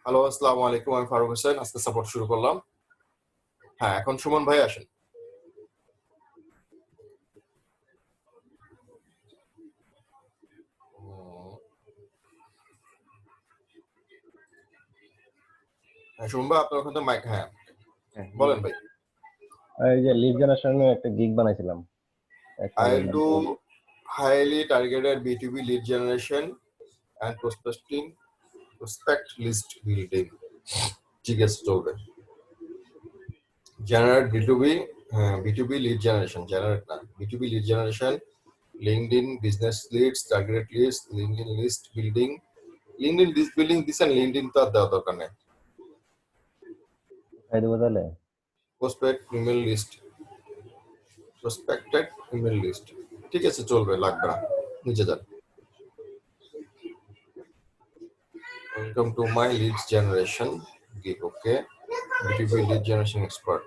Hello, আসসালামু আলাইকুম। আমি ফারুক হোসেন। আজকে সাপোর্ট শুরু করলাম। হ্যাঁ, এখন সুমন ভাই আসেন। হ্যাঁ, সুমন ভাই আপনার ওখানে তো মাইক। হ্যাঁ, হ্যাঁ, জি বলেন ভাই। ভাই। এই যে লিড জেনারেশনের একটা গিগ বানাইছিলাম, এক I মিনিট do লাগবে। highly targeted B2B lead generation and prospect list building. ঠিক আছে, চলবে। Generate B2B, B2B lead generation, generate না, B2B lead generation, LinkedIn business leads, targeted list, LinkedIn list building. LinkedIn list building দিছেন, LinkedIn তো আর দেওয়া দরকার নেই। খাই দেবো তাহলে। Prospect email list, prospected email list, ঠিক আছে, চলবে, লাগবে না, নিচে যান। Welcome to my leads generation gig. Okay, B2B lead generation expert.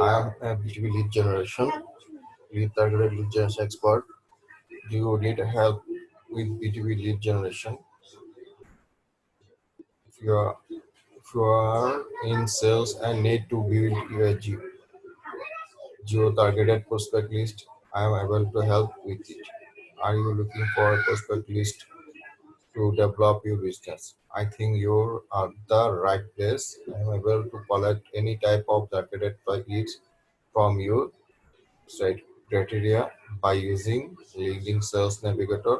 I am a B2B lead generation, lead targeted lead generation expert. Do you need help with B2B lead generation? If you are in sales and need to build a geo-targeted prospect list, I am able to help with it. Are you looking for a prospect list to develop your business? I think you're at the right place. I am able to collect any type of targeted leads from your site criteria by using LinkedIn Sales Navigator.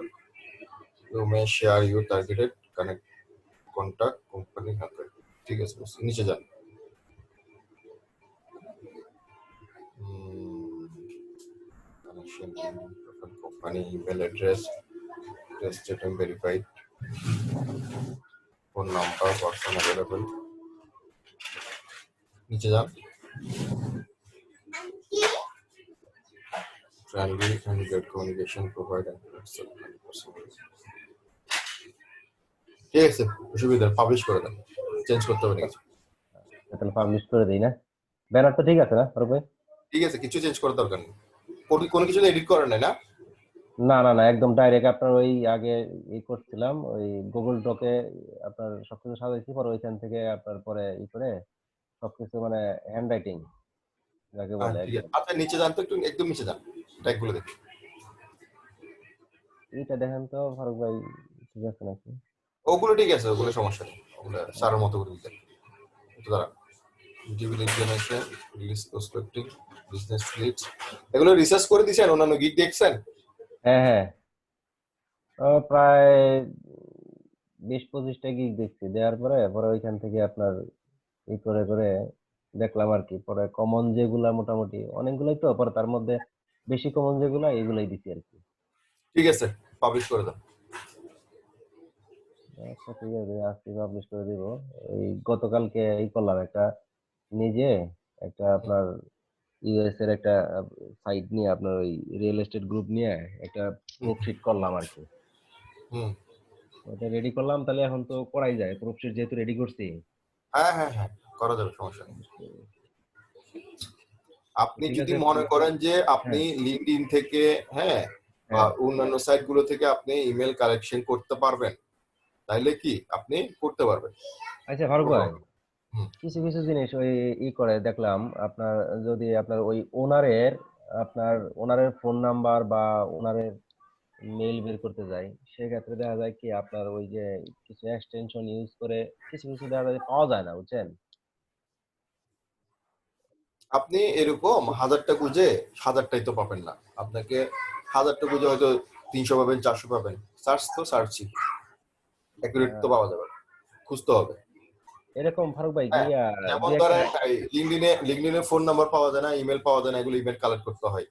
You may share your targeted contact company number. ঠিক আছে, নিচে যান। Connection, company email address, tested and verified, phone number, person available. নিচে যান। Friendly and good communication provide and ঠিক আছে, অসুবিধা, publish করে দেন, চেঞ্জ করতে হবে না কিছু। তাহলে পাবলিশ করে দেই না? ব্যানার তো ঠিক আছে না ফারুক ভাই? ঠিক আছে, কিছু চেঞ্জ করার দরকার নেই। কোনো কিছু এডিট করার নাই না? না না না, একদম ডাইরেক্ট আপনার ওই আগে করছিলাম ওই গুগল ডকে, আপনার সবকিছু সাজাইছি, পরে ওইখান থেকে আপনার পরে করে সবকিছু মানে হ্যান্ড রাইটিং যাকে হ্যাঁ, বলে ঠিক আছে। একদম। আচ্ছা, নিচে যান তো, একটু একদম নিচে যান, ট্যাগগুলো দেখি। এইটা দেখেন তো ফারুক ভাই, ঠিক আছে নাকি? ওগুলো ঠিক আছে, ওগুলো সমস্যা নেই, ওগুলো সারের মতো করে দিতে। একটু দাঁড়ান। BTV lead generation, release prospecting, business leads, এগুলো রিসার্চ করে দিয়েছেন? অন্যান্য গিগ দেখছেন? হ্যাঁ হ্যাঁ, প্রায় 20-25টা গিগ দেখছি, দেওয়ার পরে পরে ওইখান থেকে আপনার করে করে দেখলাম আর কি। পরে কমন যেগুলা মোটামুটি অনেকগুলাই, তো পরে তার মধ্যে বেশি কমন যেগুলা এগুলাই দিছি আর কি। ঠিক আছে, পাবলিশ করে দাও। আচ্ছা ঠিক আছে, আজকে পাবলিশ করে দিব। এই গতকালকে করলাম একটা নিজে, একটা আপনার ইউএস এর একটা সাইট নিয়ে, আপনার ওই রিয়েল এস্টেট গ্রুপ নিয়ে একটা প্রুফশিট করলাম আর কি। হুম। ওটা রেডি করলাম, তাহলে এখন তো করাই যায়, প্রুফশিট যেহেতু রেডি করছি। হ্যাঁ হ্যাঁ হ্যাঁ, করা যাবে, সমস্যা নেই। আপনি ঠিক যদি আছে। মনে করেন যে আপনি হ্যাঁ লিঙ্কডইন থেকে, হ্যাঁ, বা হ্যাঁ। অন্যান্য সাইট গুলো থেকে আপনি ইমেল কালেকশন করতে পারবেন, তাইলে কি আপনি করতে পারবেন। আচ্ছা ফারুক ভাই, হুম। কিছু কিছু জিনিস ওই করে দেখলাম আপনার, যদি আপনার ওই ওনারের, আপনার ওনারের ফোন নাম্বার বা ওনারের মেইল বের করতে যাই, সেক্ষেত্রে দেখা যায় কি আপনার ওই যে কিছু এক্সটেনশন ইউজ করে কিছু কিছু দেখা যায় পাওয়া যায় না, বুঝছেন? আপনি এরকম হাজারটা খুঁজে হাজারটাই তো পাবেন না। আপনাকে হাজারটা খুঁজে হয়তো 300 পাবেন, 400 পাবেন। সার্চ তো সার্চই, অ্যাকুরেট তো আহ, পাওয়া যাবে, খুঁজতে হবে। এরকম ফারুক ভাই হ্যাঁ, গিয়া যেমন দুই একটা। ধরেন লিঙ্কডইনে ফোন নাম্বার পাওয়া যায় না, ইমেল পাওয়া যায় না, এগুলো ইমেল কালেক্ট করতে হয়।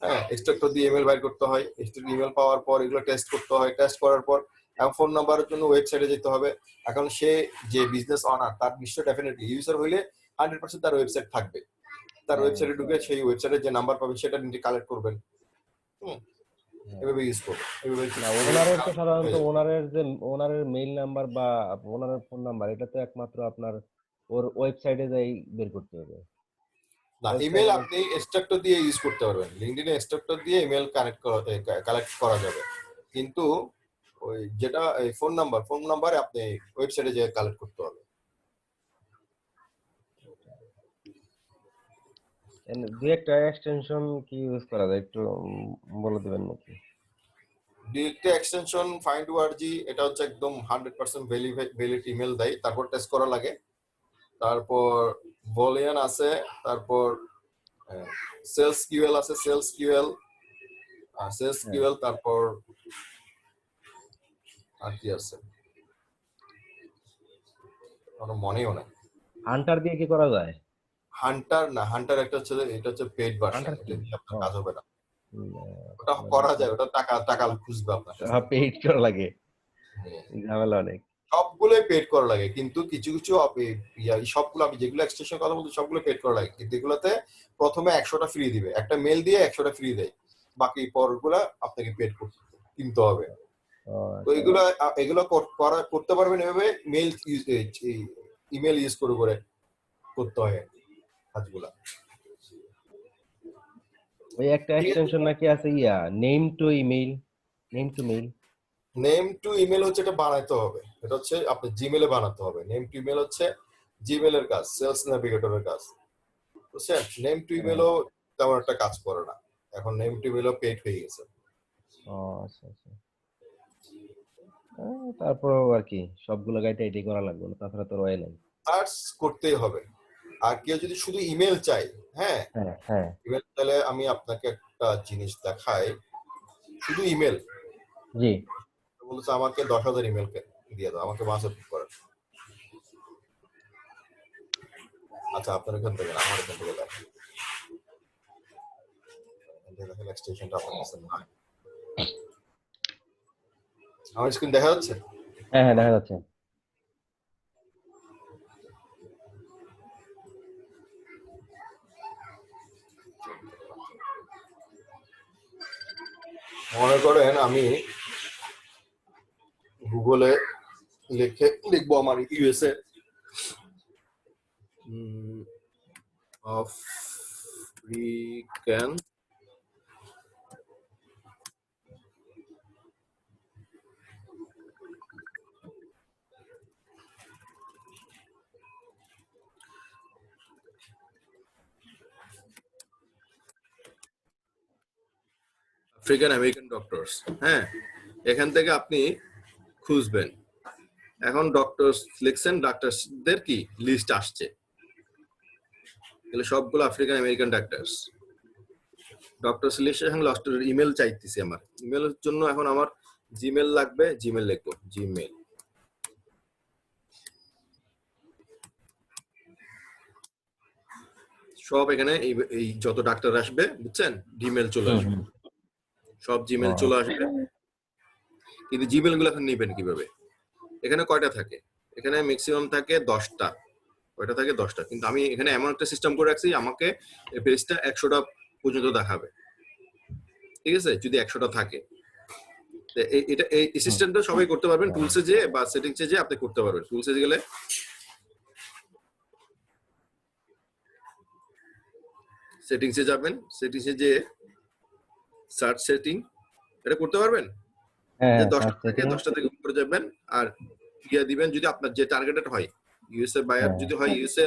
হ্যাঁ, এক্সট্রাক্টর দিয়ে ইমেল বাইর করতে হয়, এক্সট্রাক্টর ইমেল পাওয়ার পর এগুলো টেস্ট করতে হয়, টেস্ট করার পর এখন ফোন নাম্বারের জন্য ওয়েবসাইটে যেতে হবে। এখন সে যে বিজনেস অনার, তার নিশ্চয় ডেফিনেটলি ইউজার হইলে 100% তার ওয়েবসাইট থাকবে। তার হ্যাঁ হ্যাঁ ওয়েবসাইটে ঢুকে সেই ওয়েবসাইটে যে নাম্বার পাবেন সেটা নিজে কালেক্ট করবেন। হুম, হ্যাঁ। এভাবে ইউজ করবেন, এভাবে না, ওনারের তো হয়ে সাধারণত যাবে। ওনারের যে ওনারের মেইল নাম্বার বা ওনারের ফোন নাম্বার, এটা তো একমাত্র আপনার ওর ওয়েবসাইটে যাই বের করতে হবে। না, ইমেল ওয়েবসাইটে। আপনি এক্সট্রাক্টর দিয়ে ইউজ করতে পারবেন, লিঙ্কডইনে এক্সট্রাক্টর দিয়ে ইমেল কালেক্ট করা যাবে, কিন্তু ওই যেটা ফোন নাম্বারে আপনি ওয়েবসাইটে যে কালেক্ট করতে হবে। দুই একটা এক্সটেনশন কি ইউজ করা যায় একটু বলে দিবেন নাকি? ডিরেক্ট এক্সটেনশন ফাইন্ড ওআরজি, এটা হচ্ছে একদম 100% ভ্যালিড ইমেল দেয়, তারপর টেস্ট করা লাগে। তারপর ভলিয়ান আছে, তারপর সেলস কিউএল আছে, সেলস হ্যাঁ, কিউএল, তারপর আর কি আছে আমার মনেও নাই। হান্টার দিয়ে কি করা যায়? হান্টার না, হান্টার একটা হচ্ছে, এটা হচ্ছে পেড ভার্সন, হান্টার কি? এটা দিয়ে আপনার ও, কাজ হবে না। হুম, ওটা তাহলে করা দেখি। যায়, ওটা টাকা টাকা খুঁজবে আপনার কাছে। পেইড করা লাগে, হ্যাঁ। ঝামেলা অনেক। সবগুলোই পেড করা লাগে, কিন্তু কিছু কিছু সবগুলো আমি যেগুলো এক্সটেনশন কথা বলছি সবগুলো পেড করা লাগে, কিন্তু এগুলোতে প্রথমে 100টা ফ্রি দিবে, একটা মেল দিয়ে 100টা ফ্রি দেয়, বাকি পরগুলা আপনাকে পেড কিনতে হবে। ও তো আচ্ছা। এগুলো এগুলো করতে পারবেন এভাবে, মেল ইমেল ইউজ করে করে করতে হয় আর কি কাজগুলা। ওই একটা ঠিক আছে, এক্সটেনশন নাকি আছে, name to email, name to mail. Name to email হচ্ছে এটা বানাতে হবে, এটা হচ্ছে আপনি জিমেলে বানাতে হবে। নেম টু ইমেল হচ্ছে জিমেলের কাজ, সেলস নেভিগেটরের কাজ, বুঝছেন? নেম টু হ্যাঁ। ইমেলও তেমন একটা কাজ করে না, এখন নেম টু ইমেলও পেড হয়ে গেছে। ও আচ্ছা আচ্ছা। তারপরেও আর কি সবগুলো গাইতে এটাই করা লাগবে না, তাছাড়া তো রয়ে নাই। সার্চ করতেই হবে। আর কেউ যদি শুধু ইমেল চাই, হ্যাঁ, হ্যাঁ হ্যাঁ। ইমেল চাইলে আমি আপনাকে একটা জিনিস দেখাই, শুধু ইমেল জি। বলছে আমাকে 10,000 ইমেল দিয়ে দাও, আমাকে মাসে করেন। আচ্ছা, আপনার এখান থেকে না, আমার এখান থেকে দেখেন, দেখেন এক্সটেনশনটা আপনার কাছে নাই। আমার স্ক্রিন দেখা যাচ্ছে? হ্যাঁ হ্যাঁ, দেখা যাচ্ছে। মনে করেন আমি গুগলে লিখবো আমার ইউএসএ আফ্রিকান আমেরিকান ডক্টরস, হ্যাঁ, এখান থেকে আপনি খুঁজবেন। এখন ডক্টরস লিখছেন, ডাক্তারদের কি লিস্ট আসছে, এগুলো সবগুলো আফ্রিকান আমেরিকান ডক্টরস লিস্ট। এখন ডক্টর ইমেল চাইতেছি, আমার ইমেলের জন্য এখন আমার জিমেল লাগবে, জিমেল লিখবো, জিমেল। সব এখানে এই যত ডাক্তার আসবে, বুঝছেন, জিমেল চলে হুম আসবে, হুম। সব ও জিমেল চলে আসবে। কিন্তু জিমেল গুলো এখন নিবেন কিভাবে? এখানে কয়টা থাকে? এখানে ম্যাক্সিমাম থাকে 10টা, কয়টা থাকে 10টা, কিন্তু আমি এখানে এমন একটা সিস্টেম করে রাখছি, আমাকে এই পেজটা 100টা পর্যন্ত দেখাবে, ঠিক আছে, যদি 100টা থাকে। এটা এই হুম। সিস্টেমটা সবাই করতে পারবেন, ও, টুলসে যে বা সেটিংসে যে আপনি করতে পারবেন। টুলসে গেলে সেটিংসে যাবেন, সেটিংসে যে সার্চ সেটিং, এটা করতে পারবেন হ্যাঁ যে হ্যাঁ, 10টা সার্চ থেকে সেটিং। 10টা থেকে উপরে যাবেন, আর ইয়া দিবেন যদি আপনার যে টার্গেটেড হয়, ইউএসএ বায়ার হ্যাঁ যদি হয়, ইউএসএ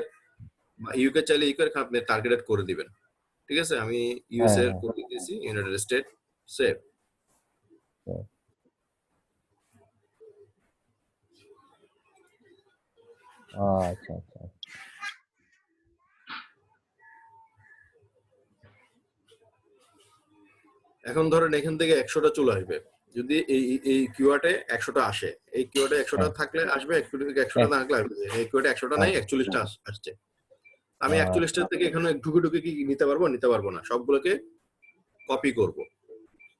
বা ইউকে চাইলে ইউকে আপনি টার্গেটেড করে দিবেন। ঠিক আছে, আমি হ্যাঁ ইউএসএ হ্যাঁ করে দিয়েছি, ইউনাইটেড স্টেট, সেভ। হ্যাঁ। ও আচ্ছা আচ্ছা। এখন ধরেন এখান থেকে 100টা চলে আসবে, যদি এই কিওয়ার্ডে 100টা আসে, এই কিওয়ার্ডে 100টা হ্যাঁ থাকলে আসবে, 100টা হ্যাঁ না থাকলে আসবে। এই কিওয়ার্ডে 100টা নাই, হ্যাঁ। 41টা আসছে। আমি আচ্ছা। 41টা থেকে এখানে ঢুকে ঢুকে কি নিতে পারবো? নিতে পারবো না, সবগুলোকে কপি করব,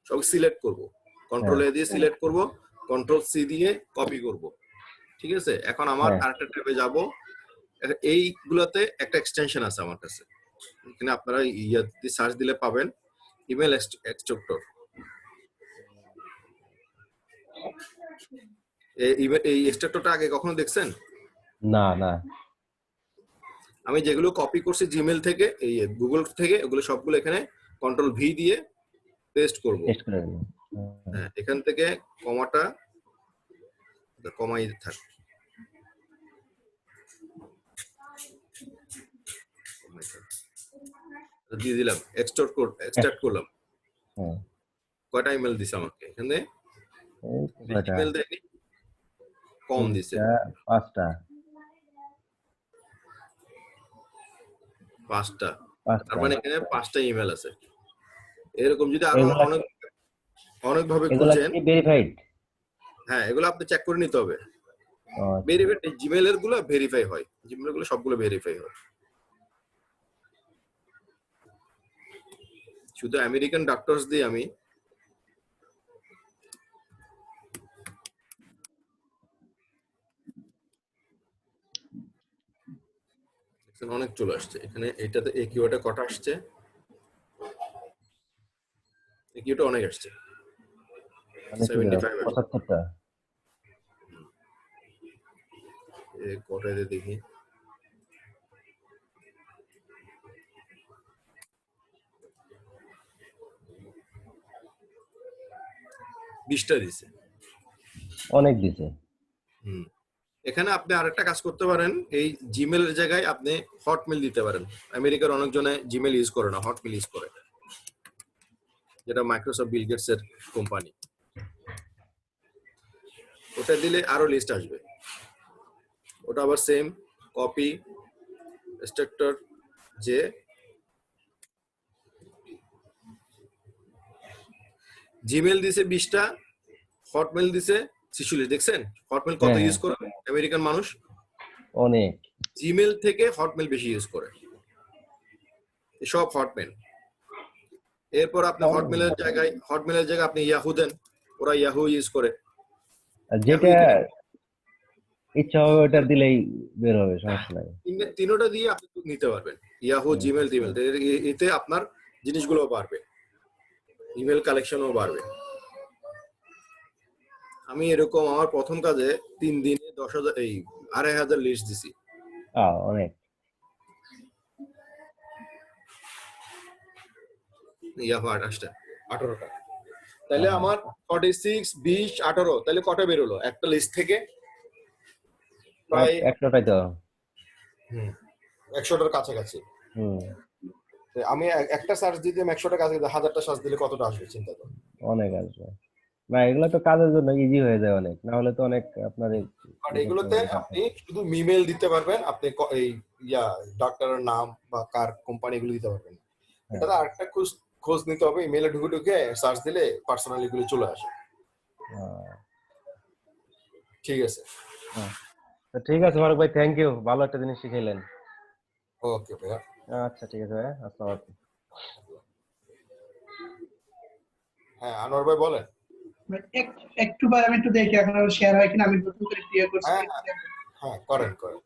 সব সিলেক্ট করব, হ্যাঁ কন্ট্রোল এ দিয়ে সিলেক্ট করব, কন্ট্রোল সি দিয়ে কপি করব। ঠিক আছে, এখন আমার হ্যাঁ আরেকটা ট্যাবে যাব, এইগুলাতে একটা এক্সটেনশন আছে আমার কাছে, এখানে আপনারা ইয়া দিয়ে সার্চ দিলে পাবেন, ইমেল এক্সট্রাক্টর। এই এক্সট্রাক্টরটা আগে কখনো দেখছেন? না না। আমি যেগুলো কপি করছি জিমেল থেকে, এই গুগল থেকে, ওগুলো সবগুলো এখানে কন্ট্রোল ভি দিয়ে পেস্ট করব। টেস্ট করে নিন। হ্যাঁ। হ্যাঁ, এখান থেকে কমাটা কমাই থাক, দিয়ে দিলাম, এক্সট্রাক্ট করলাম। হ্যাঁ কয়টা ইমেল দিছে আমাকে এখানে? এই তো বেশি কয়টা ইমেল দেয়নি, কম দিছে, 3টা 5টা 5টা। তার 5টা মানে এখানে 5টা ইমেল আছে। এরকম যদি আরো এগুলা অনেক অনেক ভাবে এগুলা খুঁজেন, কি ভেরিফাইড? হ্যাঁ এগুলো আপনি চেক করে নিতে হবে। ও আচ্ছা ভেরিফাই, জিমেল এর গুলো ভেরিফাই হয়, জিমেল গুলো সবগুলো ভেরিফাই হয়। শুধু আমেরিকান ডাক্তারস দিয়ে আমি অনেক চলে আসছে এখানে। এটাতে এই কিওয়ার্ডে কটা আসছে? এই কিওয়ার্ডে অনেক আসছে, মানে কি 75 আসছে। 75টা কটা দেখি, 20টা দিছে। অনেক দিছে। হুম, এখানে আপনি আরেকটা কাজ করতে পারেন, এই জিমেল এর জায়গায় আপনি হটমেল দিতে পারেন। আমেরিকার অনেকজনে জিমেল ইউজ করে না, হটমেল ইউজ করে, যেটা মাইক্রোসফট বিল গেটস এর কোম্পানি। ওটা দিলে আরো লিস্ট আসবে। ওটা আবার সেম, কপি স্ট্রাকচার, যে জিমেল দিছে 20টা, হটমেল দিছে 46। দেখছেন হটমেল কত হ্যাঁ হ্যাঁ ইউজ করে আমেরিকান মানুষ? অনেক। জিমেল থেকে হটমেল বেশি ইউজ করে, সব হটমেল। এরপর আপনি হটমেলের জায়গায় আপনি ইয়াহু দেন, ওরা ইয়াহু ইউজ করে। আর ইয়াহু যেটা ইচ্ছা হবে ওটা দিলেই বের হবে, সমস্যা নাই। তিনোটা দিয়ে আপনি নিতে পারবেন, ইয়াহু, হুম, জিমেল, টিমেল। এতে আপনার জিনিসগুলো বাড়বে, ইমেল কালেকশনও বাড়বে। আমি এরকম আমার প্রথম কাজে 3 দিনে 10,000, এই 2,500 লিস্ট দিছি। অনেক। ইয়াহু 18টা, তাহলে হ্যাঁ, আমার 46, 20, 18, তাহলে কটা বেরোলো একটা লিস্ট থেকে? প্রায় একটাই তো। 100টার কাছাকাছি। হুম, আমি একটা সার্চ দিতে 100টার কাছে, 1000টা সার্চ দিলে কতটা আসবে চিন্তা করুন। অনেক আসবে। না এগুলো তো কাজের জন্য ইজি হয়ে যায় অনেক, না হলে তো অনেক আপনার আর ই করতে এগুলোতে হবে, ঝামেলা। আপনি শুধু ইমেল দিতে পারবেন, আপনি এই ডাক্তারের নাম বা কার কোম্পানি এগুলো দিতে পারবেন না। হ্যাঁ এটাতে আরেকটা খোঁজ নিতে হবে, ইমেলে ঢুকে ঢুকে সার্চ দিলে পার্সোনালি গুলো চলে আসে। আহ, ঠিক আছে, হ্যাঁ। তো ঠিক আছে ফারুক ভাই, থ্যাংক ইউ, ভালো একটা জিনিস শিখাইলেন। ওকে ভাইয়া। আচ্ছা ঠিক আছে ভাই, আসসালামু আলাইকুম। হ্যাঁ আনোয়ার ভাই বলেন। একটু ভাই আমি একটু দেখি এখন শেয়ার হয় কিনা, আমি নতুন করে ক্রিয়েট করছি। হ্যাঁ হ্যাঁ হ্যাঁ, করেন করেন।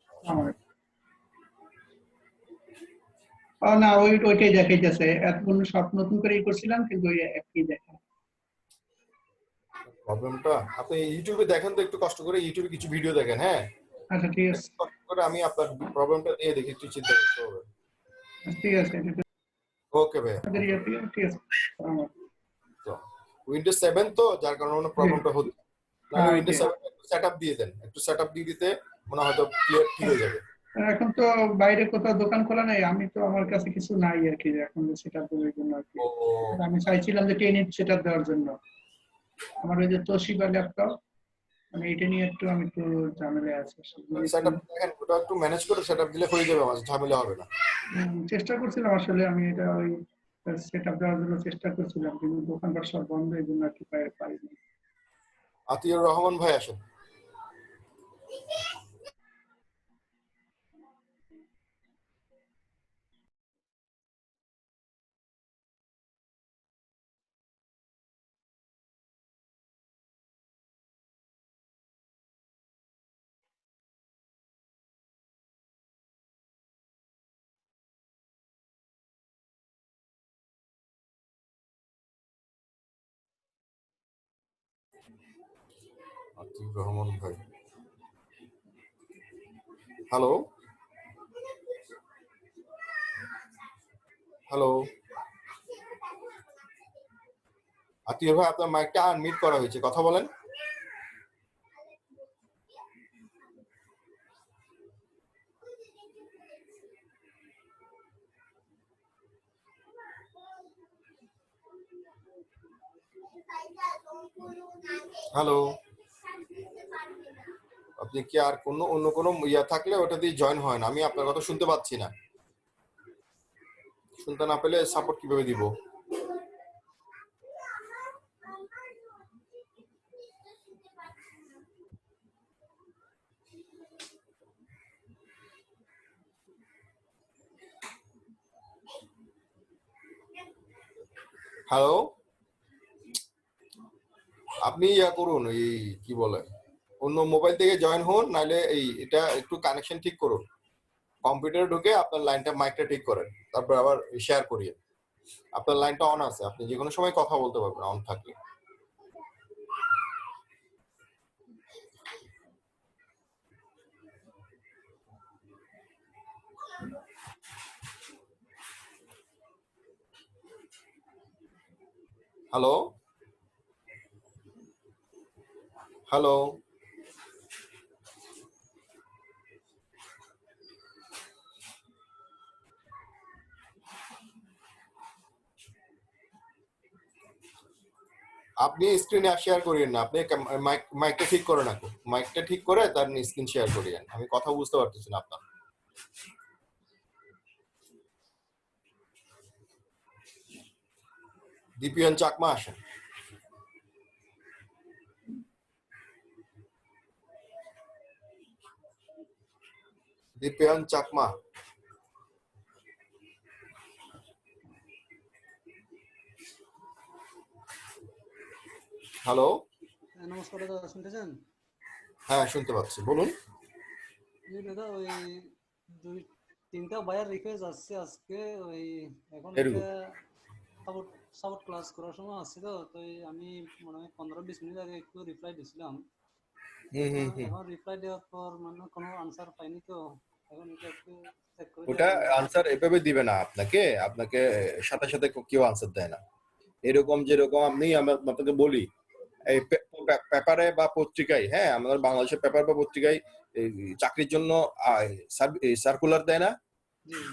আমার না ওইটাই দেখাইতেছে, এতক্ষণ সব নতুন করেই করছিলাম কিন্তু ওই একই দেখা। প্রবলেমটা আপনি ইউটিউবে দেখেন তো, একটু কষ্ট করে ইউটিউবে কিছু ভিডিও দেখেন। হ্যাঁ, আচ্ছা ঠিক আছে, একটু কষ্ট করে আমি আপনার প্রবলেমটা দিয়ে দেখি, একটু চিন্তা করতে হবে। ঠিক আছে, ওকে ভাইয়া। ঠিক আছে। তো উইন্ডোজ 7 তো, যার কারণে প্রবলেমটা হচ্ছে। নাহলে উইন্ডোজ 7 একটু সেটআপ দিয়ে দেন, একটু সেটআপ দিয়ে দিতে মনে হয়তো ক্লিয়ার ঠিক হয়ে যাবে। এখন তো বাইরে কোথাও দোকান খোলা নাই, আমি তো আমার কাছে কিছু নাই আর কি, এখন সেটা দেওয়ার জন্য আর কি। ও আমি চাইছিলাম যে 10 ইঞ্চ সেটা দেওয়ার জন্য, আমার ওই যে তোশিবা ল্যাপটপ, মানে এটা নিয়ে আমি একটু ঝামেলায় আছি যদি একটু। সেটআপ দেখেন, ওটা একটু ম্যানেজ করে সেটআপ দিলে হয়ে যাবে, আমার ঝামেলা হবে না। চেষ্টা করছিলাম আসলে, আমি এটা ওই সেট আপ দেওয়ার জন্য চেষ্টা করছিলাম, কিন্তু দোকানপাট সব বন্ধ, এই জন্য আর কি পারিনি। আতিউর রহমান ভাই আসেন। আতিউর রহমান ভাই, হ্যালো হ্যালো। আতিউর ভাই, আপনার মাইকটা আনমিউট করা হয়েছে, কথা বলেন। হ্যালো, আপনি কি আর অন্য কোনো ইয়া থাকলে ওটা দিয়ে জয়েন হয় না, আমি আপনার কথা শুনতে পাচ্ছি না। শুনতে না পেলে সাপোর্ট কিভাবে দিব? হ্যালো, আপনি ইয়া করুন, এই কি বলে, অন্য মোবাইল থেকে জয়েন হন, নাহলে এটা একটু কানেকশন ঠিক করুন। কম্পিউটারে ঢুকে আপনার লাইনটা, মাইকটা ঠিক করেন, তারপর আবার শেয়ার করিয়ে। আপনার লাইনটা অন আছে, আপনি যে কোনো সময় কথা বলতে পারবেন অন থাকলে। হ্যালো, হ্যালো, আপনি স্ক্রিনে শেয়ার করিয়েন না, আপনি মাইকটা ঠিক করে না, মাইকটা ঠিক করে তার স্ক্রিন শেয়ার করিয়েন। আমি কথা বুঝতে পারতেছি না আপনার। দীপিয়ান চাকমা আসেন। দীপিয়ান চাকমা, হ্যালো। নমস্কার দাদা, শুনতেছেন? হ্যাঁ, শুনতে পাচ্ছি, বলুন। দাদা ওই 2-3টা ভাইয়ার রিকোয়েস্ট আসছে আজকে, ওই এখন এরকম সাপোর্ট সাপোর্ট ক্লাস করার সময় আসছে, তো আমি মনে হয় 15-20 মিনিট আগে একটু রিপ্লাই দিছিলাম। এখন রিপ্লাই দেওয়ার পর মানে কোনো আনসার পাইনি, তো এখন এটা একটু চেক করে ওটা আনসার এভাবে দিবে না আপনাকে, আপনাকে সাথে সাথে কেউ আনসার দেয় না। এরকম যেরকম আপনি আপনাকে বলি, এই পেপারে বা পত্রিকায়, হ্যাঁ, আমাদের বাংলাদেশের পেপার বা পত্রিকায় এই চাকরির জন্য সার্কুলার দেয় না,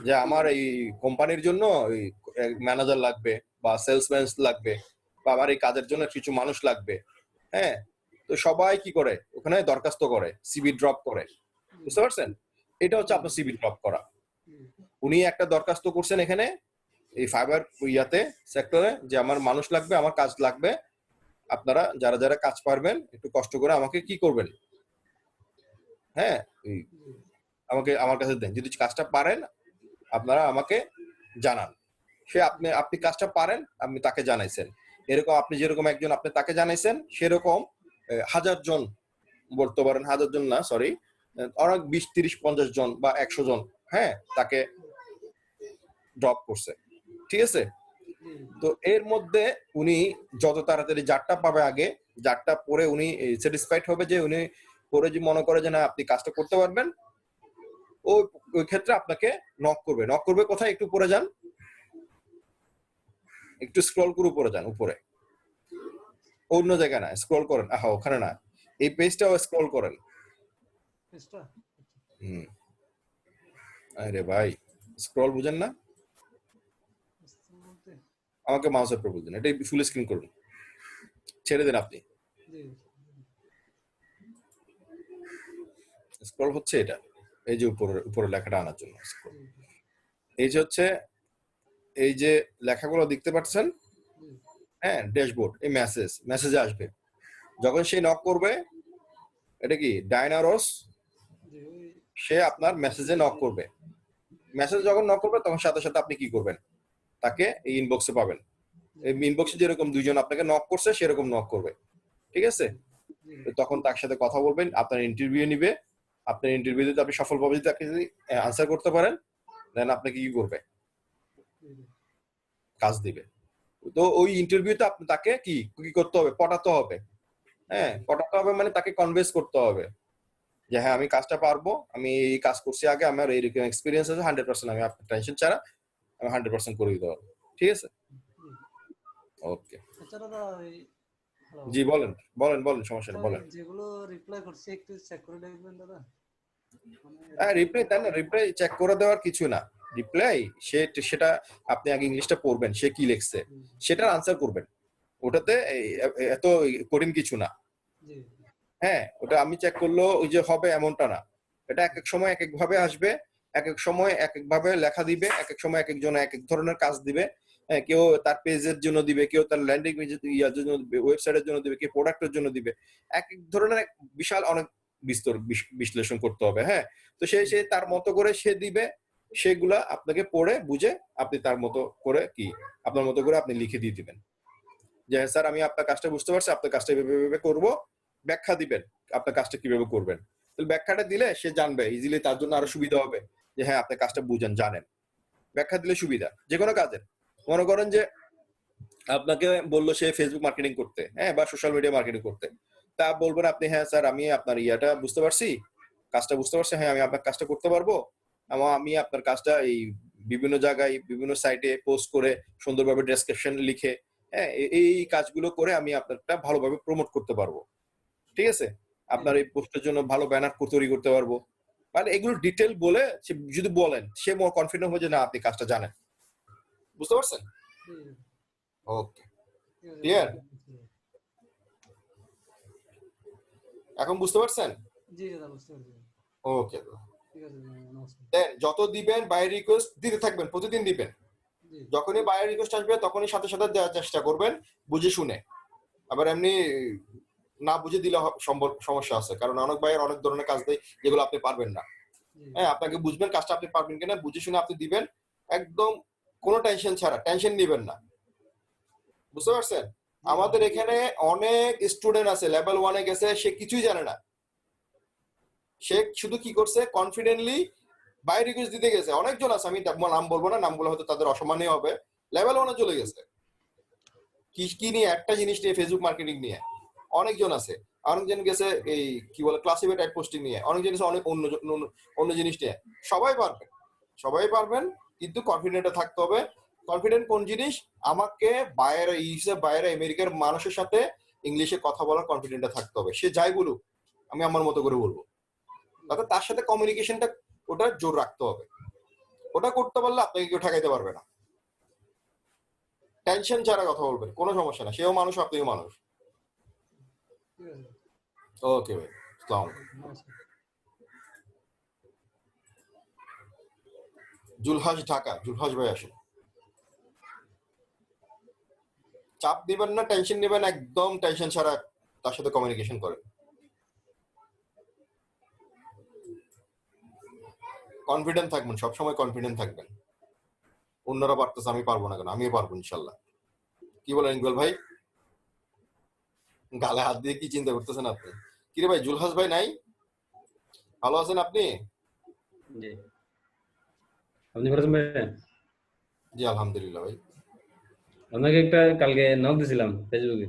যে আমার এই কোম্পানির জন্য ম্যানেজার লাগবে বা সেলসম্যান লাগবে, বা আমার এই কাজের জন্য কিছু মানুষ লাগবে। হ্যাঁ, তো সবাই কি করে, ওখানে দরখাস্ত করে, সিভি ড্রপ করে। বুঝতে পারছেন? এটা হচ্ছে আপনার সিভি ড্রপ করা। উনি একটা দরখাস্ত করছেন এখানে এই ফাইবার ইয়াতে সেক্টরে, যে আমার মানুষ লাগবে, আমার কাজ লাগবে, আপনারা যারা যারা কাজ পারবেন একটু কষ্ট করে আমাকে কি করবেন, হ্যাঁ, আমাকে আমার কাছে দেন। যদি কাজটা পারেন আপনারা আমাকে জানান। সে আপনি কাজটা পারেন, আপনি তাকে জানাইছেন। এরকম আপনি যেরকম একজন আপনি তাকে জানাইছেন, সেরকম 1000 জন, বলতে পারেন 1000 জন না, সরি, অনেক 20-30-50 জন বা 100 জন, হ্যাঁ, তাকে ড্রপ করছে। ঠিক আছে? তো এর মধ্যে উনি যত তাড়াতাড়ি যারটা পাবে আগে, যারটা পরে উনি স্যাটিসফাইড হবে, যে উনি পরে যে মনে করে যে না আপনি কাজটা করতে পারবেন, ওই ক্ষেত্রে আপনাকে নক করবে। নক করবে কোথায়? একটু উপরে যান, একটু স্ক্রল করে উপরে যান, উপরে অন্য জায়গায় না, স্ক্রল করেন, ওখানে না, এই পেজটাও স্ক্রল করেন। আরে ভাই, স্ক্রল বুঝেন না? আমাকে মাউসের উপর বলতেন, এটা ফুল স্ক্রিন করুন, ছেড়ে দেন আপনি। স্ক্রল হচ্ছে এটা, এই যে উপরে লেখাটা আনার জন্য স্ক্রল। এই যে হচ্ছে, এই যে লেখাগুলো দেখতে পাচ্ছেন, হ্যাঁ, ড্যাশবোর্ড, এই মেসেজে আসবে যখন সে নক করবে। এটা কি ডাইনারস? সে আপনার মেসেজে নক করবে। মেসেজ যখন নক করবে তখন সাথে সাথে আপনি কি করবেন? তাকে এই ইনবক্সে পাবেন। এই ইনবক্সে যেরকম দুইজন আপনাকে নক করছে সেরকম নক করবে। ঠিক আছে? তখন তার সাথে কথা বলবেন, আপনার ইন্টারভিউ নিবে। আপনার ইন্টারভিউতে আপনি সফলভাবে যদি তাকে আনসার করতে পারেন, দেন আপনাকে কি করবে? কাজ দিবে। তো ওই ইন্টারভিউতে আপনি তাকে কি করতে হবে? পটাতে হবে। হ্যাঁ, পটাতে হবে মানে তাকে কনভিন্স করতে হবে যে হ্যাঁ আমি কাজটা পারবো, আমি এই কাজ করছি আগে, আমার এইরকম এক্সপিরিয়েন্স আছে, 100% আমি আপনার টেনশন ছাড়া আমি 100% করে দিতে পারবো। ঠিক আছে? ওকে, জি বলেন বলেন বলেন, সমস্যা নেই, বলেন। যেগুলো রিপ্লাই করছি একটু চেক করে দেখবেন দাদা। হ্যাঁ, রিপ্লাই তাই না, রিপ্লাই চেক করে দেওয়ার কিছু না। রিপ্লাই সেটা আপনি আগে ইংলিশটা পড়বেন, সে কি লিখছে সেটার আনসার করবেন। ওটাতে এত কঠিন কিছু না। জি হ্যাঁ, ওটা আমি চেক করলো ওই যে হবে এমনটা না। এটা এক এক সময় এক এক ভাবে আসবে, এক এক সময় এক এক ভাবে লেখা দিবে, এক এক সময় এক একজন এক এক ধরনের কাজ দিবে। হ্যাঁ, কেউ তার পেজের জন্য দিবে, কেউ তার ল্যান্ডিং পেজের ইয়ার জন্য দিবে, ওয়েবসাইটের জন্য দিবে, কেউ প্রোডাক্টের জন্য দিবে। এক এক ধরনের বিশাল অনেক বিস্তর বিশ্লেষণ করতে হবে। হ্যাঁ, তো সে তার মতো করে সে দিবে, সেগুলা আপনাকে পড়ে বুঝে আপনি তার মতো করে কি আপনার মতো করে আপনি লিখে দিয়ে দিবেন যে হ্যাঁ স্যার আমি আপনার কাজটা বুঝতে পারছি, আপনার কাজটা এভাবে করবো, ব্যাখ্যা দিবেন আপনার কাজটা কিভাবে করবেন। তাহলে ব্যাখ্যাটা দিলে সে জানবে ইজিলি, তার জন্য আরো সুবিধা হবে যে হ্যাঁ আপনি কাজটা বুঝেন জানেন। ব্যাখ্যা দিলে সুবিধা যে কোনো কাজের। মনে করেন যে আপনাকে বললো সে ফেসবুক মার্কেটিং করতে, হ্যাঁ, বা সোশ্যাল মিডিয়া মার্কেটিং করতে, তা বলবেন আপনি হ্যাঁ স্যার আমি আপনার ইয়াটা বুঝতে পারছি, কাজটা বুঝতে পারছি, হ্যাঁ আমি আপনার কাজটা করতে পারবো, আমি আপনার কাজটা এই বিভিন্ন জায়গায় বিভিন্ন সাইটে পোস্ট করে সুন্দরভাবে ডেসক্রিপশন লিখে, হ্যাঁ এই কাজগুলো করে আমি আপনারটা ভালোভাবে প্রমোট করতে পারবো। ঠিক আছে, আপনার এই পোস্টের জন্য ভালো ব্যানার তৈরি করতে পারবো। মানে এগুলো ডিটেল বলে সে যদি বলেন, সে মোর কনফিডেন্ট হয়ে যে না আপনি কাজটা জানেন। বুঝতে পারছেন? জি ওকে, ঠিক আছে ক্লিয়ার? জি এখন বুঝতে পারছেন? জি দাদা বুঝতে পারছি। ওকে, ঠিক আছে নমস্কার। দেন যত দিবেন বাই রিকোয়েস্ট দিতে থাকবেন, প্রতিদিন দিবেন। জি যখনই বায়ার রিকোয়েস্ট আসবে তখনই সাথে সাথে দেওয়ার চেষ্টা করবেন, বুঝে শুনে। আবার এমনি না বুঝে দিলে সমস্যা আছে, কারণ অনেক বায়ার অনেক ধরনের কাজ দেয় যেগুলো আপনি পারবেন না। জি হ্যাঁ, আপনাকে বুঝবেন কাজটা আপনি পারবেন কিনা, বুঝে শুনে আপনি দিবেন, একদম কোনো টেনশন ছাড়া। টেনশন নিবেন না। বুঝতে পারছেন? আমাদের এখানে অনেক স্টুডেন্ট আছে লেভেল 1 এ গেছে, সে কিছুই জানে না। সে শুধু কি করছে, কনফিডেন্টলি বাই রিকোয়েস্ট দিতে গেছে। অনেকজন আছে, আমি নাম বলবো না, নামগুলো হয়তো তাদের অসম্মানই হবে, লেভেল 1 এ চলে গেছে। কি নিয়ে, একটা জিনিস নিয়ে, ফেসবুক মার্কেটিং নিয়ে অনেকজন আছে। অনেকজন গেছে এই কি বলে ক্লাসিফাইড টাইপ পোস্টিং নিয়ে, অনেকজন গেছে অনেক অন্য জিনিস নিয়ে। সবাই পারবেন, সবাই পারবেন, কিন্তু কনফিডেন্ট থাকতে হবে। কনফিডেন্ট কোন জিনিস, আমাকে বাইরে আমেরিকার মানুষের সাথে ইংলিশে কথা বলার কনফিডেন্ট থাকতে হবে। সে যাই বলুক আমি আমার মতো করে বলবো, তাতে তার সাথে কমিউনিকেশনটা ওটা জোর রাখতে হবে। ওটা করতে পারলে আপনাকে কেউ ঠেকাইতে পারবে না। টেনশন ছাড়া কথা বলবেন, কোনো সমস্যা না, সেও মানুষ আপনিও মানুষ। ঠিক আছে ওকে ভাই, আসসালামু আলাইকুম। নমস্কার। জুলহাস ঢাকা, জুলহাস ভাই আসেন। চাপ দিবেন না, টেনশন নেবেন, একদম টেনশন ছাড়া তার সাথে কমিউনিকেশন করেন। কনফিডেন্ট থাকবেন, সবসময় কনফিডেন্ট থাকবেন। অন্যরা পারতেছে, আমি পারবো না কেন, আমিও পারবো ইনশাল্লাহ। কি বলেন ইকবাল ভাই? গালে হাত দিয়ে কি চিন্তা করতেছেন আপনি? কিরে ভাই, জুলহাস ভাই নাই? ভালো আছেন আপনি? জি আপনি ভালো আছেন ভাই? জি আলহামদুলিল্লাহ ভাই। আপনাকে একটা কালকে নক দিছিলাম ফেসবুকে।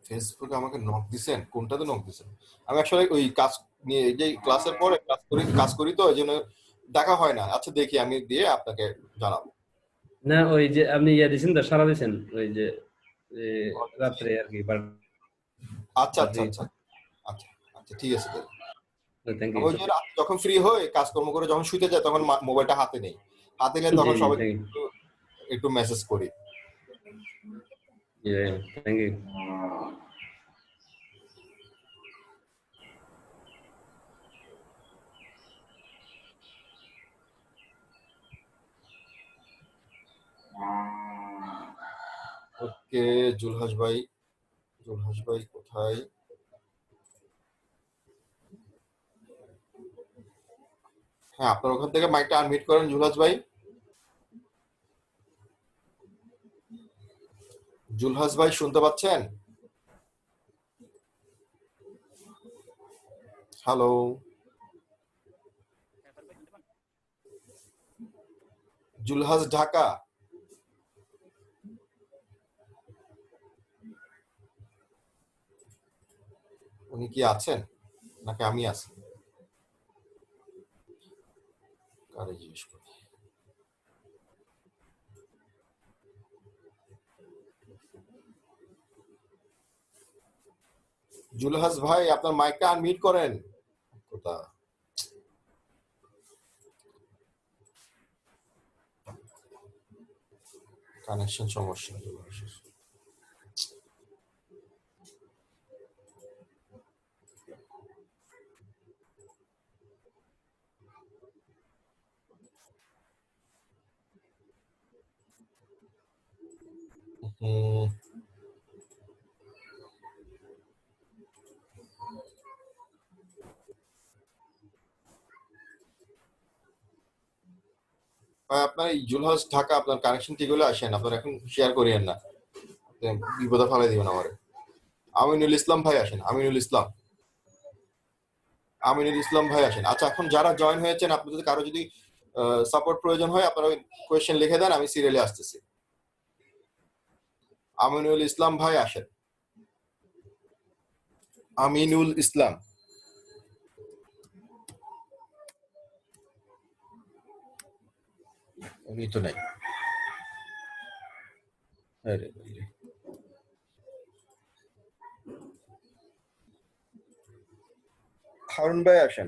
ফেসবুকে আমাকে নক দিছেন? কোনটাতে নক দিছেন? আমি আসলে ওই কাজ নিয়ে, এই যে ক্লাসের পরে কাজ করি তো, এই জন্য দেখা হয় না। আচ্ছা দেখি, আমি দিয়ে আপনাকে জানাবো। না ওই যে আপনি ইয়া দিছেন তো, সারা দিছেন ওই যে রাত্রে আর কি। আচ্ছা আচ্ছা আচ্ছা আচ্ছা আচ্ছা, ঠিক আছে তাহলে। থ্যাংক আমি ইউ। ওই যে রাত যখন ফ্রি হই, কাজকর্ম করে যখন শুতে যাই, তখন মোবাইলটা হাতে নেই। হাতে নিয়ে জি তখন সবাই থ্যাংক একটু মেসেজ করি। You. Thank you. Okay, Julhas ভাই, জুলহাস ভাই কোথায়? হ্যাঁ, আপনার ওখান থেকে মাইকটা আনমিউট করেন জুলহাস ভাই। জুলহাস ভাই শুনতে পাচ্ছেন? হ্যালো, জুলহাস ঢাকা। উনি কি আছেন নাকি আমি আছি? কারে জিজ্ঞেস করি। জুলহাস ভাই, আপনার মাইকটা আনমিউট করেন। কোথা কানেকশন সমস্যা জুলহাসের। আপনার এই জুলহাস ঢাকা আপনার কানেকশন ঠিক হলে আসেন, আপনার এখন শেয়ার করিয়েন না, আপনি বিপদে ফেলাই দিবেন আমারে। আমিনুল ইসলাম ভাই আসেন, আমিনুল ইসলাম, আমিনুল ইসলাম ভাই আসেন। আচ্ছা, এখন যারা জয়েন হয়েছেন, আপনি যদি কারো যদি সাপোর্ট প্রয়োজন হয়, আপনারা ওই কোয়েশ্চেন লিখে দেন, আমি সিরিয়ালে আসতেছি। আমিনুল ইসলাম ভাই আসেন, আমিনুল ইসলাম। উনি তো নাই। আরে বাবারে। হারুন ভাই আসেন।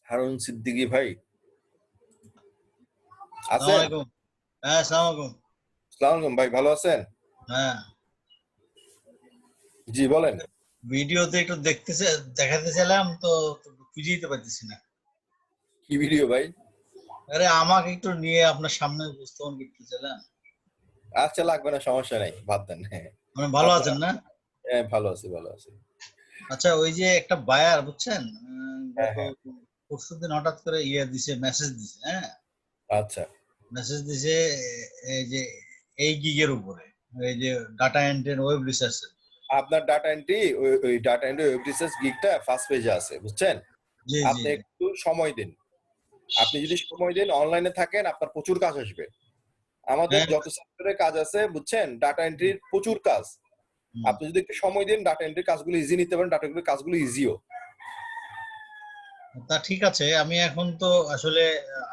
হারুন সিদ্দিকী ভাই আছেন? আসসালামু আলাইকুম। হ্যাঁ, আসসালামু আলাইকুম। আসসালামু আলাইকুম ভাই, ভালো আছেন? হ্যাঁ, জি বলেন। ভিডিওতে একটু দেখাতে চাইলাম তো খুঁজে দিতে পারতেছি না। কি ভিডিও ভাই? আরে আমাকে একটু নিয়ে আপনার সামনে উপস্থাপন করতে চাইলাম। আচ্ছা, লাগবে না, সমস্যা নাই, বাদ দেন। হ্যাঁ মানে ভালো আপনার- আছেন না? হ্যাঁ, ভালো আছি, ভালো আছি। আচ্ছা, ওই যে একটা বায়ার বুঝছেন, হ্যাঁ, গত হ্যাঁ। পরশুদিন হঠাৎ করে দিছে, মেসেজ দিছে। হ্যাঁ, আচ্ছা, মেসেজ দিছে এই যে এই গিগের উপরে, এই যে ডাটা এন্ট্রি ওয়েব রিসার্চ। আপনার ডাটা এন্ট্রি, ওই ডাটা এন্ট্রি ওয়েব রিসার্চ গিগটা ফার্স্ট পেজে আছে, বুঝছেন? জি জি আপনি একটু সময় দিন। আপনি যদি সময় দিন, অনলাইনে থাকেন, আপনার প্রচুর কাজ আসবে। আমাদের হ্যাঁ, যত সেক্টরে কাজ আছে, বুঝছেন, ডাটা এন্ট্রির প্রচুর কাজ। হুম। আপনি যদি একটু সময় দিন, ডাটা এন্ট্রির কাজগুলো ইজি নিতে পারেন, ডাটা এন্ট্রির কাজগুলো ইজিও। তা ঠিক আছে, আমি এখন তো আসলে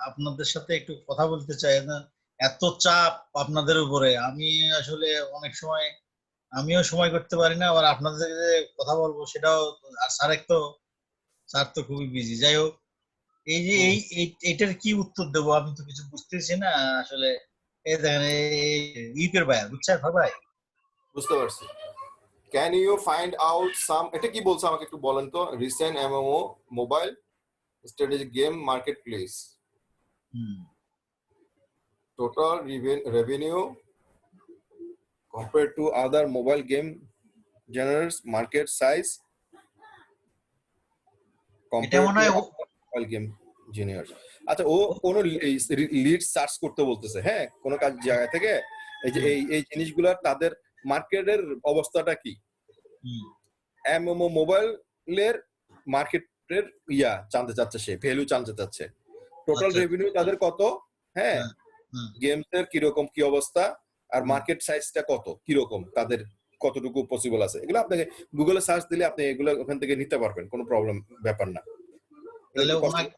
আপনাদের সাথে একটু কথা বলতে চাই না। এত চাপ আপনাদের উপরে, আমি আসলে অনেক সময় আমিও সময় করতে পারি না, আবার আপনাদের যে কথা বলবো সেটাও। আর স্যার তো খুবই বিজি। যাই হোক, এই যে এইটার কি উত্তর দেবো আমি তো কিছু বুঝতেছি না আসলে। এই দেখেন, এই ইউকের ভাইয়া বুঝছেন ভাই। বুঝতে পারছি। Can you find out some, এটা কি বলছে আমাকে একটু বলেন তো। Recent MMO mobile strategy game market place, hmm. total revenue compared to other mobile game genres, market size এটা compared মনে to হয় other mobile game genres। আচ্ছা, ও কোন লিড সার্চ করতে বলতেছে, হ্যাঁ, কোন কাজ জায়গা থেকে এই যে এই জিনিসগুলোর তাদের মার্কেটের অবস্থাটা কি, হুম, এমএমও মোবাইলের মার্কেটের জানতে চাচ্ছে, সে ভ্যালু জানতে চাচ্ছে, টোটাল আচ্ছা, রেভিনিউ তাদের কত, হ্যাঁ, হ্যাঁ, হুম, গেমস এর কিরকম কি অবস্থা, আর মার্কেট সাইজটা কত, কিরকম, তাদের কতটুকু পসিবল আছে, এগুলো আপনাকে গুগলে সার্চ দিলে আপনি এগুলো ওখান থেকে নিতে পারবেন, কোনো প্রবলেম ব্যাপার না। এগুলো তাহলে একটু কষ্ট।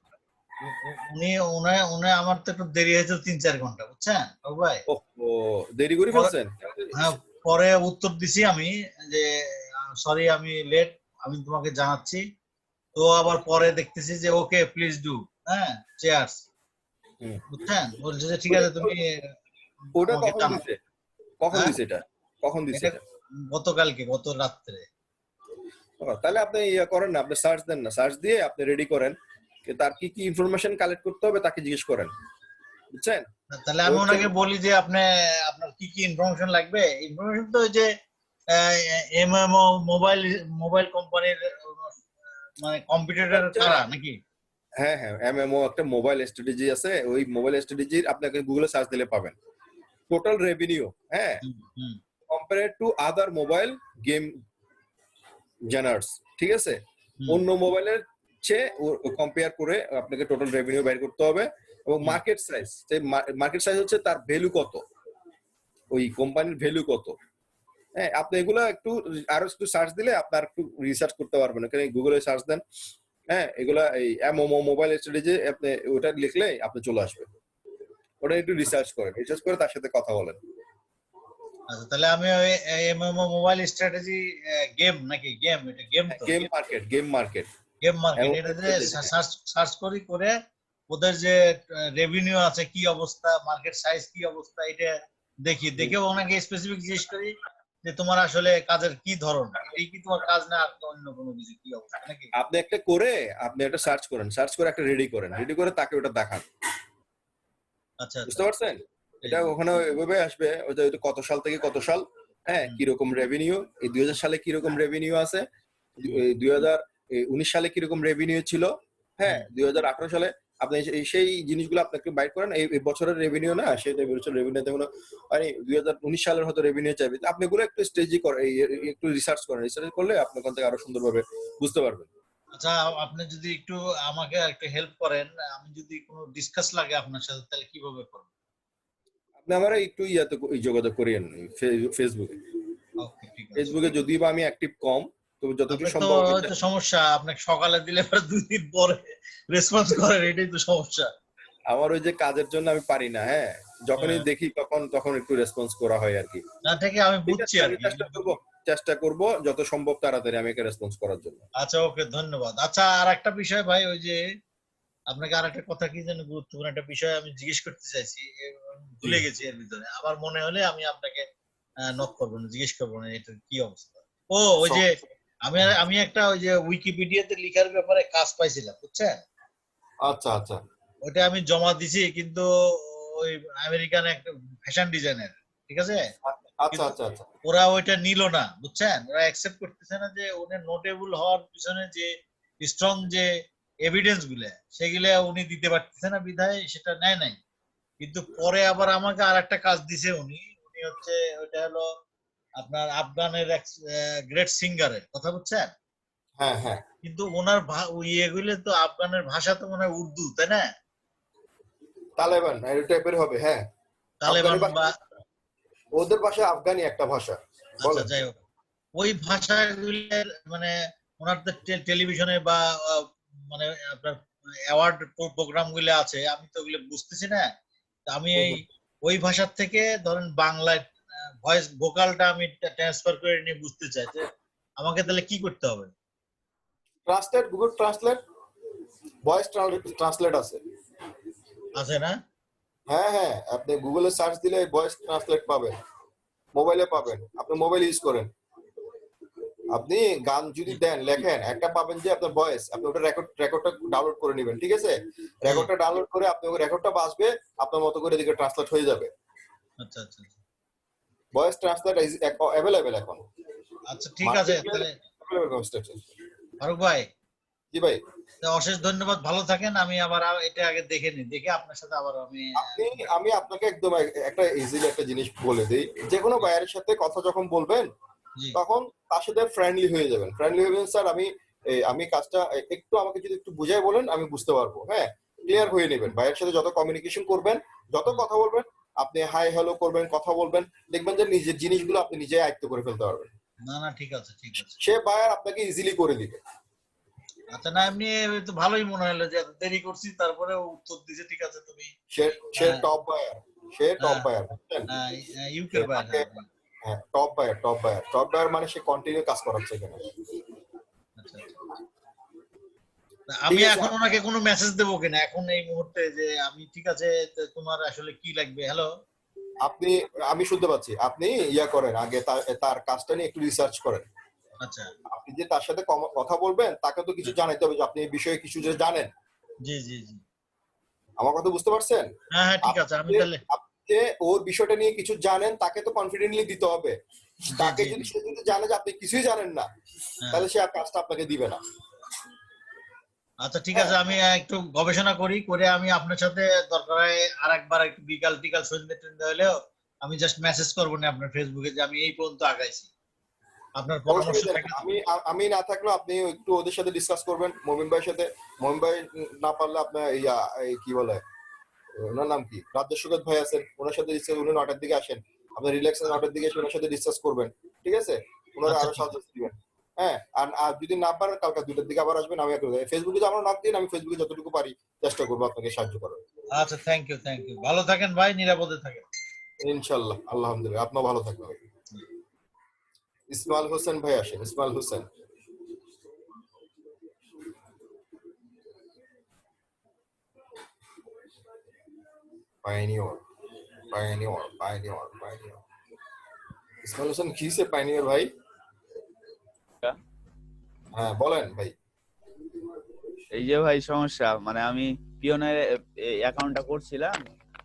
উনি উনি উনি আমার তো একটু দেরি হয়েছে 3-4 ঘন্টা বুঝছেন ভাই। ও দেরি করে ফেলছেন। হ্যাঁ, পরে উত্তর দিছি আমি যে সরি আমি লেট, আমি তোমাকে জানাচ্ছি। তো আবার পরে দেখতেছি যে ওকে প্লিজ ডু, হ্যাঁ, চেয়ার্স, হুম। বুঝছেন, বলছে যে ঠিক আছে তুমি ওটা আমাকে কখন জানাও। দিছে, কখন হ্যাঁ, দিছে এটা, কখন দিছে এটা এটা? গত রাত্রে। তাহলে আপনি করেন না, আপনি সার্চ দেন না, সার্চ দিয়ে আপনি রেডি করেন, তার কি কি ইনফরমেশন কালেক্ট করতে হবে তাকে জিজ্ঞেস করেন, বুঝছেন? তাহলে আমি ওনাকে বলি যে আপনার কি কি ইনফরমেশন লাগবে। ইনফরমেশন তো ওই যে এমএমও মোবাইল কোম্পানির মানে কম্পিটিটর কারা নাকি? হ্যাঁ হ্যাঁ, এমএমও একটা মোবাইল স্ট্র্যাটেজি আছে, ওই মোবাইল স্ট্র্যাটেজির আপনাকে গুগলে সার্চ দিলে পাবেন টোটাল রেভিনিউ, হ্যাঁ, hmm, compare to other mobile game genres, ঠিক আছে, হুম, অন্য মোবাইলের চেয়ে কম্পেয়ার করে আপনাকে টোটাল রেভিনিউ বের করতে হবে, এবং মার্কেট সাইজ, মার্কেট সাইজ হচ্ছে তার ভ্যালু কত, ওই কোম্পানির ভ্যালু কত, হ্যাঁ, আপনি এগুলো একটু আরো একটু সার্চ দিলে আপনার একটু রিসার্চ করতে পারবেন, এখানে গুগলে সার্চ দেন, হ্যাঁ, এগুলা এই এমএমও মোবাইল স্ট্র্যাটেজি আপনি ওটা লিখলে আপনি চলে আসবে, ওটা একটু রিসার্চ করেন, রিসার্চ করে তার সাথে কথা বলেন। আচ্ছা, তাহলে আমি ওই এমএমও মোবাইল স্ট্র্যাটেজি গেম নাকি গেম, এটা গেম তো game market, game market, game market, এটা যে সার্চ করে ওদের যে রেভিনিউ আছে কি অবস্থা, মার্কেট সাইজ কি অবস্থা, এটা দেখে ওনাকে স্পেসিফিক জিজ্ঞেস করি যে তোমার আসলে কাজের কি ধরন, এই কি তোমার কাজ না আর অন্য কোনো কিছু কি অবস্থা নাকি? আপনি একটা করে আপনি একটা সার্চ করেন, সার্চ করে একটা রেডি করেন, রেডি করে তাকে ওটা দেখান, আচ্ছা, বুঝতে পারছেন? এটা ওখানে এভাবে আসবে, ওই যে কত সাল থেকে কত সাল, হ্যাঁ, কিরকম রেভিনিউ, এই 2000 সালে কিরকম রেভিনিউ আছে, 2000 2019 সালে কিরকম রেভিনিউ ছিল, হ্যাঁ 2018 সালে আপনি সেই জিনিসগুলো আপনাকে বাইট করেন, এই বছরের রেভিনিউ না সেটা বছরের রেভিনিউতে কোনো মানে 2019 সালের হয়তো রেভিনিউ চাইবে, আপনি এগুলো একটু স্টেজি করে একটু রিসার্চ করেন, রিসার্চ করলে আপনি ওখান থেকে আরো সুন্দরভাবে বুঝতে পারবেন। আচ্ছা, আপনি যদি একটু আমাকে একটু হেল্প করেন, আমি যদি কোনো ডিসকাস লাগে আপনার সাথে তাহলে কিভাবে করব? আপনি আমার একটু ইয়াতে যোগাযোগ করিয়েন ফেসবুকে। ওকে, ঠিক আছে। ফেসবুকে যদিও বা আমি অ্যাক্টিভ কম, তবে যতটুকু আপনার তো সম্ভব হয়তো সমস্যা, আপনাকে সকালে দিলে পরে 2 দিন পরে রেসপন্স করেন, এটাই তো সমস্যা। আমার ওই যে কাজের জন্য আমি পারি না, হ্যাঁ যখনই দেখি তখন একটু রেসপন্স করা হয় আর কি। না থেকে আমি ঠিক বুঝছি আছে, আর আমি কি। চেষ্টা করব যত সম্ভব তাড়াতাড়ি আমি একটা রেসপন্স করার জন্য। আচ্ছা, ওকে, ধন্যবাদ। আচ্ছা, আর একটা বিষয় ভাই, ওই যে আপনাকে আর একটা কথা কি যেন গুরুত্বপূর্ণ একটা বিষয় আমি জিজ্ঞেস করতে চাইছি, ভুলে গেছি এর ভিতরে, আবার মনে হলে আমি আপনাকে নক করবো না, জিজ্ঞেস করবো না এটার কি অবস্থা। ও, ওই যে আমি একটা ওই যে উইকিপিডিয়াতে লেখার ব্যাপারে কাজ পাইছিলাম, বুঝছেন? আচ্ছা আচ্ছা, ওইটা আমি জমা দিছি, কিন্তু ওই আমেরিকান একটা ফ্যাশন ডিজাইনার, ঠিক আছে, আচ্ছা আচ্ছা আচ্ছা, ওরা ওইটা নিল না, বুঝছেন? ওরা অ্যাকসেপ্ট করতেছে না যে ওদের নোটেবল হওয়ার পিছনে যে স্ট্রং যে এভিডেন্স গুলা সেগুলা উনি দিতে পারতেছে না, বিধায় সেটা নেয় নাই। কিন্তু পরে আবার আমাকে আর একটা কাজ দিছে উনি উনি হচ্ছে ওইটা হলো আপনার আফগানের গ্রেট সিঙ্গারের কথা, বুঝছেন? হ্যাঁ হ্যাঁ, কিন্তু ওনার ইয়েগুলো তো আফগানের ভাষা তো মনে হয় উর্দু, তাই না? তালেবান এই টাইপের হবে, হ্যাঁ তালেবান বা ওদের ভাষা আফগানি একটা ভাষা। আচ্ছা, যাই হোক, ওই ভাষাগুলোর মানে ওনার টেলিভিশনে বা মানে আপনার অ্যাওয়ার্ড প্রোগ্রাম গুলো আছে, আমি তো ওগুলো বুঝতেছি না। আমি ওই ভাষার থেকে ধরেন বাংলায় ভয়েস ভোকালটা আমি ট্রান্সফার করে নিয়ে বুঝতে চাই, যে আমাকে তাহলে কি করতে হবে? Translate, Google translate, voice translate আছে না? হ্যাঁ হ্যাঁ, আপনি গুগলে সার্চ দিলে ভয়েস ট্রান্সলেট পাবেন, মোবাইলে পাবেন, আপনি মোবাইল ইউজ করেন, আপনি গান যদি দেন লেখেন একটা পাবেন যে আপনার ভয়েস, আপনি ওটা রেকর্ডটা ডাউনলোড করে নেবেন, ঠিক আছে, রেকর্ডটা ডাউনলোড করে আপনি ওই রেকর্ডটা বাজবে, আপনার মতো করে এদিকে ট্রান্সলেট হয়ে যাবে। আচ্ছা আচ্ছা, ভয়েস ট্রান্সলেট ইজ अवेलेबल এখন। আচ্ছা, ঠিক আছে তাহলে ফারুক ভাই। জি ভাই, অশেষ ধন্যবাদ, ভালো থাকেন। আমি আবার এটা আগে দেখে নিই, দেখে আপনার সাথে আবার আমি আপনাকে একদম একটা ইজিলি একটা জিনিস বলে দিই, যে কোনো বাইরের সাথে কথা যখন বলবেন তখন তার সাথে ফ্রেন্ডলি হয়ে যাবেন, স্যার আমি কাজটা একটু আমাকে যদি একটু বুঝাই বলেন আমি বুঝতে পারবো, হ্যাঁ ক্লিয়ার হয়ে নেবেন। বাইরের সাথে যত কমিউনিকেশন করবেন, যত কথা বলবেন, আপনি হাই হ্যালো করবেন, কথা বলবেন, দেখবেন যে নিজের জিনিসগুলো আপনি নিজেই আয়ত্ত করে ফেলতে পারবেন। না না, ঠিক আছে ঠিক আছে, সে বায়ার আপনাকে ইজিলি করে দিবে। আচ্ছা, না এমনি তো ভালোই মনে হলো যে এত দেরি করছি তারপরে উত্তর দিছে, ঠিক আছে। তুমি সে টপ বায়ার, সে টপ বায়ার, বুঝছেন? ইউকের বায়ার, হ্যাঁ টপ বায়ার মানে সে কন্টিনিউ কাজ করাচ্ছে এখানে। আচ্ছা, আমি এখন ওনাকে কোনো মেসেজ দেবো কিনা এখন এই মুহূর্তে, যে আমি ঠিক আছে তোমার আসলে কি লাগবে? হ্যালো, আমি শুনতে পাচ্ছি, আপনি ইয়া করেন আগে তার কাজটা নিয়ে একটু রিসার্চ করেন। আচ্ছা, আপনি যে তার সাথে কথা বলবেন তাকে তো কিছু জানাইতে হবে যে আপনি এই বিষয়ে কিছু যে জানেন। জি জি জি, আমার কথা বুঝতে পারছেন? হ্যাঁ হ্যাঁ, ঠিক আছে। আমি তাহলে যে ওর বিষয়টা নিয়ে কিছু জানেন তাকে তো কনফিডেন্টলি দিতে হবে। তাকে যদি সে যদি জানে যে আপনি কিছুই জানেন না, তাহলে সে কাজটা আপনাকে দিবে না। আচ্ছা, ঠিক আছে, আমি একটু গবেষণা করে আমি আপনার সাথে দরকার হয় আরেকবার একটু বিকাল টিকাল সন্ধ্যে টন্ধ্যে হলেও আমি জাস্ট মেসেজ করবো না আপনার ফেসবুকে যে আমি এই পর্যন্ত আগাইছি। আপনার পরামর্শ আমি না থাকলেও আপনি একটু ওদের সাথে ডিসকাস করবেন, মমিন ভাইয়ের সাথে। মমিন ভাই না পারলে আপনার কি বলে ওনার নাম কি, রাজ্য সুগত ভাই আছেন, ওনার সাথে ডিসকাস, উনি 9টার দিকে আসেন, আপনি রিল্যাক্স 9টার দিকে এসে ওনার সাথে ডিসকাস করবেন, ঠিক আছে? ওনারা আরো সাজেস্ট দিবেন, হ্যাঁ। আর যদি না পারেন কালকে 2টার দিকে আবার আসবেন, আমি ফেসবুকে যে আমার নাম দিন, আমি ফেসবুকে যতটুকু পারি চেষ্টা করবো আপনাকে সাহায্য করার। আচ্ছা, থ্যাংক ইউ, ভালো থাকেন ভাই, নিরাপদে থাকেন। ইনশাল্লাহ, আলহামদুলিল্লাহ, আপনিও ভালো থাকবেন। ইসমাইল হোসেন ভাই আসেন, ইসমাইল হোসেন। Pioneer. ইসমাইল হোসেন কিসে পাইনিয়র ভাই? হ্যাঁ বলেন ভাই। এই যে ভাই সমস্যা, মানে আমি পিওনের অ্যাকাউন্টটা করছিলাম,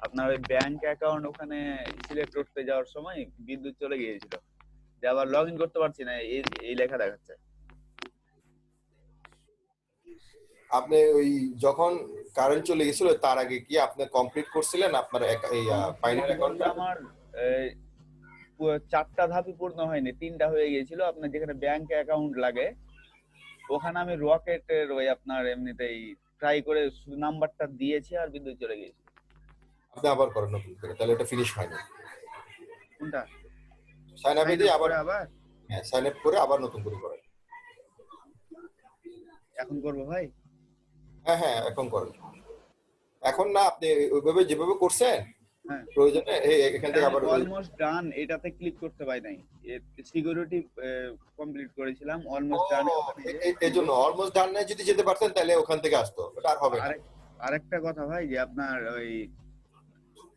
আপনার ওই ব্যাংক অ্যাকাউন্ট ওখানে সিলেক্ট করতে যাওয়ার সময় বিদ্যুৎ চলে গিয়েছিল, যে আবার লগ ইন করতে পারছি না, এই লেখা দেখাচ্ছে। আপনি ওই যখন কারেন্ট চলে গেছিল তার আগে কি আপনি কমপ্লিট করছিলেন আপনার এই পাইনের অ্যাকাউন্টটা? আমার এই, 4টা ধাপই পূর্ণ হয়নি, 3টা হয়ে গিয়েছিল। আপনার যেখানে ব্যাংক অ্যাকাউন্ট লাগে ওখানে আমি রকেটের ওই আপনার এমনিতেই ট্রাই করে শুধু নাম্বারটা দিয়েছি আর বিদ্যুৎ চলে গিয়েছে। আপনি আবার করেন নতুন করে, তাহলে এটা ফিনিশ হয়নি। কোনটা? সাইন আপে Sign দিয়ে up আবার, করে আবার হ্যাঁ সাইন আপ করে আবার নতুন করে করেন। এখন করবো ভাই? হ্যাঁ হ্যাঁ এখন করেন। এখন না, আপনি ওইভাবে যেভাবে করছেন হ্যাঁ, প্রয়োজনে এখান থেকে আবার অলমোস্ট ডান এটাতে ক্লিক করতে পাই নাই। সিকিউরিটি কমপ্লিট করেছিলাম, অলমোস্ট ডান। এই জন্য অলমোস্ট ডান নাই, যদি যেতে পারতেন তাহলে ওখান থেকে আসতো, ওটা আর হবে না। আরেকটা কথা ভাই, যে আপনার ওই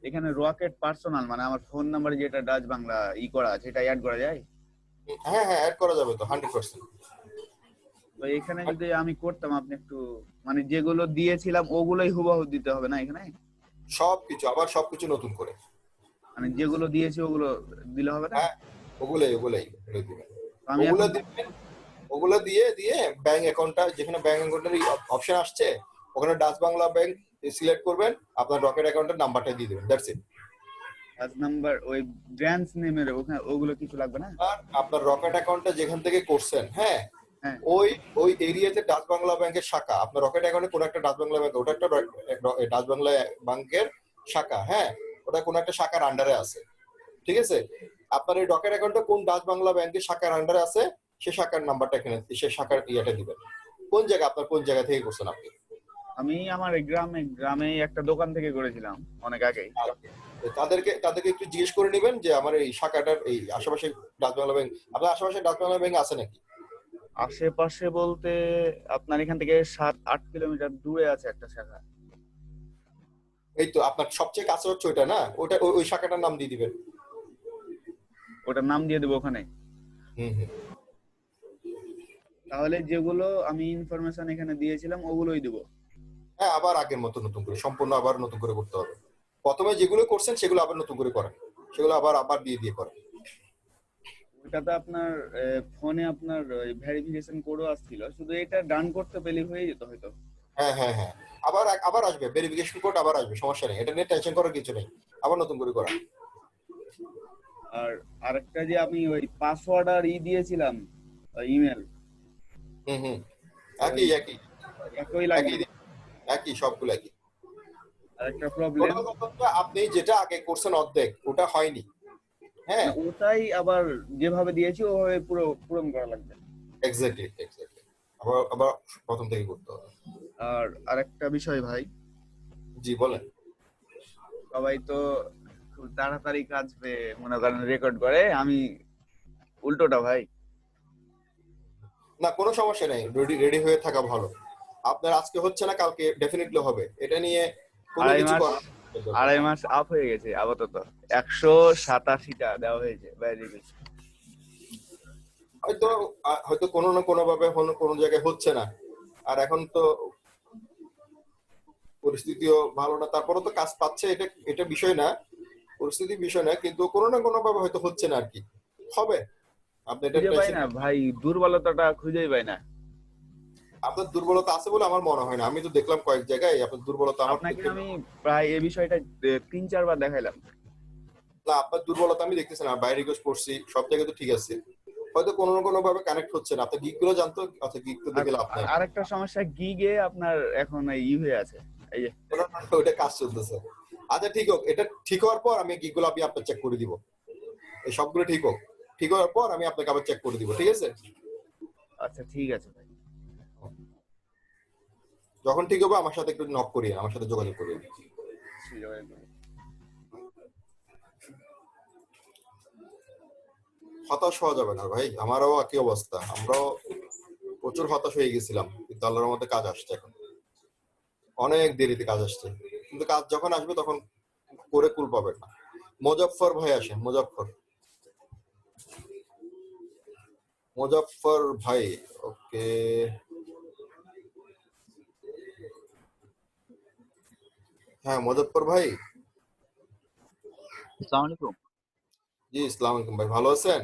এখানে রকেট পার্সোনাল মানে আমার ফোন নাম্বার যেটা ডাচ বাংলা করা আছে এটা অ্যাড করা যায়? হ্যাঁ হ্যাঁ অ্যাড করা যাবে তো 100%। তো এখানে যদি আমি করতাম, আপনি একটু মানে যেগুলো দিয়েছিলাম ওগুলোই হুবহু দিতে হবে না এখানে? সবকিছু আবার সবকিছু নতুন করে, মানে যেগুলো দিয়েছি ওগুলো দিলে হবে না? হ্যাঁ ওগুলাই দিবেন। আমি ওগুলো এখন দিবেন, ওগুলো দিয়ে ব্যাংক অ্যাকাউন্টটা, যেখানে ব্যাংক অ্যাকাউন্টের অপশন আসছে ওখানে ডাচ বাংলা ব্যাংক সিলেক্ট করবেন, আপনার রকেট অ্যাকাউন্টের নাম্বারটা দিয়ে দিবেন, দ্যাটস ইট। ডাচ নাম্বার ওই ব্রাঞ্চ নেমের ওখানে ওগুলো কিছু লাগবে না? আর আপনার রকেট অ্যাকাউন্টটা যেখান থেকে করছেন, হ্যাঁ হ্যাঁ। ওই এরিয়াতে ডাচ বাংলা ব্যাংকের শাখা, আপনার রকেট অ্যাকাউন্টে কোন একটা ডাচ বাংলা ব্যাংক, ওটা একটা ডাচ বাংলা ব্যাংকের শাখা, হ্যাঁ ওটা কোন একটা শাখার আন্ডারে আছে, ঠিক আছে? আপনার এই রকেট অ্যাকাউন্টটা কোন ডাচ বাংলা ব্যাংকের শাখার আন্ডারে আছে সে শাখার নাম্বারটা এখানে, সে শাখার ইয়েটা দিবেন। কোন জায়গা, আপনার কোন জায়গা থেকে করছেন আপনি? আমি আমার গ্রামে একটা দোকান থেকে করেছিলাম অনেক আগে। তাদেরকে একটু জিজ্ঞেস করে নেবেন যে আমার এই শাখাটার এই আশেপাশে ডাচ বাংলা ব্যাংক, আপনার আশেপাশে ডাচ বাংলা ব্যাংক আছে নাকি? আশেপাশে বলতে আপনার এখান থেকে 7-8 কিলোমিটার দূরে আছে একটা শাখা। এই তো আপনার সবচেয়ে কাছে হচ্ছে ওইটা না, ওটা ওই শাখাটার নাম দিয়ে দিবেন। ওটার নাম দিয়ে দেবো ওখানে। হুম। তাহলে যেগুলো আমি ইনফরমেশন এখানে দিয়েছিলাম ওগুলোই দেবো? হ্যাঁ আবার আগের মতো নতুন করে, সম্পূর্ণ আবার নতুন করে করতে হবে। প্রথমে যেগুলো করছেন সেগুলো আবার নতুন করে করেন, সেগুলো আবার দিয়ে করেন। ওটাতে আপনার ফোনে আপনার ভেরিফিকেশন কোডও আসছিল, শুধু এটা ডান করতে পেলে হয়ে যেত হয়তো। হ্যাঁ আবার আসবে ভেরিফিকেশন কোড, আবার আসবে, সমস্যা নেই, এটা নিয়ে টেনশন করার কিছু নেই, আবার নতুন করে করেন। আর আরেকটা যে আমি ওই পাসওয়ার্ড আর দিয়েছিলাম ইমেল, হুম একই সবগুলো একই। আরেকটা প্রবলেম, আপনি যেটা আগে করছেন অর্ধেক, ওটা হয়নি, হ্যাঁ ওটাই আবার যেভাবে দিয়েছি ওভাবে পুরো পূরণ করা লাগবে। এক্স্যাক্টলি আবার প্রথম থেকে করতে হবে। আর আরেকটা বিষয় ভাই, জি বলেন। সবাই তো খুব তাড়াতাড়ি কাজ পেয়ে মনে করেন রেকর্ড করে, আমি উল্টোটা ভাই। না কোনো সমস্যা নেই, রেডি হয়ে থাকা ভালো। আপনার আজকে হচ্ছে না, কালকে ডেফিনেটলি হবে, এটা নিয়ে কোনো কিছু করার দরকার নেই। 2.5 মাস আপ হয়ে গেছে আপাতত, 187টা দেওয়া হয়েছে বাইরে। হয়তো কোনো না কোনো ভাবে কোনো জায়গায় হচ্ছে না, আর এখন তো পরিস্থিতিও ভালো না, তারপরে তো কাজ পাচ্ছে, এটা বিষয় না, পরিস্থিতির বিষয় না, কিন্তু কোনো না কোনো ভাবে হয়তো হচ্ছে না আর কি, হবে। আপনি এটা খুঁজে পাই না ভাই, দুর্বলতাটা খুঁজেই পাই না। আপনার দুর্বলতা আছে বলে আমার মনে হয় না, আমি তো দেখলাম কয়েক জায়গায় আপনার দুর্বলতা। আপনাকে আমি প্রায় এই বিষয়টা 3-4 বার দেখাইলাম। না আপনার দুর্বলতা আমি দেখতেছি না, বাইরে রিকোয়েস্ট করছি, সব জায়গায় তো ঠিক আছে, হয়তো কোনো না কোনো ভাবে কানেক্ট হচ্ছে না। আপনার গিগ গুলো জানতো, আচ্ছা গিগ তো দেখে লাভ নাই। আরেকটা সমস্যা, গিগে আপনার এখন হয়ে আছে, এই যে ওটা কাজ চলতেছে। আচ্ছা ঠিক হোক, এটা ঠিক হওয়ার পর আমি গিগ গুলো আপনার চেক করে দিব, এই সবগুলো ঠিক হওয়ার পর আমি আপনাকে আবার চেক করে দিব, ঠিক আছে? আচ্ছা ঠিক আছে ভাই, যখন ঠিক হবে আমার সাথে একটু নক করিয়ে, আমার সাথে যোগাযোগ করিয়ে। হতাশ হওয়া যাবে না ভাই, আমারও একই অবস্থা, আমরাও প্রচুর হতাশ হয়ে গেছিলাম, কিন্তু আল্লাহর মধ্যে কাজ আসছে, এখন অনেক দেরিতে কাজ আসছে, কিন্তু কাজ যখন আসবে তখন করে কুল পাবেন না। মুজফফর ভাই আসেন, মুজফফর ভাই, ওকে হ্যাঁ মুজফফর ভাই। আসসালামু আলাইকুম। জি আসসালামু আলাইকুম ভাই, ভালো আছেন?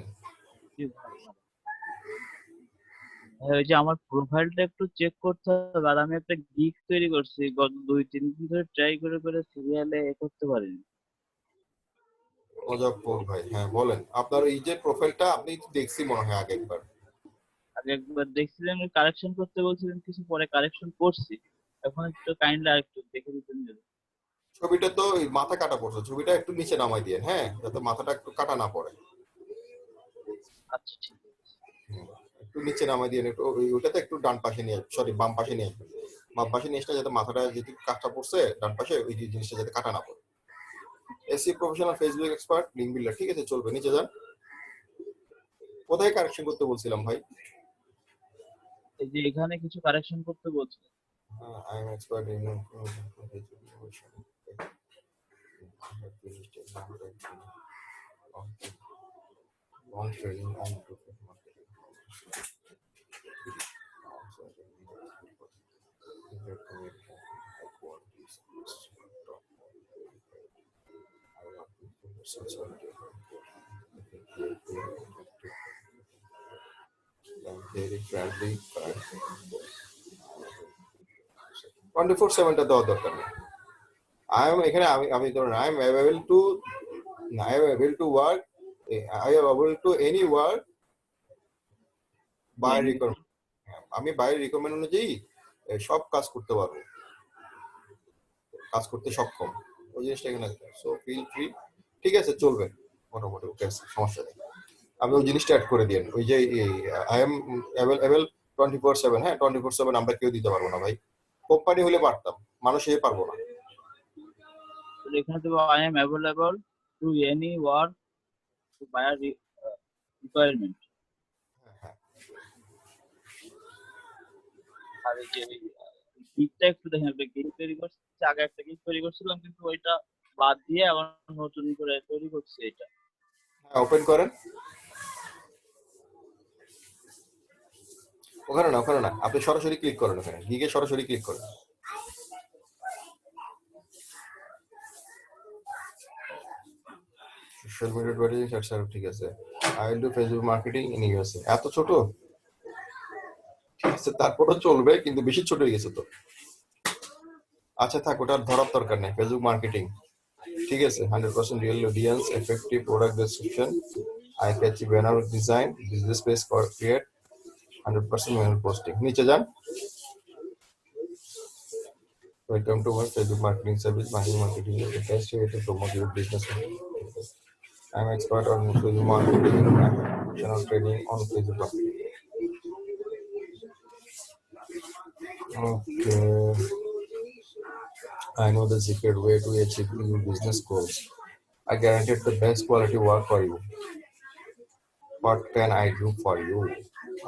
হ্যাঁ, ওই যে আমার প্রোফাইলটা একটু চেক করতে হবে, আর আমি একটা গিগ তৈরি করছি, গত 2-3 দিন ধরে ট্রাই করে করে সিরিয়ালে এ করতে পারিনি। মুজাফফর ভাই, হ্যাঁ বলেন। আপনার এই যে প্রোফাইলটা আপনি তো দেখছি মনে হয় আগে একবার। আগে একবার দেখছিলেন, কারেকশন করতে বলছিলেন কিছু, পরে কারেকশন করছি। এখন একটু কাইন্ডলি আর একটু দেখে দিতেন যদি। ছবিটা তো ওই মাথা কাটা পড়ছে, ছবিটা একটু নিচে নামাই দিয়ে, হ্যাঁ, যাতে মাথাটা একটু কাটা না পড়ে। আচ্ছা ঠিক আছে। একটু নিচে নামাই দিয়ে একটু ওইটাতে একটু ডান পাশে নিয়ে, সরি বাম পাশে নিয়ে আসবেন। বাম পাশে নিয়ে আসলে যাতে মাথাটা যেহেতু কাটা পড়ছে ডান পাশে, ওই যে জিনিসটা যাতে কাটা না পড়ে। AC professional Facebook expert link builder, ঠিক আছে চলবে, নিচে যান। কোথায় কারেকশন করতে বলছিলাম ভাই? এই যে এখানে কিছু কারেকশন করতে বলছে। I am expert in long training on profit marketing. Also, I can high quality service. I will not be very friendly, 24/7 টা দেওয়ার দরকার নেই। এখানে আমি ধরুন I am able to work, I am able to any work by requirement. আমি বাইরের recommend অনুযায়ী সব কাজ করতে পারবো, কাজ করতে সক্ষম, ওই জিনিসটা এখানে আছে। সো ফিল ফ্রি, ঠিক আছে চলবে মোটামুটি, ওকে সমস্যা নেই। আমি ওই জিনিসটা অ্যাড করে দিন, ওই যে আই এম অ্যাভেলেবল 24/7। হ্যাঁ 24/7 আমরা কেউ দিতে পারবো না ভাই, কোম্পানি হলে পারতাম, মানুষ হয়ে পারবো না। এখানে দেবো I am available to any work to buyer requirement. আর এই যে গিগটা একটু দেখেন, একটা গিগ তৈরি করছি, আগে একটা গিগ তৈরি করছিলাম কিন্তু ওইটা বাদ দিয়ে আবার নতুন করে তৈরি করছি এটা। হ্যাঁ ওপেন করেন। ওখানে না, আপনি সরাসরি ক্লিক করেন, ওখানে গিগে সরাসরি ক্লিক করেন। সোশ্যাল মিডিয়া অ্যাডভার্টাইজিং সেকশন, ঠিক আছে। I will do Facebook marketing in USA. এত ছোট, ঠিক আছে তারপরও চলবে কিন্তু বেশি ছোট হয়ে গেছে তো। আচ্ছা থাক, ওটা ধরার দরকার নেই। ফেসবুক মার্কেটিং, ঠিক আছে, 100% real audience, effective product description, eye catchy banner design, business page create, 100% manual posting. নিচে যান। Welcome to our Facebook marketing service. Marketing is the best way to promote your business. I am expert on Facebook marketing and professional training on Facebook marketing. Okay. I know the secret way to achieve your business goals. I guarantee the best quality work for you. What can I do for you?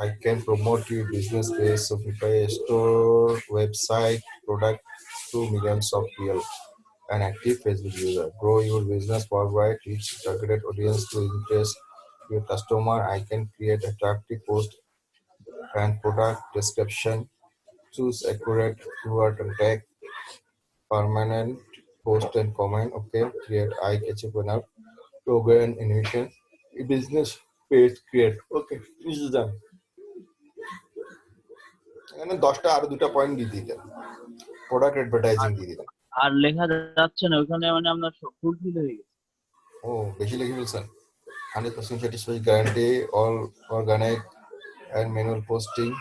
I can promote your business page, Shopify store, website, product to millions of real and active Facebook user. Grow your business worldwide, reach targeted audience to impress your customer. I can create attractive post and product description, choose accurate keyword and tag, permanent post and comment. Okay, create eye-catching banner, logo and animation, business page create. Okay, this is done. এখানে 10টা আরো 2টা point দিয়ে দিতেন, product advertising দিয়ে দিতেন। আর লেখা যাচ্ছে না ওখানে, মানে আপনার সব ফুলফিল হয়ে গেছে। ও বেশি লিখে ফেলছেন। 100% satisfied guarantee all organic and manual posting,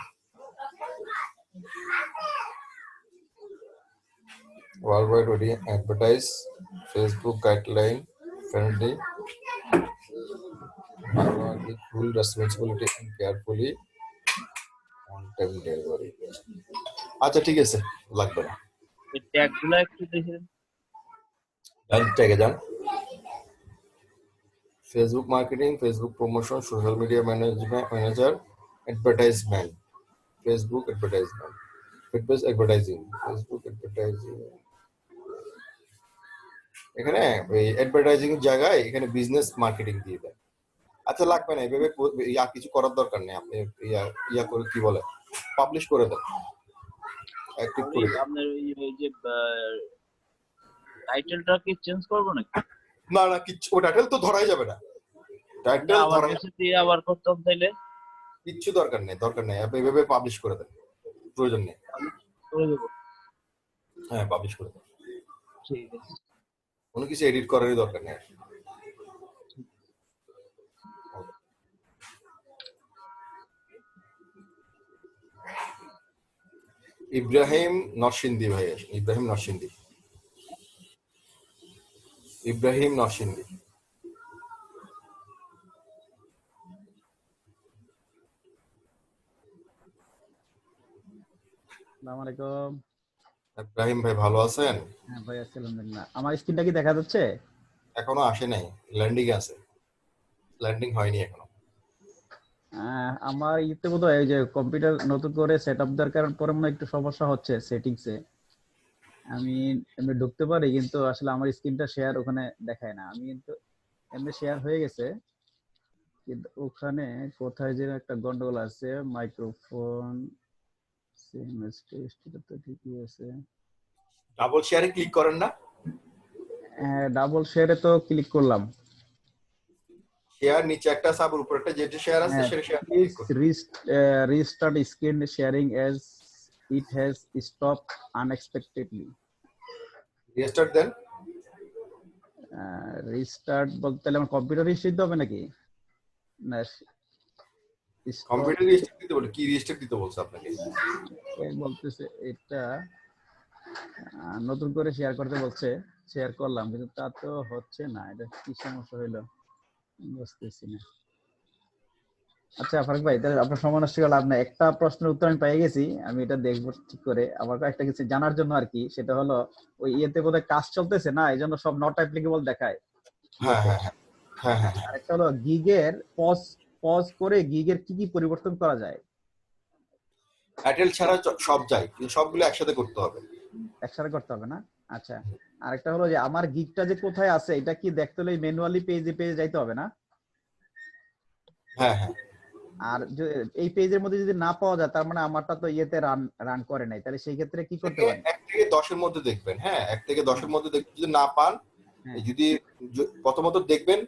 worldwide audience, advertise, Facebook guideline friendly, with full responsibility and carefully on time delivery. আচ্ছা ঠিক আছে, লাগবে না। এই ট্যাগগুলো একটু দেখে দিন। ট্যাগে যান, Facebook marketing, Facebook promotion, social media manager, advertisement, Facebook advertisement, Facebook advertising, Facebook advertising. এখানে ওই অ্যাডভার্টাইজিং জায়গায় এখানে বিজনেস মার্কেটিং দিয়ে দেন। আচ্ছা লাগবে না, এইভাবে ইয়া কিছু করার দরকার নেই। আপনি ইয়া করে কি বলে পাবলিশ করে দেন, অ্যাক্টিভ করে দেন। আপনার ওই যে টাইটেলটা কি চেঞ্জ করবো নাকি? না কিছু, ও টাইটেল তো ধরাই যাবে না, টাইটেল আবার ধরাই কিছু দিয়ে আবার করতে হবে তাইলে। কিচ্ছু দরকার নেই, দরকার নেই, আপনি এভাবে পাবলিশ করে দেন, প্রয়োজন নেই। হ্যাঁ, পাবলিশ করে দেন, ঠিক আছে। কোনো কিছু এডিট করারই দরকার নেই। ইব্রাহিম নরসিংদী ভাই, ইব্রাহিম নরসিংদী, ইব্রাহিম নরসিংদী। আসসালামু আলাইকুম। ইব্রাহিম ভাই ভালো আছেন? হ্যাঁ ভাই, আছি আলহামদুলিল্লাহ। আমার স্ক্রিনটা কি দেখা যাচ্ছে? এখনো আসে নাই, ল্যান্ডিং আছে, ল্যান্ডিং হয়নি এখনো। আমার ইতে বোধহয় এই যে কম্পিউটার নতুন করে সেটআপ দরকার পরে মনে হয় একটু সমস্যা হচ্ছে সেটিংসে। আমি এমনি ঢুকতে পারি কিন্তু আসলে আমার স্ক্রিনটা শেয়ার ওখানে দেখায় না। আমি কিন্তু এমনি শেয়ার হয়ে গেছে, কিন্তু ওখানে কোথায় যেন একটা গন্ডগোল আছে। মাইক্রোফোন সিএমএস টেস্ট, এটা তো ঠিকই আছে। ডাবল শেয়ারে ক্লিক করেন না? ডাবল শেয়ারে তো ক্লিক করলাম। শেয়ার নিচে একটা সাব, উপরে একটা যেটা শেয়ার আছে সেটা শেয়ার ক্লিক করুন। Restart screen sharing as it has stopped unexpectedly. Restart দেন। রিস্টার্ট বলতে আমার কম্পিউটার রিস্টার্ট দিতে হবে নাকি? না, কম্পিউটার রিস্টার্ট দিতে বলে, কি রিস্টার্ট দিতে বলছে আপনাকে? বলতেছে এটা নতুন করে শেয়ার করতে বলছে, শেয়ার করলাম কিন্তু তা তো হচ্ছে না। এটা কি সমস্যা হইলো বুঝতেছি না। আচ্ছা ফারুক ভাই, তাহলে আপনার সময় নষ্ট করে লাভ নাই। একটা প্রশ্নের উত্তর আমি পেয়ে গেছি, আমি এটা দেখবো ঠিক করে। আমার একটা কিছু জানার জন্য আর কি, সেটা হলো ওই ইয়েতে বোধহয় কাজ চলতেছে না, এই জন্য সব নট অ্যাপ্লিকেবল দেখায়। হ্যাঁ হ্যাঁ হ্যাঁ হ্যাঁ। আর একটা হলো গিগের পজ করে গিগের কি কি পরিবর্তন করা যায়? এয়ারটেল ছাড়া সব যায়, কিন্তু সবগুলো একসাথে করতে হবে। একসাথে করতে হবে না? আচ্ছা। আরেকটা হলো যে আমার গিগটা যে কোথায় আছে এটা কি দেখতে হলে ম্যানুয়ালি পেজে যাইতে হবে না? হ্যাঁ হ্যাঁ। আর এই পেজের মধ্যে যদি না পাওয়া যায় তার মানে আমারটা তো ইয়েতে রান করে নাই, তাহলে সেই ক্ষেত্রে কি করতে পারি? 1 থেকে 10 এর মধ্যে দেখবেন। হ্যাঁ, 1 থেকে 10 এর মধ্যে দেখবেন, যদি না পান, যদি প্রথমত দেখবেন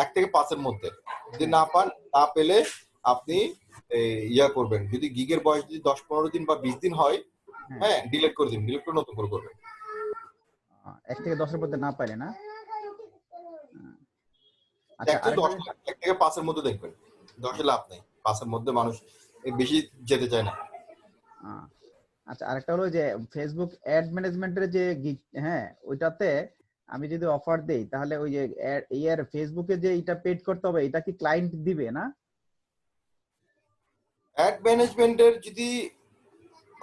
1 থেকে 5 এর মধ্যে, যদি না পান, না পেলে আপনি ইয়া করবেন, যদি গিগের বয়স যদি 10-15 দিন বা 20 দিন হয়, হ্যাঁ, ডিলিট করে দিন, ডিলিট করে নতুন করে করবেন। 1 থেকে 10 এর মধ্যে না পাইলে না? আচ্ছা, 1 থেকে 5 এর মধ্যে দেখবেন, 10 এ লাভ নেই, 5 এর মধ্যে মানুষ বেশি যেতে চায় না। আচ্ছা, আরেকটা হলো যে ফেসবুক অ্যাড ম্যানেজমেন্টের যে হ্যাঁ, ওইটাতে আমি যদি অফার দেই তাহলে ওই যে ইয়ার ফেসবুকে যে এটা পেড করতে হবে, এটা কি ক্লায়েন্ট দিবে না? অ্যাড ম্যানেজমেন্টের যদি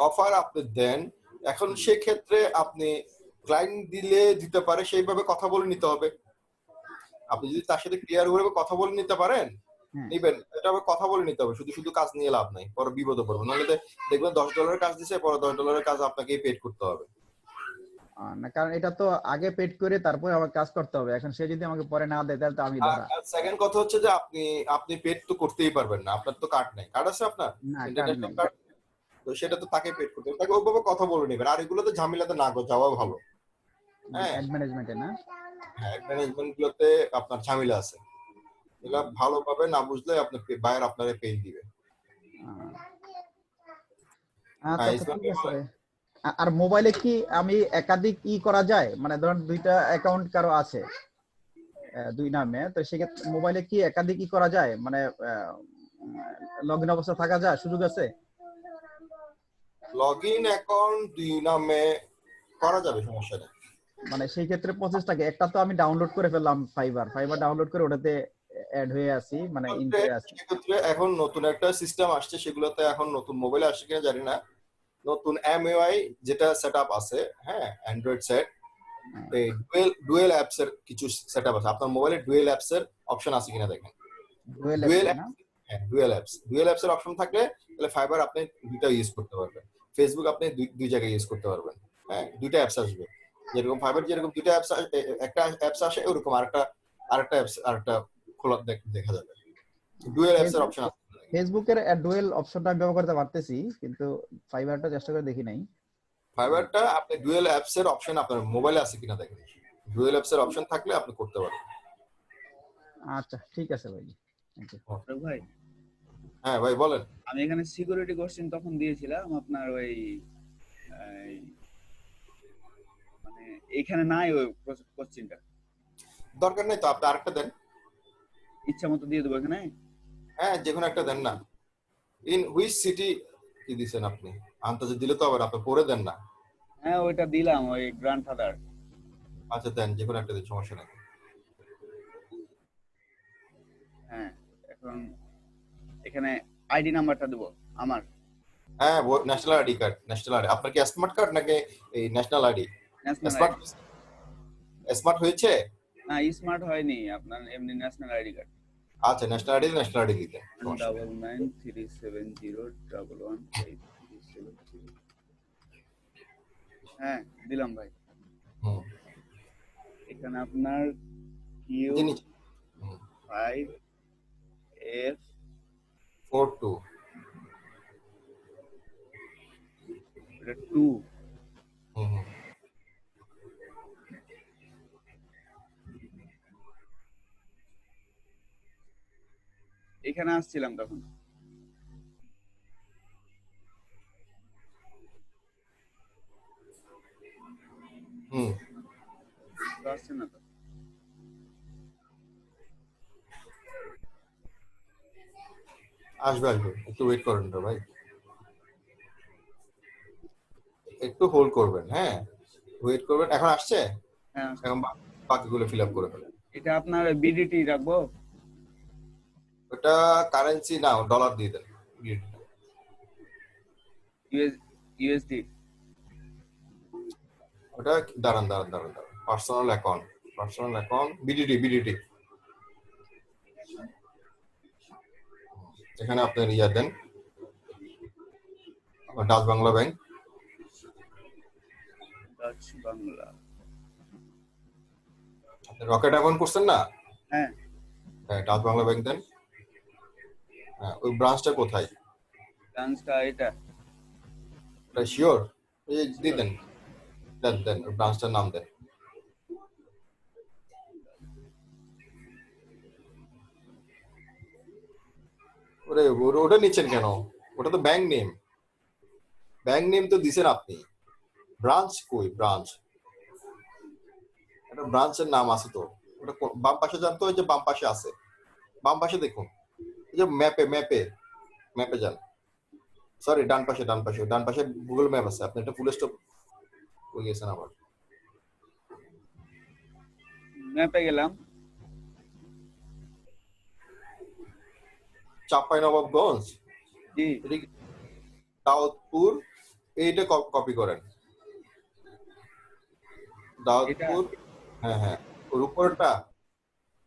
অফার আপনি দেন, এখন সেক্ষেত্রে আপনি ক্লায়েন্ট দিতে পারে, সেইভাবে কথা বলে নিতে হবে। আপনি যদি তার সাথে ক্লিয়ার ভাবে কথা বলে নিতে পারেন, নিবেন, এটা কথা বলে নিতে হবে। শুধু শুধু কাজ নিয়ে লাভ নাই, পরে বিপদে পড়বেন। নাহলে দেখবেন $10 কাজ দিছে, পরে $10 কাজ আপনাকেই পেড করতে হবে। না, কারণ এটা তো আগে পেড করে তারপরে আমার কাজ করতে হবে। এখন সে যদি আমাকে পরে না দেয় তাহলে তো আমি ধরা। সেকেন্ড কথা হচ্ছে যে আপনি পেড তো করতেই পারবেন না, আপনার তো কার্ড নাই। কার্ড আছে আপনার? ইন্টারন্যাশনাল কার্ড, তো সেটা তো তাকে পেড করতে হবে। তাকে ওইভাবে কথা বলে নেবেন। আর এগুলোতে ঝামেলাতে না যাওয়া ভালো। হ্যাঁ, অ্যাড ম্যানেজমেন্টে না? হ্যাঁ, অ্যাড ম্যানেজমেন্ট গুলোতে আপনার ঝামেলা আছে। এগুলা ভালোভাবে না বুঝলে আপনার বায়ার আপনারে পেইন দিবে। আচ্ছা, ঠিক আছে। আর মোবাইলে কি আমি একাধিক করা যায়? মানে ধরুন 2টা অ্যাকাউন্ট কারো আছে 2 নামে, তো সেক্ষেত্রে মোবাইলে কি একাধিক করা যায়? মানে লগইন অবস্থা থাকা যায়, সুযোগ আছে? লগইন অ্যাকাউন্ট 2 নামে করা যাবে, সমস্যা নেই। মানে সেই ক্ষেত্রে প্রসেসটাকে, একটা তো আমি ডাউনলোড করে ফেললাম ফাইবার ডাউনলোড করে ওটাতে অ্যাড হয়ে আছি, মানে ইন করে আছি। সেক্ষেত্রে এখন নতুন একটা সিস্টেম আসছে, সেগুলোতে এখন নতুন মোবাইলে আসছে কিনা জানি না, নতুন MIUI যেটা সেটআপ আছে, হ্যাঁ, অ্যান্ড্রয়েড সেট, এই ডুয়েল অ্যাপস এর কিছু সেটআপ আছে। আপনার মোবাইলে ডুয়েল অ্যাপস এর অপশন আছে কিনা দেখেন। ডুয়েল অ্যাপস এর অপশন থাকলে তাহলে ফাইবার আপনি দুইটা ইউজ করতে পারবেন। ফেসবুক আপনি দুই জায়গায় ইউজ করতে পারবেন। হ্যাঁ, দুইটা অ্যাপস আসবে। যেরকম ফাইবার যেরকম দুইটা অ্যাপস, একটা অ্যাপস আসে, ওরকম আরেকটা অ্যাপস আরেকটা খোলা দেখা যাবে। ডুয়েল অ্যাপস এর অপশন আছে। ফেসবুকের ডুয়েল অপশনটা আমি ব্যবহার করতে পারতেছি, কিন্তু ফাইবারটা চেষ্টা করে দেখি নাই। ফাইবারটা আপনি ডুয়েল অ্যাপস এর অপশন আপনার মোবাইলে আছে কিনা দেখেন। ডুয়েল অ্যাপস এর অপশন থাকলে আপনি করতে পারবেন। আচ্ছা, ঠিক আছে ভাই। থ্যাংক ইউ ভাই। হ্যাঁ ভাই বলেন। আমি এখানে সিকিউরিটি কোশ্চেন তখন দিয়েছিলাম আপনার ওই এই, মানে এখানে নাই ওই কোশ্চেনটা। দরকার নেই তো, আপনি আরেকটা দেন। ইচ্ছা মতো দিয়ে দেবো এখানে। হ্যাঁ যে কোনো একটা দেন না। ইন হুইচ সিটি কি দিছেন আপনি? আন্দাজে দিলে তো আবার আপনি পড়ে দেন না। হ্যাঁ ওইটা দিলাম, ওই গ্র্যান্ডফাদার। আচ্ছা দেন, যে কোনো একটা দিন, সমস্যা নেই। হ্যাঁ এখন এখানে আইডি নাম্বারটা দেবো আমার। হ্যাঁ national ID card, national ID. আপনার কি স্মার্ট কার্ড নাকি এই national ID? National smart, ID. Smart হয়েছে? না স্মার্ট হয়নি, আপনার এমনি ন্যাশনাল আইডি কার্ড। আচ্ছা ন্যাশনাল আইডি, ন্যাশনাল আইডি দিতেন, সমস্যা নেই। 9937011370। হ্যাঁ দিলাম ভাই। হুম এখানে আপনার কিউ জিনিস 5F42 এটা 2। হুম হুম। এখানে আসছিলাম তখন। হুম তো আসছে না তো। আসবে আসবে, একটু ওয়েট করেন তো ভাই, একটু হোল্ড করবেন। হ্যাঁ ওয়েট করবেন, এখন আসছে। হ্যাঁ এখন বাকিগুলো ফিল আপ করে ফেলেন। এটা আপনার বিডিটি রাখবো। ওটা কারেন্সি না, ডলার দিয়ে দেন। ইউএসডি। ওটা দাঁড়ান দাঁড়ান দাঁড়ান দাঁড়ান, personal account, personal account BDT, BDT. এখানে আপনার ইয়া দেন, Dutch Bangla bank. Dutch Bangla. আপনি রকেট অ্যাকাউন্ট করছেন না? হ্যাঁ হ্যাঁ ডাচ বাংলা ব্যাংক দেন। হ্যাঁ ওই ব্রাঞ্চটা কোথায়? ব্রাঞ্চটা এটা। এটা শিওর? এই দিয়ে দেন, দেন দেন, ওই ব্রাঞ্চটার নাম দেন। ওরে ওটা নিচ্ছেন কেন? ওটা তো ব্যাংক নেম, ব্যাংক নেম তো দিছেন আপনি। ব্রাঞ্চ কই? ব্রাঞ্চ, একটা ব্রাঞ্চের নাম আছে তো। ওটা বাম পাশে যান তো, ওই যে বাম পাশে আছে, বাম পাশে দেখুন, এই যে ম্যাপে ম্যাপে ম্যাপে যান। সরি ডান পাশে, ডান পাশে, ডান পাশে গুগল ম্যাপ আছে। আপনি একটা ফুল স্টপ হয়ে গেছেন আবার। ম্যাপে গেলাম। চাঁপাইনবাবগঞ্জ, জি দাউদপুর, এইটা কপি করেন। এটা দাউদপুর, হ্যাঁ হ্যাঁ, ওর উপরটা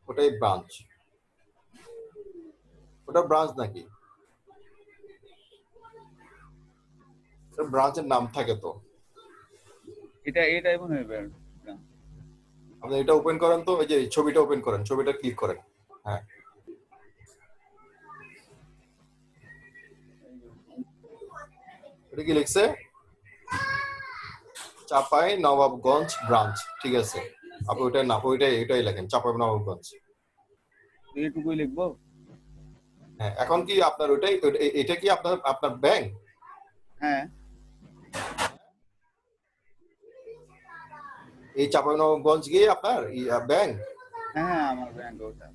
ওটাই ব্রাঞ্চ। ওটা ব্রাঞ্চ নাকি? ব্রাঞ্চের নাম থাকে তো। এটাই মনে হয় ব্রাঞ্চ। আপনি এটা ওপেন করেন তো, ওই যে ছবিটা ওপেন করেন, ছবিটা ক্লিক করেন। হ্যাঁ এটা কি লিখছে? চাপাই নবাবগঞ্জ ব্রাঞ্চ, ঠিক আছে। আপনি ওইটাই না, এটাই লেখেন, চাপাই নবাবগঞ্জ। এইটুকুই লিখবো। হ্যাঁ এখন কি আপনার ওইটাই, এটা কি আপনার আপনার ব্যাংক? হ্যাঁ এই চাপাই নবাবগঞ্জ গিয়ে আপনার ব্যাংক? হ্যাঁ আমার ব্যাংক ওটা।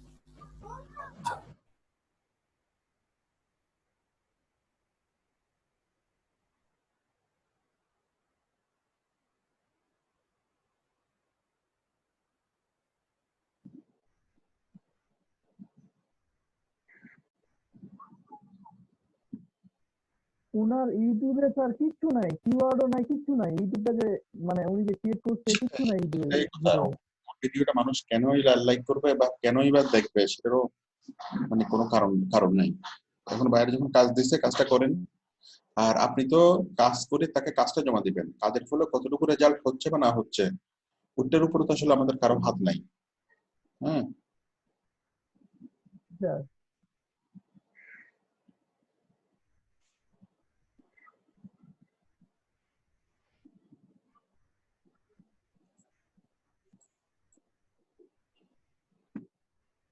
ওনার ইউটিউবে স্যার কিচ্ছু নাই, কিওয়ার্ডও নাই, কিচ্ছু নাই। ইউটিউবটা যে মানে উনি যে ক্রিয়েট করছে কিচ্ছু নাই ইউটিউবে। এই কথা, ভিডিওটা মানুষ কেনই লাইক করবে বা কেনই বা দেখবে সেটারও মানে কোনো কারণ নাই। এখন বাইরে যখন কাজ দিচ্ছে কাজটা করেন, আর আপনি তো কাজ করে তাকে কাজটা জমা দিবেন। কাজের ফলে কতটুকু রেজাল্ট হচ্ছে বা না হচ্ছে ওটার উপরে তো আসলে আমাদের কারো হাত নাই। হ্যাঁ স্যার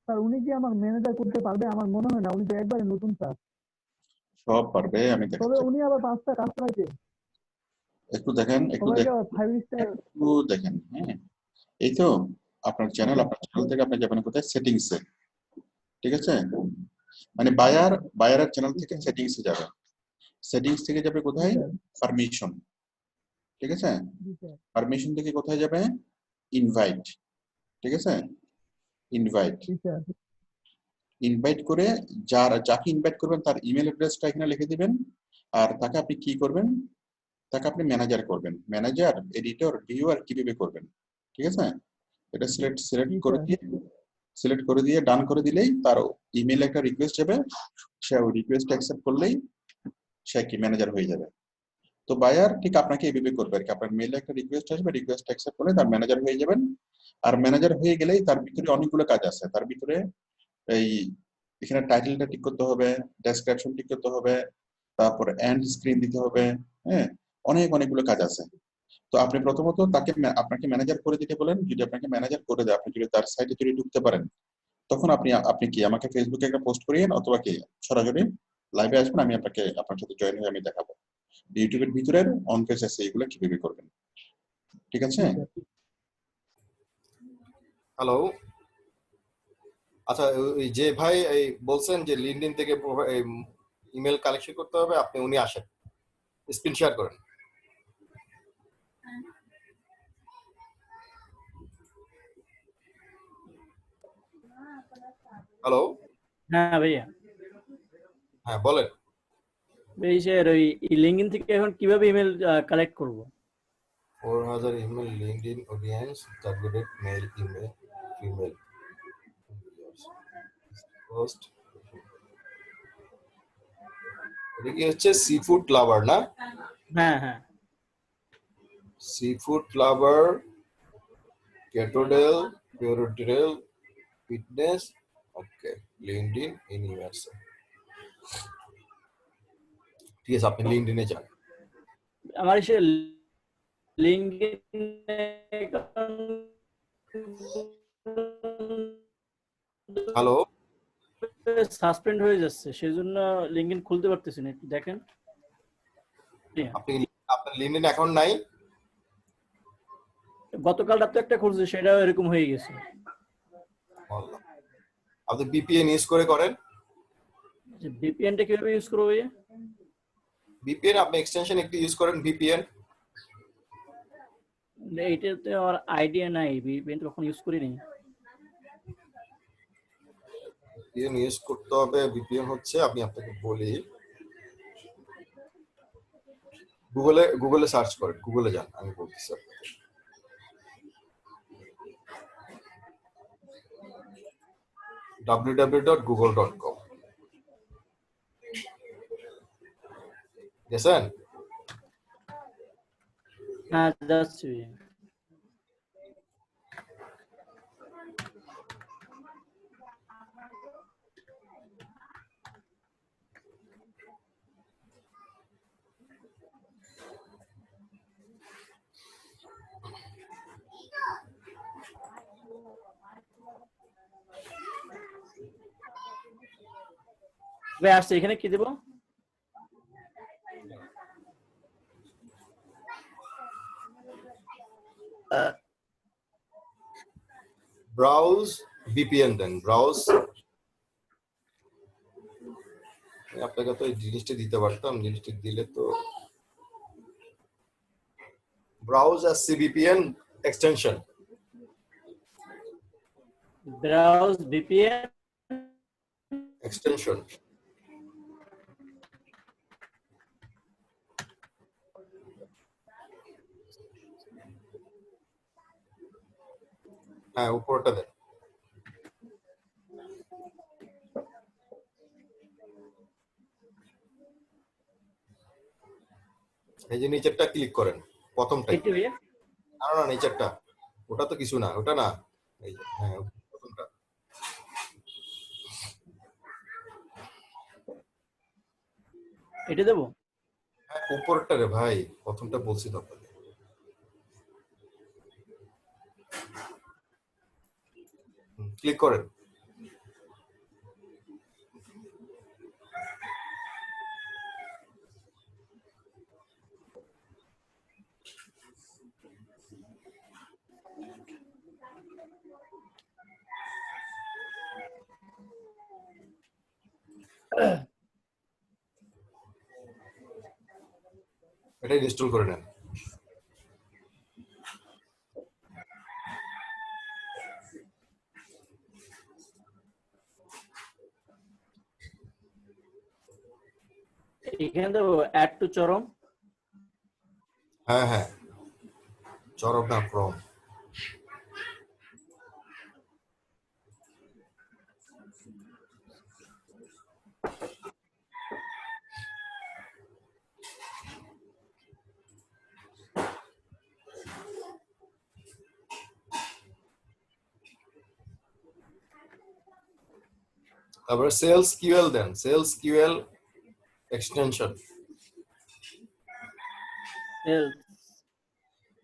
স্যার উনি কি আমার ম্যানেজার করতে পারবে? আমার মনে হয় না, উনি তো একবারে নতুন স্যার। সব পারবে, আমি তবে দেখাচ্ছি। উনি আবার 5টা কাস্টমাইজে একটু দেখেন, সবাইকে 5 স্টার একটু দেখেন। হ্যাঁ, এই তো আপনার চ্যানেল থেকে আপনি যাবেন কোথায়, সেটিংসে। ঠিক আছে, মানে বায়ারের চ্যানেল থেকে সেটিংসে যাবে, সেটিংস থেকে যাবে কোথায়, পারমিশন। ঠিক আছে, পারমিশন থেকে কোথায় যাবে, ইনভাইট। ঠিক আছে, ইনভাইট ইনভাইট করে যাকে ইনভাইট করবেন তার ইমেল অ্যাড্রেসটা এখানে লিখে দিবেন। আর তাকে আপনি কি করবেন, তাকে আপনি ম্যানেজার করবেন। ম্যানেজার, এডিটর, ভিউয়ার কিভাবে করবেন। ঠিক আছে, এটা সিলেক্ট করে দিয়ে ডান করে দিলেই তার ইমেল একটা রিকোয়েস্ট যাবে, সে ওই রিকোয়েস্ট অ্যাকসেপ্ট করলেই সে কি ম্যানেজার হয়ে যাবে। তো বায়ার ঠিক আপনাকে এইভাবে করবে আর কি, আপনার মেইলে একটা রিকোয়েস্ট আসবে, রিকোয়েস্ট অ্যাকসেপ্ট করলে তার ম্যানেজার হয়ে যাবেন। আর ম্যানেজার হয়ে গেলেই তার ভিতরে অনেকগুলো কাজ আছে। তার ভিতরে এই এখানে টাইটেলটা ঠিক করতে হবে, ডেসক্রিপশন ঠিক করতে হবে, তারপর এন্ড স্ক্রিন দিতে হবে। হ্যাঁ, অনেকগুলো কাজ আছে। তো আপনি প্রথমত আপনাকে ম্যানেজার করে দিতে বলেন। যদি আপনাকে ম্যানেজার করে দেয়, আপনি যদি তার সাইটে যদি ঢুকতে পারেন, তখন আপনি কি আমাকে ফেসবুকে একটা পোস্ট করিয়েন, অথবা কি সরাসরি লাইভে আসবেন, আমি আপনার সাথে জয়েন হয়ে আমি দেখাবো ইউটিউবের ভিতরের অন পেজ আছে এগুলো কিভাবে করবেন। ঠিক আছে। হ্যালো, আচ্ছা, ওই যে ভাই এই বলছেন যে লিঙ্কডইন থেকে ইমেল কালেকশন করতে হবে, উনি আসেন, স্ক্রিন শেয়ার করেন। হ্যালো, হ্যাঁ ভাইয়া, হ্যাঁ বলেন। এই যে ওই লিঙ্কডইন থেকে এখন কিভাবে ইমেল কালেক্ট করব? 4000 email LinkedIn audience targeted male email female post. এটা কি হচ্ছে সি ফুড লাভার না? হ্যাঁ হ্যাঁ, সি ফুড লাভার, কেটোডেল, পিওরোডেল, fitness. Okay, LinkedIn in USA. ঠিক আছে, আপনি লিঙ্কডইনে যান। আমার সে লিঙ্কডইন হ্যালো, সাসপেন্ড হয়ে যাচ্ছে, সেজন্য লিঙ্কডইন খুলতে পারতেছি না, একটু দেখেন। আপনার লিঙ্কডইন অ্যাকাউন্ট নাই? গতকাল রাতে একটা খুলছি, সেটাও এরকম হয়ে গেছে। আপনি ভিপিএন ইউজ করেন? ভিপিএনটা কিভাবে ইউজ করব ভাইয়া? ভিপিএন আপনি এক্সটেনশন একটু ইউজ করেন, ভিপিএন। এইটাতে আমার আইডিয়া নাই, ভিপিএন তো কখন ইউজ করিনি। ভিপিএন ইউজ করতে হবে। ভিপিএন হচ্ছে, আমি আপনাকে বলি, গুগলে সার্চ করেন, গুগলে যান, আমি বলতেছি আপনাকে। www.google.com গেছেন? হ্যাঁ যাচ্ছি। ভাই আসছে, এখানে কি দেব? ব্রাউজ ভিপিএন দেন, ব্রাউজ। আপনাকে তো এই জিনিসটা দিতে পারতাম, জিনিসটা দিলে তো। ব্রাউজ আর সিভিপিএন এক্সটেনশন। Browse VPN extension. হ্যাঁ, উপরটা দেন। এই যে নিচেরটা ক্লিক করেন, প্রথমটাই। না, নিচেরটা, ওটা তো কিছু না, ওটা না। এই যে, হ্যাঁ, প্রথমটা। এটা দেব? হ্যাঁ, উপরটা রে ভাই, প্রথমটা বলছি তো আপনাকে। ক্লিক করেন। এটা ইনস্টল করে নেন। এখানে দেবো অ্যাড টু চরম। হ্যাঁ হ্যাঁ, চরম না, ক্রম। তারপরে সেলস কিউএল দেন, sales QL extension,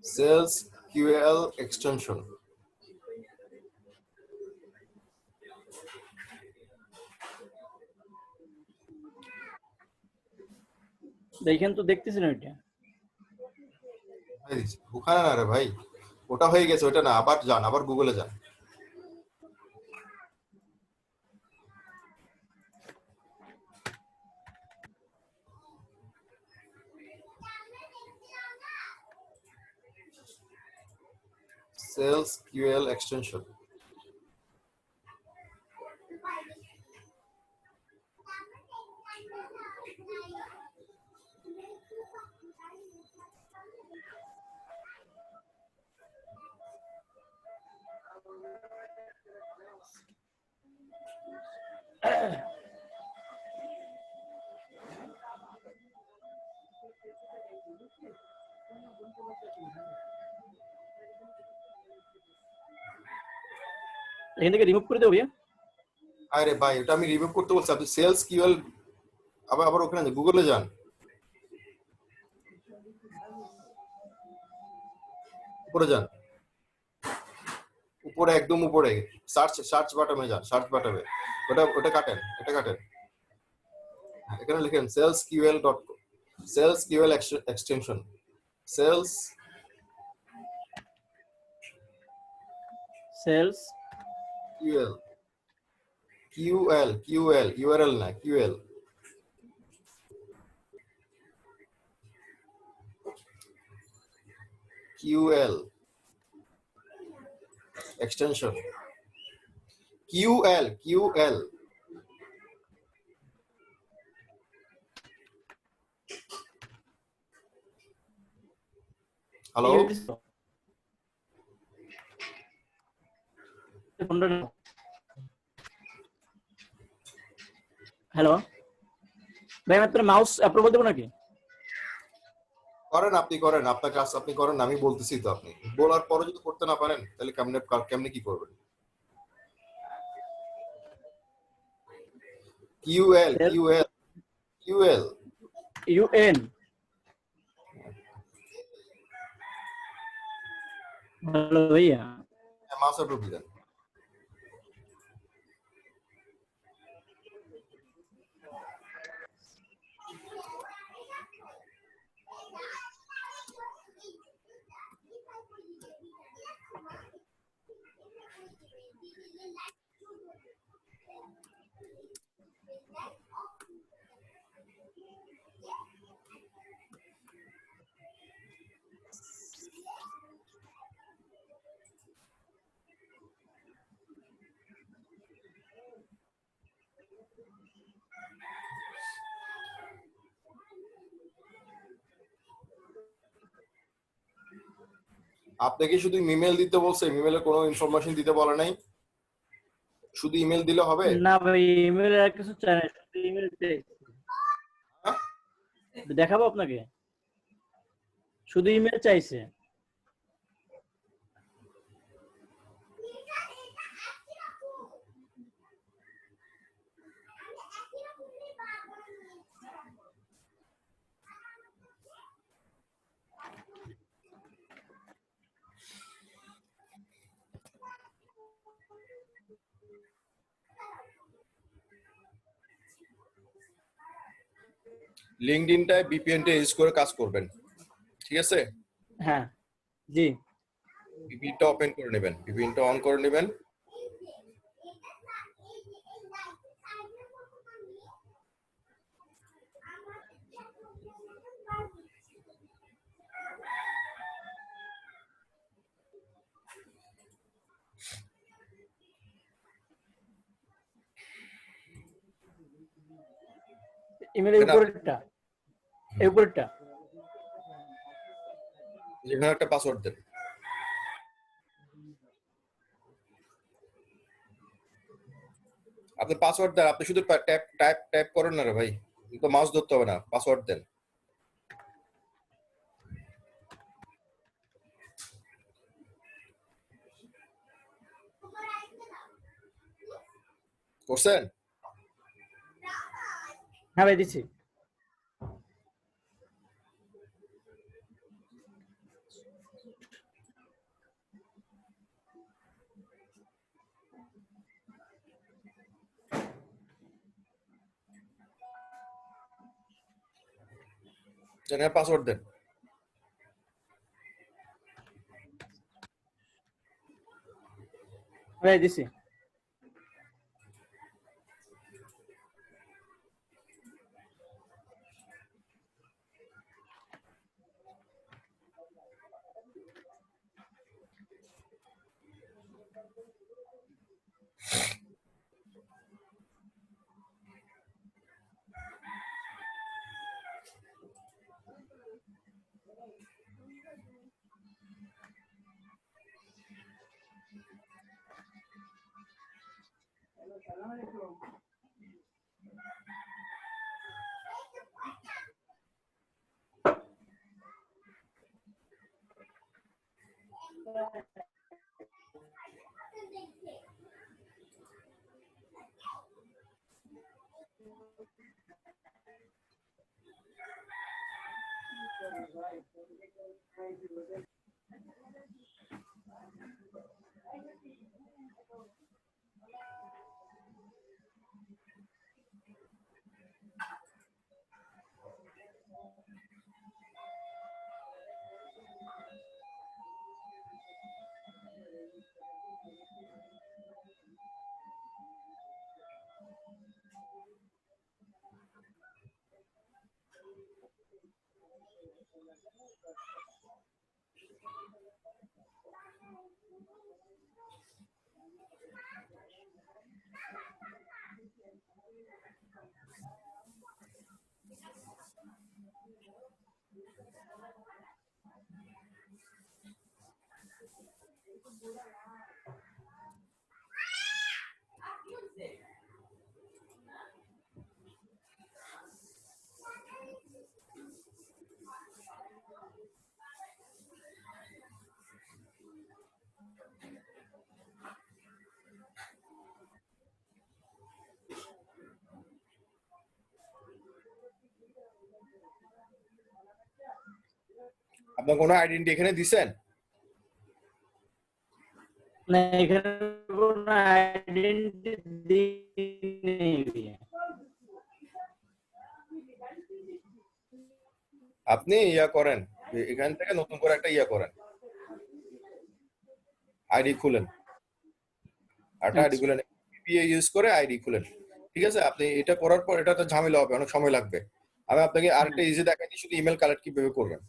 sales QL extension. দেখেন তো, দেখতেছি না ওইটা। ওখানে না রে ভাই, ওটা হয়ে গেছে, ওটা না, আবার যান, আবার গুগলে যান। Sales QL extension. এখান থেকে রিমুভ করে দেবো ভাইয়া। আরে ভাই, ওটা আমি রিমুভ করতে বলছি, আপনি সেলস কিউএল আবার আবার ওখানে যান, গুগলে যান, উপরে যান, উপরে একদম উপরে সার্চ সার্চ বাটনে যান, সার্চ বাটনে ওটা ওটা কাটেন, এটা কাটেন, এখানে লিখেন SalesQL dot sales QL extension, sales sales QL QL QL URL না, QL QL extension, QL QL. Hello, hello ভাই, আমি আপনার মাউস অ্যাপ্রুভাল দেবো নাকি? করেন, আপনি করেন, আপনার কাজ আপনি করেন, আমি বলতেছি তো, আপনি বলার পরে যদি করতে না পারেন তাহলে কেমনে কেমনে কি করবেন? QL QL QL UN. ভালো ভাইয়া। মাউসের উপর দেন। আপনাকে শুধু ইমেল দিতে বলছে, ইমেলে কোনো ইনফরমেশন দিতে বলে নাই, শুধু ইমেল দিলে হবে? না ভাই, ইমেল আর কিছু চাই না, শুধু ইমেল দেখাবো আপনাকে, শুধু ইমেল চাইছে। লিংকডইনটায় ভিপিএনটা ইউজ করে কাজ করবেন, ঠিক আছে? হ্যাঁ জি। ভিপিএনটা ওপেন করে নেবেন, ভিপিএনটা অন করে নেবেন। ইমেলের উপরেরটা, এই উপরেরটা। যেখানে একটা পাসওয়ার্ড দেন। আপনি পাসওয়ার্ড দেন, আপনি শুধু টাইপ করেন না রে ভাই, তো মাউস ধরতে হবে না, পাসওয়ার্ড দেন। করছেন? হ্যাঁ ভাই দিছি। যেখানে পাসওয়ার্ড দেন। ভাই দিছি। আপনার কোনো আইডেন্টি এখানে দিছেন? না এখানে কোনো আইডেন্টি দিইনি। আপনি ইয়া করেন, এখান থেকে নতুন করে একটা ইয়া করেন, আইডি খুলেন, একটা আইডি খুলেন, পিপিএ ইউজ করে আইডি খুলেন। ঠিক আছে, আপনি এটা করার পর এটা তো ঝামেলা হবে, অনেক সময় লাগবে। আমি আপনাকে আরেকটা ইজি দেখাই দিই, শুধু ইমেল কালেক্ট কিভাবে করবেন।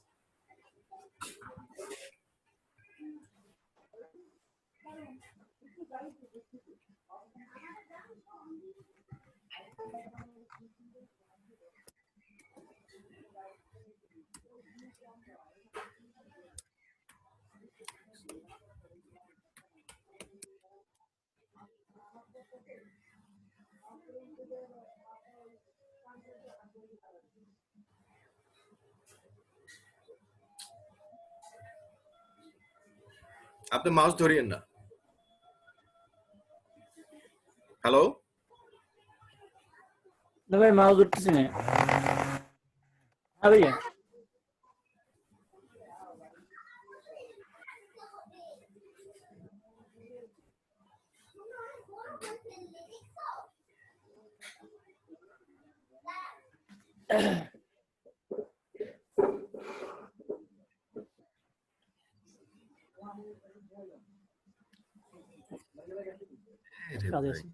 আপনি মাউস ধরিয়েন না। হ্যালো, না ভাই মাউস উঠতেছে না। হ্যাঁ ভাইয়া কাজ আছে।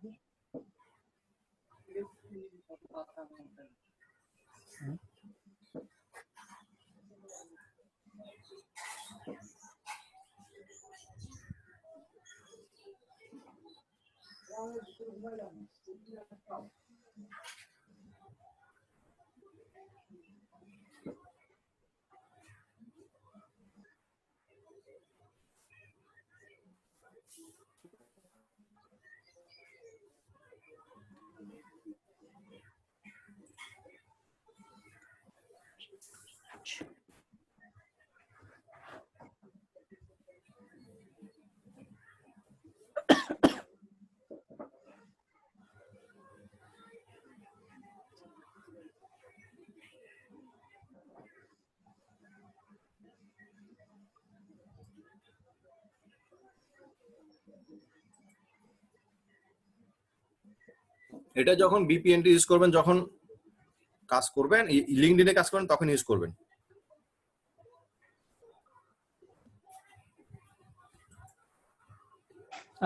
এটা যখন VPN টি ইউজ করবেন, যখন কাজ করবেন, লিঙ্কডইনে কাজ করবেন, তখন ইউজ করবেন।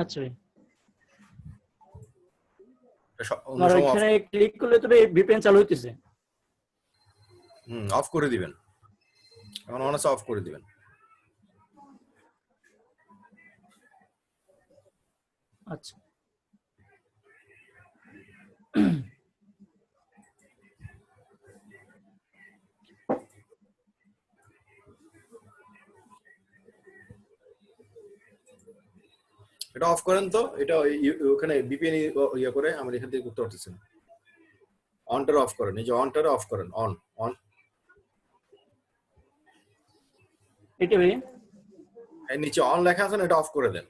আচ্ছা ভাই। অন্য আর সময় এখানে ক্লিক করলে তবে ভিপিএন চালু হইতেছে। অফ করে দিবেন, এখন মনে হচ্ছে অফ করে দিবেন। আচ্ছা এটা অফ করেন তো, এটা ওখানে VPN ইয়ে করে আমার এখান থেকে করতে পারতেছেন। অনটা অফ করেন, এই যে অনটা অফ করেন, অন অন এটা ভাই এর নিচে অন লেখা আছে না, এটা অফ করে দেন।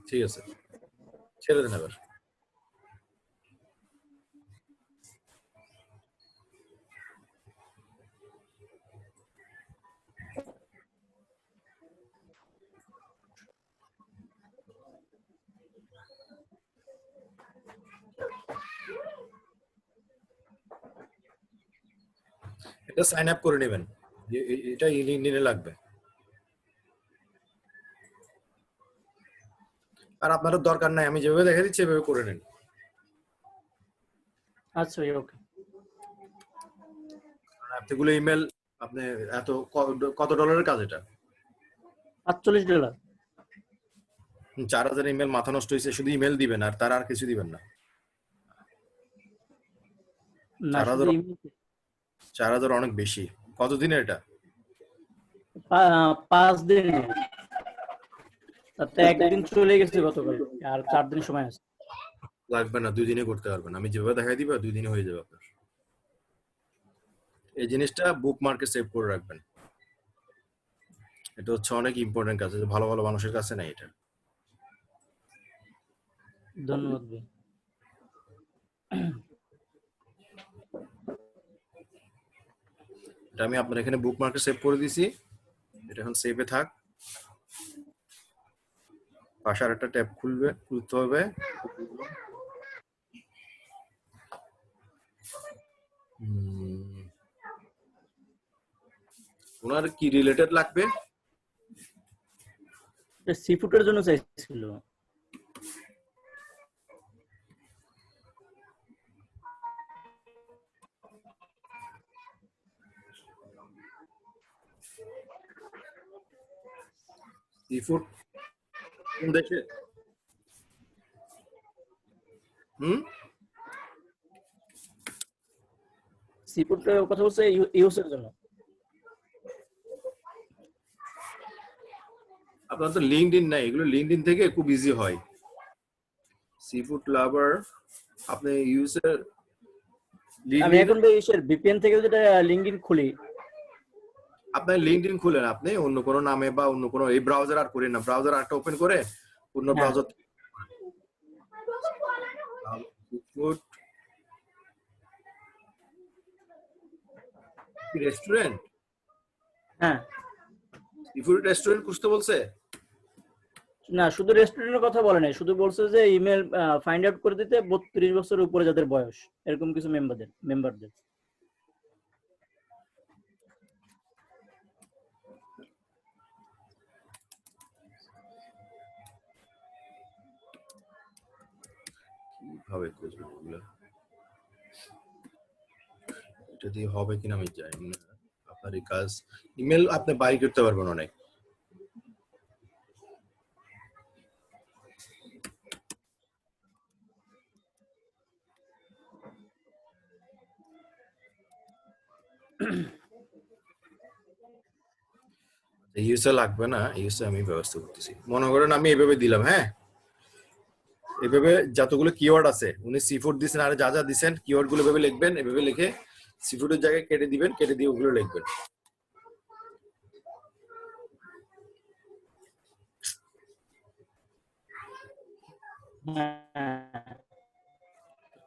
ঠিক আছে, ছেড়ে দেন এবার। এটা সাইন আপ করে নেবেন, এটা লিঙ্কডইনে লাগবে। আর আপনারও দরকার নাই, আমি যেভাবে দেখা দিচ্ছি এভাবে করে নেন। আচ্ছা ভাই ওকে। এতগুলো ইমেল, আপনি এত কত ডলারের কাজ এটা? $48। 4000 ইমেল মাথা নষ্ট হয়েছে, শুধু ইমেল দিবেন আর তার আর কিছু দিবেন না। না শুধু 4000 অনেক বেশি। কতদিনের এটা? 5 দিন। তাতে একদিন চলে গেছে গতকাল, আর 4 দিন সময় আছে। লাগবে না, 2 দিনে করতে পারবেন। আমি যেভাবে দেখাই দিব 2 দিনে হয়ে যাবে আপনার। এই জিনিসটা বুকমার্কে সেভ করে রাখবেন, এটা হচ্ছে অনেক ইম্পর্টেন্ট কাজ, ভালো ভালো মানুষের কাছে নাই এটা। ধন্যবাদ ভাই। এটা আমি আপনার এখানে বুকমার্কে সেভ করে দিয়েছি, এটা এখন সেভে থাক। পাশে আরেকটা ট্যাব খুলতে হবে। ওনার কি রিলেটেড লাগবে? সি ফুডের জন্য চাইছিল। সি ফুড কোন দেশে? সি ফুডের কথা বলছে ইউএস এর জন্য। আপনার তো লিঙ্কডইন নাই, এগুলো লিঙ্কডইন থেকে খুব ইজি হয়। সি ফুড লাভার, আপনি ইউজার আমি এখন তো ইসের ভিপিএন থেকে যেটা লিংকডইন খুলি, আপনার লিঙ্কডইন খুলেন, আপনি অন্য কোনো নামে বা অন্য কোনো, এই ব্রাউজার আর করেন না, ব্রাউজার আরটা ওপেন করে অন্য ব্রাউজার রেস্টুরেন্ট। হ্যাঁ সিফুড রেস্টুরেন্ট খুঁজতে বলছে না, শুধু রেস্টুরেন্টের কথা বলে নাই, শুধু বলছে যে ইমেল ফাইন্ড আউট করে দিতে 32 বছরের উপরে যাদের বয়স, এরকম কিছু মেম্বারদের। কিভাবে খুঁজবে এগুলো, এটা দিয়ে হবে কিনা আমি জানি না। আপনার এই কাজ ইমেল আপনি বাই করতে পারবেন অনেক। ইউএসএ লাগবে না, ইউএসএ আমি ব্যবস্থা করতেছি। মনে করেন আমি এভাবে দিলাম, হ্যাঁ এভাবে যতগুলো কিওয়ার্ড আছে উনি সি4 দিছেন আর যা যা দিছেন কিওয়ার্ড গুলো এভাবে লিখবেন, এভাবে লিখে সি4 এর জায়গায় কেটে দিবেন, কেটে দিয়ে ওগুলো লিখবেন।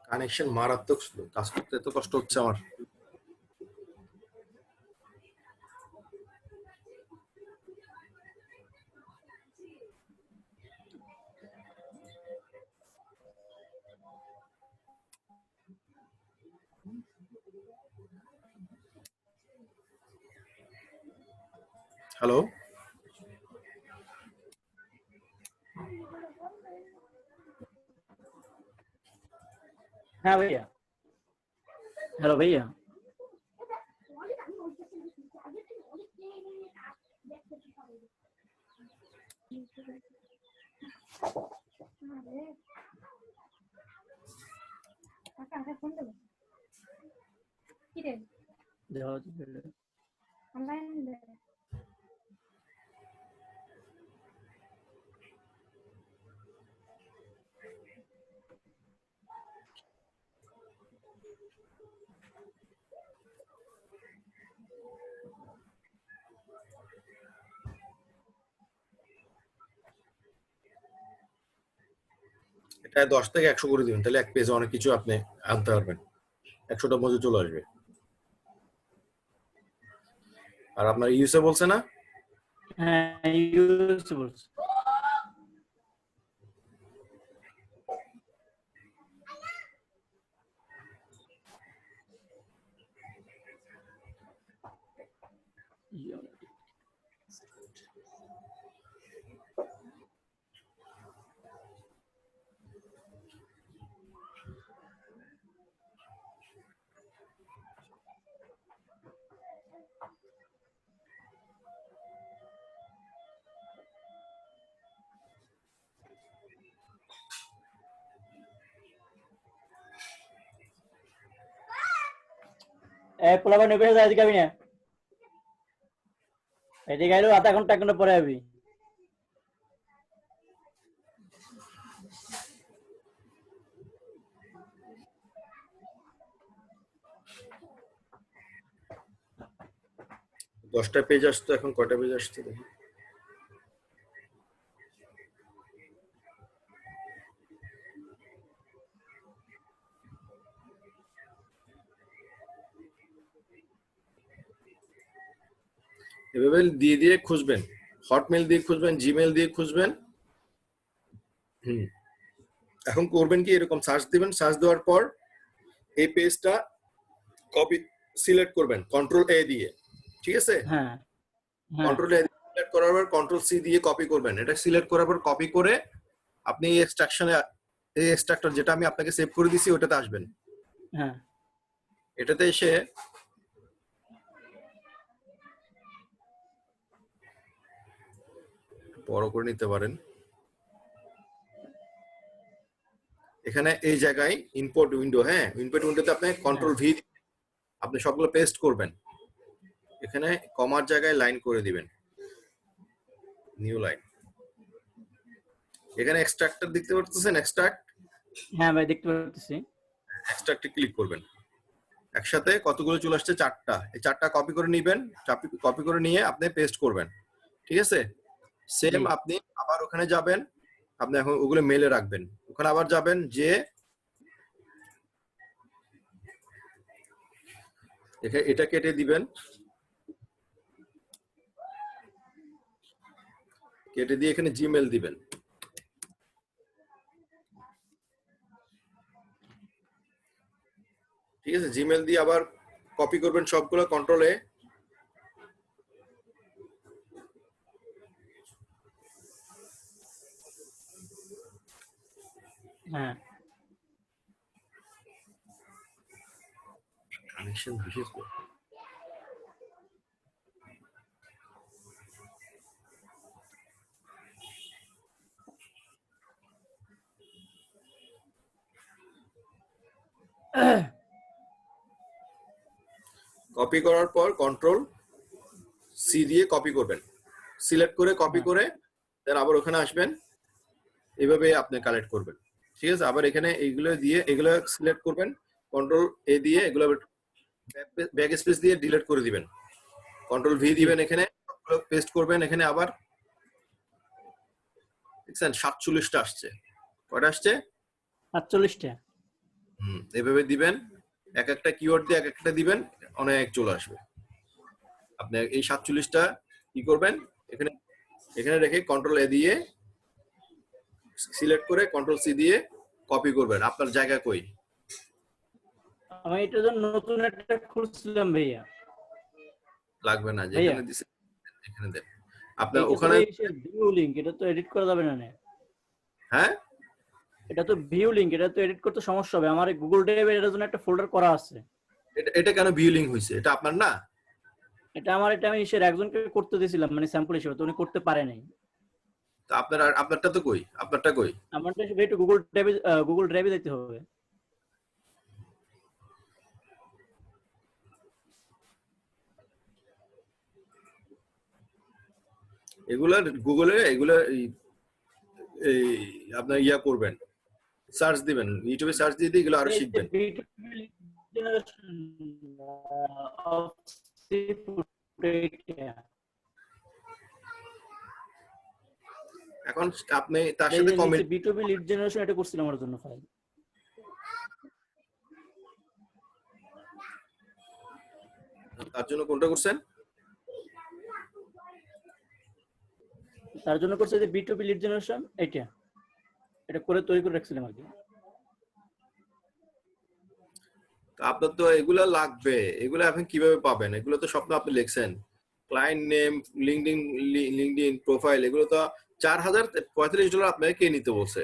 কানেকশন মারাত্মক স্লো, কাজ করতে এত কষ্ট হচ্ছে আমার। হ্যালো হ্যাঁ ভাইয়া, হ্যালো ভাইয়া। এটা 10 থেকে 100 করে দিবেন, তাহলে এক পেজে অনেক কিছু আপনি আনতে পারবেন, 100টা মধ্যে চলে আসবে। আর আপনার ইউএসএ বলছে না? হ্যাঁ ইউএস বলছে। পোলাপান নেবে আজকে আমি না, এদিকে আইলো আধা ঘন্টা এক ঘন্টা পরে আবি। দশটা পেজ আসতো, এখন কয়টা পেজ আসছে দেখি। এভাবে দিয়ে দিয়ে খুঁজবেন, হটমেল দিয়ে খুঁজবেন, জিমেল দিয়ে খুঁজবেন। এখন করবেন কি, এরকম সার্চ দিবেন, সার্চ দেওয়ার পর এই পেজটা কপি সিলেক্ট করবেন কন্ট্রোল এ দিয়ে, ঠিক আছে? হ্যাঁ কন্ট্রোল এ সিলেক্ট করার পর কন্ট্রোল সি দিয়ে কপি করবেন। এটা সিলেক্ট করার পর কপি করে আপনি এই এক্সট্রাকশনে, এই এক্সট্রাক্টর যেটা আমি আপনাকে সেভ করে দিছি ওটাতে আসবেন। হ্যাঁ এটাতে এসে বড় করে নিতে পারেন। এখানে এই জায়গায় ইনপুট উইন্ডো, হ্যাঁ ইনপুট উইন্ডোতে আপনি কন্ট্রোল ভি আপনি সবগুলো পেস্ট করবেন। এখানে কমার জায়গায় লাইন করে দিবেন, নিউ লাইন। এখানে এক্সট্রাক্টর দেখতে পাচ্ছেন, এক্সট্রাক্ট। হ্যাঁ ভাই দেখতে পাচ্ছি। এক্সট্রাক্টে ক্লিক করবেন। একসাথে কতগুলো চলে আসছে? 4টা। এই 4টা কপি করে নেবেন, কপি করে নিয়ে আপনি পেস্ট করবেন, ঠিক আছে? সেম আপনি আবার ওখানে যাবেন, আপনি এখন ওগুলো মেলে রাখবেন। ওখানে আবার যাবেন, যে এটা কেটে দিবেন, কেটে দিয়ে এখানে জিমেল দিবেন। ঠিক আছে, জিমেল দিয়ে আবার কপি করবেন সবগুলো কন্ট্রোল এ। হ্যাঁ কানেকশন বিশেষ করে কপি করার পর কন্ট্রোল সি দিয়ে কপি করবেন। সিলেক্ট করে কপি করে দেন আবার ওখানে আসবেন, এইভাবে আপনি কালেক্ট করবেন। ঠিক আছে, আবার এখানে এইগুলো দিয়ে এগুলো সিলেক্ট করবেন, কন্ট্রোল এ দিয়ে এগুলো ব্যাক স্পেস দিয়ে ডিলিট করে দিবেন, কন্ট্রোল ভি দিবেন, এখানে পেস্ট করবেন। এখানে আবার দেখছেন 47টা আসছে। কয়টা আসছে? 47টা। এভাবে দিবেন, এক একটা কিওয়ার্ড দিয়ে এক একটা দিবেন, অনেক চলে আসবে। আপনি এই 47টা কি করবেন, এখানে এখানে রেখে কন্ট্রোল এ দিয়ে সিলেক্ট করে কন্ট্রোল সি দিয়ে কপি করবেন। আপনার জায়গা কই? আমি এটার জন্য নতুন একটা খুলছিলাম ভাইয়া। লাগবে না, যেখানে দিছে এখানে দেন। আপনার এটা ওখানে ভিউ লিংক, এটা তো এডিট করা যাবে না। হ্যাঁ, এটা তো ভিউ লিংক, এটা তো এডিট করতে সমস্যা হবে। আমার গুগল ড্রাইভে এর জন্য একটা ফোল্ডার করা আছে। এটা কেন ভিউ লিংক হইছে? এটা আপনার না? এটা আমি একজনকে করতে দিয়েছিলাম, মানে স্যাম্পল হিসেবে, তো উনি করতে পারে নাই। তো আপনারটা তো কই? আপনারটা কই? আমারটা একটু গুগল ড্রাইভে দিতে হবে। এগুলা গুগলে এগুলা এই আপনার ইয়া করবেন, সার্চ দিবেন, ইউটিউবে সার্চ দিয়ে এগুলো আরো শিখবেন। এখন আপনি তার সাথে কমেন্ট B2B লিড জেনারেশন এটা করছিলাম আমার জন্য ফাইল। তার জন্য কোনটা করছেন? তার জন্য করছে যে B2B লিড জেনারেশন, এটা করে তৈরি করে রাখছিলাম আগে। আপনার তো এগুলা লাগবে, এগুলা আপনি কিভাবে পাবেন? এগুলো তো স্বপ্ন আপনি লিখছেন, ক্লায়েন্ট নেম, লিঙ্কডইন প্রোফাইল, এগুলো তো $4045 আপনাকে কে নিতে বলছে?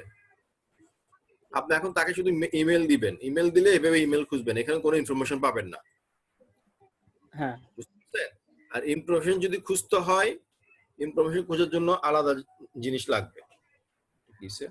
আপনি এখন তাকে শুধু ইমেল দিবেন, ইমেল দিলে এভাবে ইমেল খুঁজবেন, এখানে কোনো ইনফরমেশন পাবেন না। হ্যাঁ, বুঝছেন? আর ইনফরমেশন যদি খুঁজতে হয়, ইনফরমেশন খোঁজার জন্য আলাদা জিনিস লাগবে। ঠিক আছে,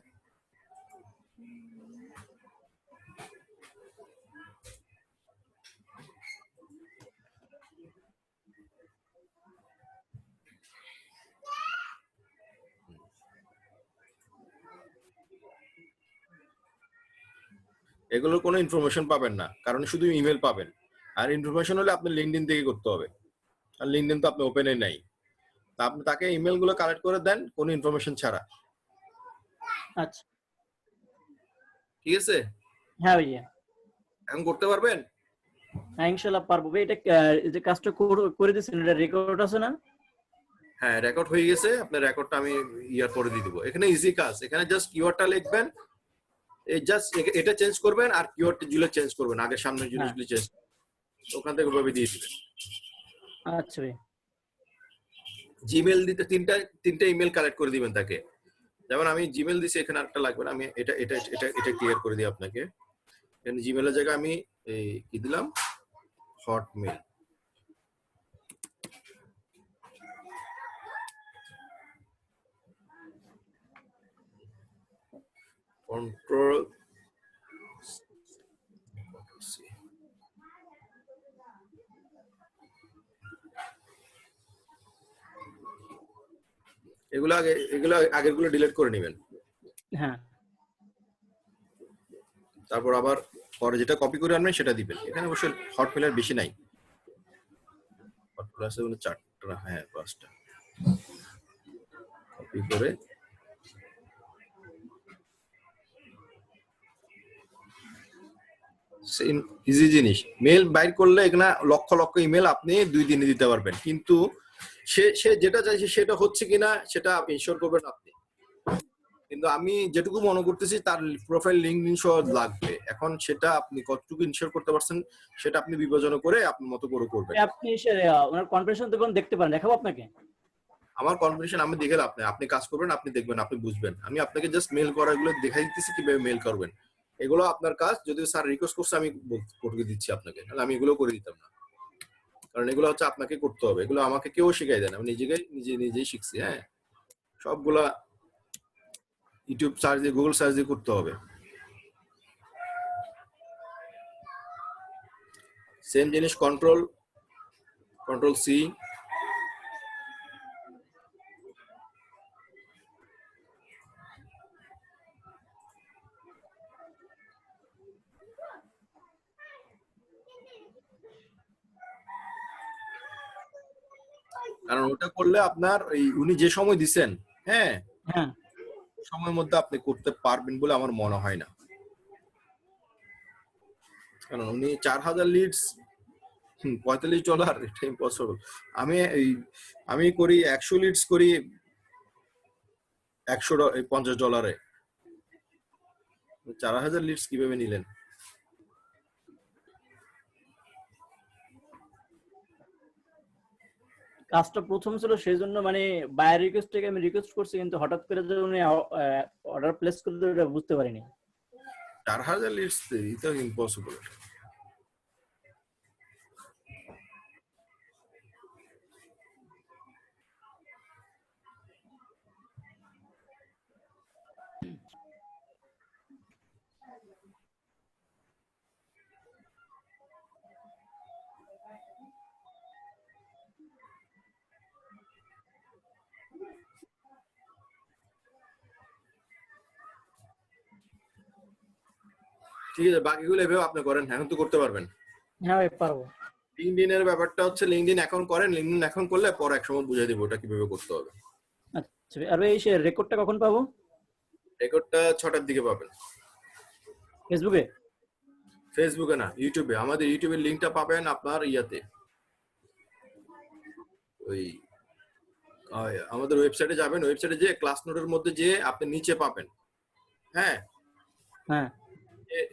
এগুলোর কোনো ইনফরমেশন পাবেন না, কারণ শুধু ইমেল পাবেন। আর ইনফরমেশন হলে আপনি লিঙ্কডইন থেকে করতে হবে, আর লিঙ্কডইন তো আপনি ওপেনে নাই। তা আপনি তাকে ইমেল গুলো কালেক্ট করে দেন কোনো ইনফরমেশন ছাড়া। আচ্ছা, ঠিক আছে? হ্যাঁ ভাইয়া, এখন করতে পারবেন? হ্যাঁ ইনশাআল্লাহ পারবো। এটা যে কাজটা করে দিয়েছেন, এটা রেকর্ড আছে না? হ্যাঁ, রেকর্ড হয়ে গেছে। আপনার রেকর্ডটা আমি ইয়ার করে দিয়ে দেবো। এখানে ইজি কাজ, এখানে জাস্ট কিওয়ার্ডটা লিখবেন, এই জাস্ট এটা চেঞ্জ করবেন আর কিওয়ার্ডটা জুলে চেঞ্জ করবেন, আগে সামনের জিনিসগুলো চেঞ্জ ওখান থেকে ওভাবে দিয়ে দিবেন। আচ্ছা ভাই, জিমেল দিতে তিনটা ইমেল কালেক্ট করে দিবেন তাকে। যেমন আমি জিমেল দিছি, এখানে একটা লাগবে না, আমি এটা ক্লিয়ার করে দিই আপনাকে। এখানে জিমেলের জায়গায় আমি এই কি দিলাম, হটমেল। কন্ট্রোল এগুলো আগেরগুলো ডিলিট করে নেবেন। হ্যাঁ, তারপর আবার পরে যেটা কপি করে আনবেন সেটা দিবেন। এখানে অবশ্য হটমেলের বেশি নাই, হটমেল আছে 4টা, হ্যাঁ 5টা। কপি করে ইজি জিনিস, মেল বাইর করলে এখানে লক্ষ লক্ষ ইমেল আপনি 2 দিনে দিতে পারবেন, কিন্তু সে যেটা চাইছে সেটা হচ্ছে কিনা সেটা ইনশিওর করবেন আপনি। কিন্তু আমি যেটুকু মনে করতেছি তার প্রোফাইল লিঙ্কডইন সহ লাগবে। এখন সেটা আপনি কতটুকু ইনশিওর করতে পারছেন সেটা আপনি বিবেচনা করে আপনার মতো করে করবেন। আপনি ওনার কনফারেন্স দেখতে পারেন, দেখাবো আপনাকে। আমার কনফারেন্স আমি দেখে আপনি কাজ করবেন, আপনি দেখবেন, আপনি বুঝবেন। আমি আপনাকে জাস্ট মেল করাগুলো দেখাই দিতেছি কিভাবে মেল করবেন। এগুলো আপনার কাজ, যদি স্যার রিকোয়েস্ট করছে আমি করে দিচ্ছি আপনাকে, তাহলে আমি এগুলো করে দিতাম না, কারণ এগুলো হচ্ছে আপনাকে করতে হবে। এগুলো আমাকে কেউ শিখাই দেয় না, আমি নিজেই শিখছি। হ্যাঁ, সবগুলা ইউটিউব সার্চ দিয়ে, গুগল সার্চ দিয়ে করতে হবে। সেম জিনিস কন্ট্রোল সি, কারণ ওটা করলে আপনার উনি যে সময় দিছেন, হ্যাঁ, হ্যাঁ সময়ের মধ্যে আপনি করতে পারবেন বলে আমার মনে হয় না। কারণ উনি 4000 লিডস $45, এটা ইম্পসিবল। আমি করি 100 লিডস করি $150। 4000 লিডস কিভাবে নিলেন? কাজটা প্রথম ছিল সেই জন্য মানে বায়ার রিকোয়েস্ট থেকে আমি রিকোয়েস্ট করছি, কিন্তু হঠাৎ করে যে উনি অর্ডার প্লেস করতে এটা বুঝতে পারিনি। 4000 লিডস এটা ইম্পসিবল। ঠিক আছে, বাকিগুলো এভাবে আপনি করেন, এখন তো করতে পারবেন। হ্যাঁ ভাই পারবো। লিঙ্কডইনের ব্যাপারটা হচ্ছে লিঙ্কডইন এখন করেন, লিঙ্কডইন এখন করলে পরে এক সময় বুঝিয়ে দিব ওটা কিভাবে করতে হবে। আচ্ছা, আর ভাই এই রেকর্ডটা কখন পাবো? রেকর্ডটা 6টার দিকে পাবেন। ফেসবুকে? ফেসবুকে না, ইউটিউবে। আমাদের ইউটিউবের লিংকটা পাবেন আপনার ইয়াতে, ওই আমাদের ওয়েবসাইটে যাবেন, ওয়েবসাইটে যে ক্লাস নোটের মধ্যে যে আপনি নিচে পাবেন, হ্যাঁ হ্যাঁ,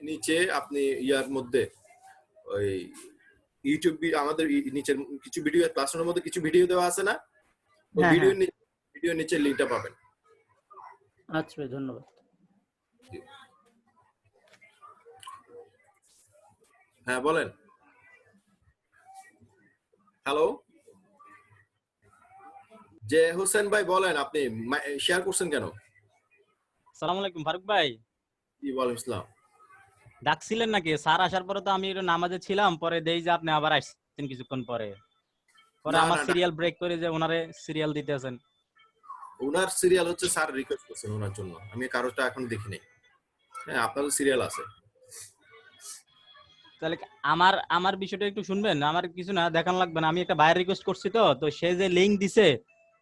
নিচে আপনি ইয়ার মধ্যে ওই ইউটিউব আমাদের নিচের কিছু ভিডিও, ক্লাস নোটের মধ্যে কিছু ভিডিও দেওয়া আছে না, ওই ভিডিও নিচে লিংকটা পাবেন। আচ্ছা ভাই, ধন্যবাদ। হ্যাঁ বলেন। হ্যালো জে হোসেন ভাই বলেন, আপনি শেয়ার করছেন কেন? আসসালামু আলাইকুম ফারুক ভাই। জি ওয়ালাইকুম আসসালাম। ডাকছিলেন নাকি? স্যার আসার পরে তো আমি একটু নামাজে ছিলাম, পরে দেই যে আপনি আবার আসছেন কিছুক্ষণ পরে। পরে আমার সিরিয়াল ব্রেক করে যে ওনারে সিরিয়াল দিতেছেন। ওনার সিরিয়াল হচ্ছে স্যার রিকোয়েস্ট করছেন ওনার জন্য, আমি কারোটা এখন দেখি নাই। হ্যাঁ আপনারও সিরিয়াল আছে। তাহলে আমার বিষয়টা একটু শুনবেন। আমার কিছু না দেখানো লাগবে না, আমি একটা বাইরে রিকোয়েস্ট করছি তো সে যে লিংক দিছে,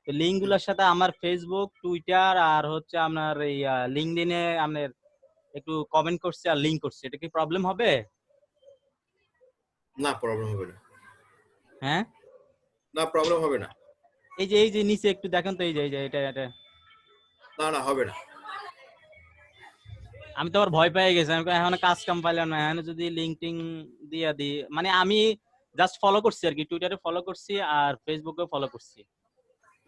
তো লিংক গুলোর সাথে আমার ফেসবুক, টুইটার আর হচ্ছে আপনার এই লিঙ্কডইনে আপনার একটু কমেন্ট করছে আর লিংক করছে, এটা কি প্রবলেম হবে? না প্রবলেম হবে না। হ্যাঁ না প্রবলেম হবে না। এই যে নিচে একটু দেখেন তো, এই যে এটা না হবে না। আমি তো আবার ভয় পেয়ে গেছি, আমি এখন কাজ কাম পাইলাম না, এখন যদি লিংক টিং দিয়ে দিই, মানে আমি জাস্ট ফলো করছি আর কি, টুইটারে ফলো করছি আর ফেসবুকে ফলো করছি।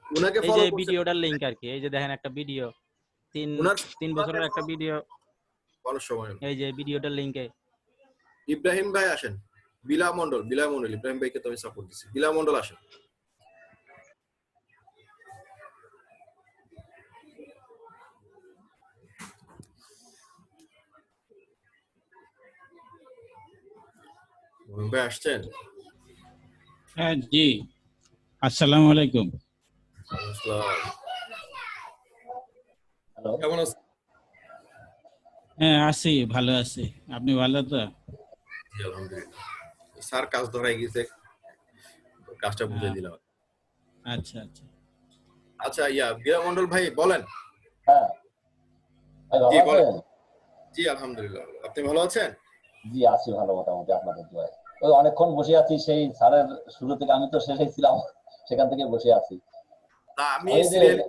উনাকে এই ফলো যে করছেন? ভিডিওটার লিংক আর কি, এই যে দেখেন একটা ভিডিও, 3 বছরের একটা ভিডিও, বলার সময় এই যে ভিডিওটার লিংকে। ইব্রাহিম ভাই আসেন, বিলা মন্ডল ইব্রাহিম ভাইকে তো আমি সাপোর্ট দিছি। বিলা মন্ডল আসেন। ভাই আসছেন? হ্যাঁ জি, আসসালামু আলাইকুম। কেমন আছেন? হ্যাঁ আছি, ভালো আছি। আপনি ভালো তো? জি আলহামদুলিল্লাহ। স্যার কাজ ধরাই গেছে, কাজটা বুঝিয়ে দিলাম। আচ্ছা আচ্ছা আচ্ছা বিলা মন্ডল ভাই বলেন। জি বলেন। জি আলহামদুলিল্লাহ, আপনি ভালো আছেন? জি আছি ভালো, মোটামুটি আপনাদের দোয়ায়। ওই অনেকক্ষণ বসে আছি, সেই স্যারের শুরু থেকে, আমি তো শেষেই ছিলাম, সেখান থেকে বসে আছি। না আমি সিরিয়ালে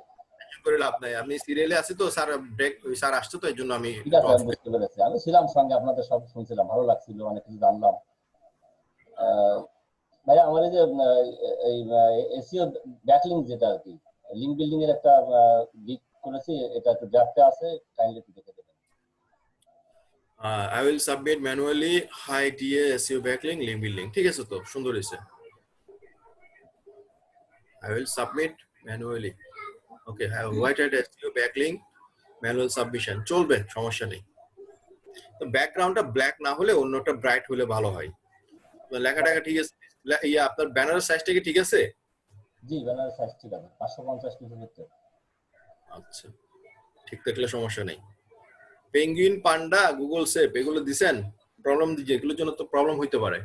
করে লাভ নাই, আমি সিরিয়ালে আছি তো, স্যার ব্রেক, ওই স্যার আসছে তো এই জন্য আমি। ঠিক আছে, আমি বুঝতে পেরেছি। আমি ছিলাম সঙ্গে, আপনাদের সব শুনছিলাম, ভালো লাগছিল, অনেক কিছু জানলাম। ভাইয়া আমার এই যে এই এসইও ব্যাকলিং যেটা আর কি, লিংক বিল্ডিং এর একটা গিগ করেছি, এটা একটু ড্রাফটে আছে, কাইন্ডলি একটু দেখে দেবেন। I will submit manually high TA SEO backlink link building, ঠিক আছে তো, সুন্দর হয়েছে। I will submit manually, okay, have white hat SEO backlink manual submission, চলবে, সমস্যা নেই। তো ব্যাকগ্রাউন্ডটা ব্ল্যাক না হলে অন্যটা ব্রাইট হলে ভালো হয়। লেখাটা ঠিক আছে? আপনার ব্যানারের সাইজটা কি ঠিক আছে? জি ব্যানারের সাইজ ঠিক আছে, 550 পিসের ভিতরে। আচ্ছা ঠিক থাকলে সমস্যা নেই। পেঙ্গুইন, পান্ডা, গুগল সেপ এগুলো দিবেন, প্রবলেম দিচ্ছে, এগুলোর জন্য তো প্রবলেম হইতে পারে।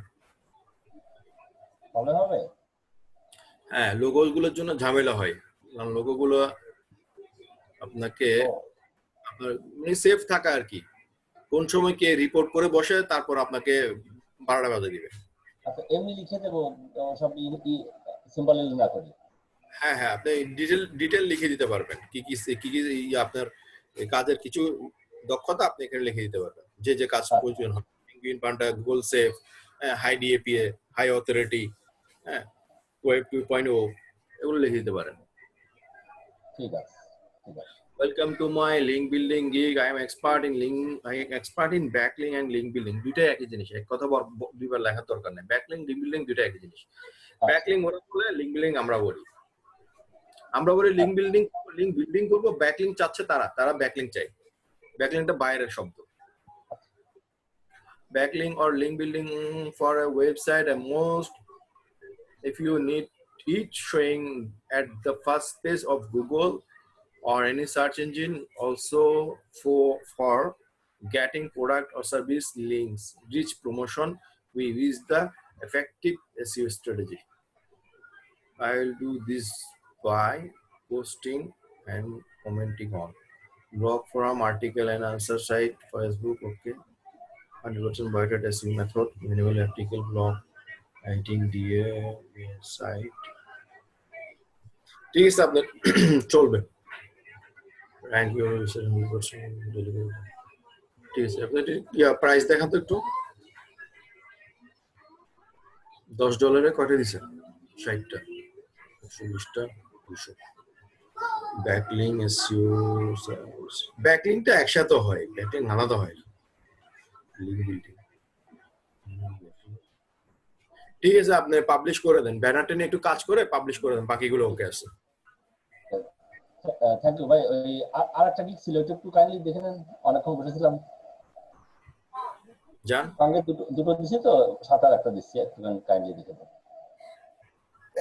প্রবলেম হবে? হ্যাঁ, লোগো গুলোর জন্য ঝামেলা হয়, কারণ লোগো গুলো আপনাকে আপনার মানে সেফ থাকা আর কি, কোন সময় কে রিপোর্ট করে বসে তারপর আপনাকে 12টা বাজে দিবে। আচ্ছা এমনি লিখে দেবো সব সিম্বল ইউজ না করি? হ্যাঁ হ্যাঁ, আপনি ডিটেল লিখে দিতে পারবেন, কি কি আপনার কাজের কিছু দক্ষতা আপনি এখানে লিখে দিতে পারবেন, যে যে কাজ প্রয়োজন হয়, penguin panda, Google safe, high DA PA, high authority, হ্যাঁ, ওয়েব 2.0, এগুলো লিখে দিতে পারেন। ঠিক আছে, ঠিক আছে। Welcome to my link building gig. I am expert in backlink and link building. দুইটাই একই জিনিস, এক কথা দুইবার লেখার দরকার নেই। ব্যাকলিংক, লিংক বিল্ডিং দুইটা একই জিনিস। ব্যাকলিংক ওরা বলে, লিংক বিল্ডিং আমরা বলি। লিংক বিল্ডিং করবো, ব্যাকলিংক চাচ্ছে তারা ব্যাকলিংক চাই। ব্যাকলিংকটা বাইরের শব্দ। Backlink or link building for a website, and most if you need it showing at the first page of Google or any search engine, also for getting product or service links, rich promotion, we use the effective SEO strategy. I will do this by posting and commenting on blog forum, article and answer site, Facebook, okay, 100% budget SEO method, minimal article, blog writing, DA site, ঠিক আছে আপনার চলবে। Rank your research 100% delivery, ঠিক আছে। আপনার price দেখান তো একটু। $10 কয়টা দিছে? 60টা, 120টা, 200। ব্যাকলিংক এসইও, ব্যাকলিংকটা একসাথে হয়, ব্যাকলিংক আলাদা হয়। লিংক বিল্ডিং, ঠিক আছে, আপনি পাবলিশ করে দেন, ব্যানারটা নিয়ে একটু কাজ করে পাবলিশ করে দেন, বাকিগুলো ওকে আছে। থ্যাংক ইউ ভাই। ওই আরেকটা ক্লিক ছিল, এটা একটু কাইন্ডলি দেখে নেন, অনেকক্ষণ বসেছিলাম। জান সঙ্গে দুটো দিছি তো, সাথে আর একটা দিচ্ছি, একটু কাইন্ডলি দেখে দেন।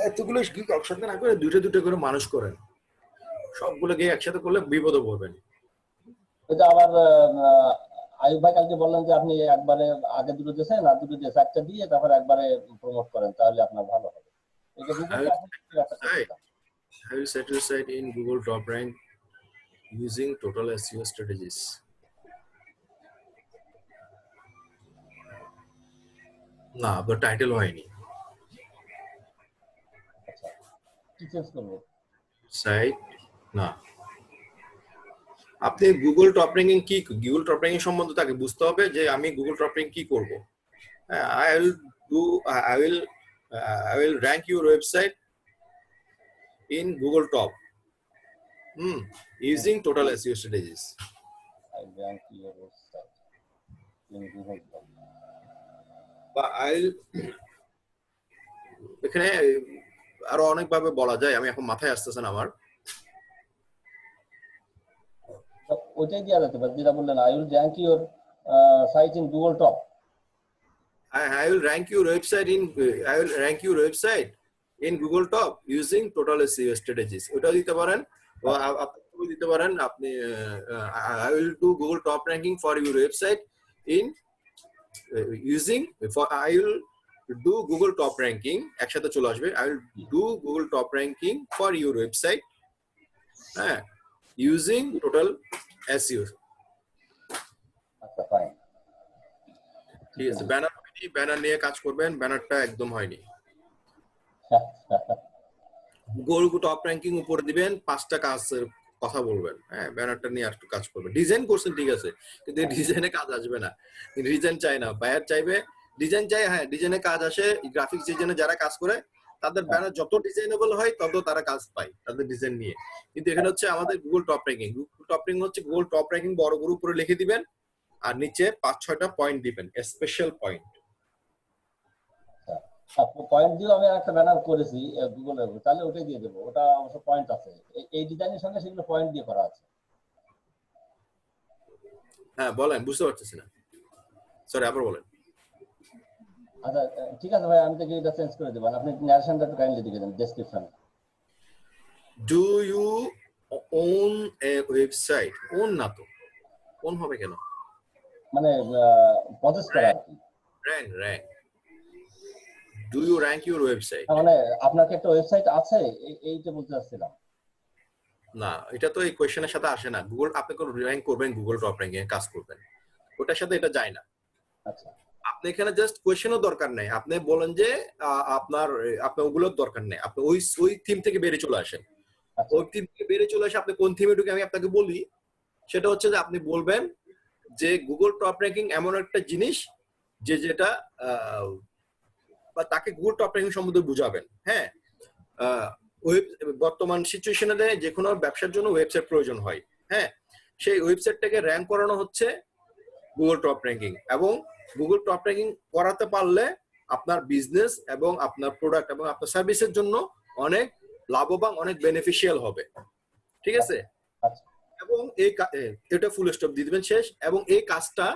এতগুলো ক্লিক একসাথে না করে দুটো করে মানুষ করেন, সবগুলো গিয়ে একসাথে করলে বিপদে পড়বেন। এটা আবার আয়ুব ভাই কালকে বললেন যে আপনি একবারে আগে দুটো দিয়েছেন আর দুটো দিয়েছেন, একটা দিয়ে তারপর একবারে প্রমোট করেন, তাহলে আপনার ভালো হবে। এটা I will set your site in Google top rank using total SEO strategies. না, আপনার টাইটেল হয়নি। কি চেঞ্জ করব? সাইট না, আপনি গুগল টপ র্যাঙ্কিং কি, গুগল টপ র্যাঙ্কিং সম্বন্ধে তাকে বুঝতে হবে যে আমি গুগল টপ র্যাঙ্কিং কি করব। I will rank your website in Google top using total SEO strategies. I rank your website in Google top. বা এখানে আরো অনেক ভাবে বলা যায়, আমি এখন মাথায় আসতেছে না আমার। ওইটাই দেওয়া যেতে পারে যেটা বললেন, I will rank your site in Google top. I will rank your website in Google top using total SEO strategies. ওটা দিতে পারেন, আপনি দিতে পারেন, আপনি I will do Google top ranking for your website in I will do Google top ranking, একসাথে চলে আসবে, I will do Google top ranking for your website using total SEO. আচ্ছা ফাইন, ঠিক আছে। ব্যানার নিয়ে কাজ করবেন, ব্যানারটা একদম হয়নি। গুগল টপ র্যাঙ্কিং উপরে দিবেন, 5টা কাজের কথা বলবেন, হ্যাঁ, ব্যানারটা নিয়ে একটু কাজ করবেন। ডিজাইন করছেন ঠিক আছে, কিন্তু ডিজাইনে কাজ আসবে না, ডিজাইন চাই না, বায়ার চাইবে ডিজাইন চাই, হ্যাঁ ডিজাইনে কাজ আসে। গ্রাফিক্স ডিজাইনে যারা কাজ করে তাদের ব্যানার যত ডিজাইনেবল হয় তত তারা কাজ পায় তাদের ডিজাইন নিয়ে। কিন্তু এখানে হচ্ছে আমাদের গুগল টপ র্যাঙ্কিং, হচ্ছে গুগল টপ র্যাঙ্কিং বড় করে উপরে লিখে দিবেন আর নিচে 5-6টা পয়েন্ট দিবেন, স্পেশাল পয়েন্ট। পয়েন্ট দিয়ে আমি একটা ব্যানার করেছি গুগলে, তাহলে ওটাই দিয়ে দেবো, ওটা অবশ্য পয়েন্ট আছে, এই ডিজাইনের সঙ্গে সেগুলো পয়েন্ট দিয়ে করা আছে। হ্যাঁ বলেন, বুঝতে পারতেছি না, সরি আবার বলেন। আচ্ছা ঠিক আছে ভাই, আমি তো এটা চেঞ্জ করে দেব, আপনি ন্যারেশনটা একটু কাইন্ডলি লিখে দেন description. Do you own a website? Own না তো, ওন হবে কেন, মানে পজেস করা আর কি। rank. Do you rank your website? মানে আপনার কি একটা ওয়েবসাইট আছে এইটা বলতে চাচ্ছিলাম। না, এটা তো এই কোয়েশ্চেনের সাথে আসে না। গুগল আপনি কোন র্যাঙ্ক করবেন, গুগল টপ র্যাঙ্কিং এ কাজ করবেন, ওটার সাথে এটা যায় না। আচ্ছা, আপনি এখানে জাস্ট কোয়েশ্চেনও দরকার নেই, আপনি বলেন যে আপনার ওগুলোর দরকার নেই, আপনি ওই থিম থেকে বেরিয়ে চলে আসেন। ওই থিম থেকে বেরিয়ে চলে আসে আপনি কোন থিমে ঢুকে আমি আপনাকে বলি, সেটা হচ্ছে যে আপনি বলবেন যে গুগল টপ র্যাঙ্কিং এমন একটা জিনিস যেটা বা তাকে গুগল টপ র্যাঙ্কিং সম্বন্ধে বুঝাবেন। হ্যাঁ, বর্তমান সিচুয়েশনে যে কোনো ব্যবসার জন্য ওয়েবসাইট প্রয়োজন হয়। হ্যাঁ, সেই ওয়েবসাইটটাকে র্যাঙ্ক করানো হচ্ছে গুগল টপ র্যাঙ্কিং, এবং গুগল টপ র্যাঙ্কিং করাতে পারলে আপনার বিজনেস এবং আপনার প্রোডাক্ট এবং আপনার সার্ভিসের জন্য অনেক লাভবান, অনেক বেনিফিশিয়াল হবে। ঠিক আছে? এবং এটা ফুল স্টপ দিয়ে দিবেন, শেষ। এবং এই কাজটা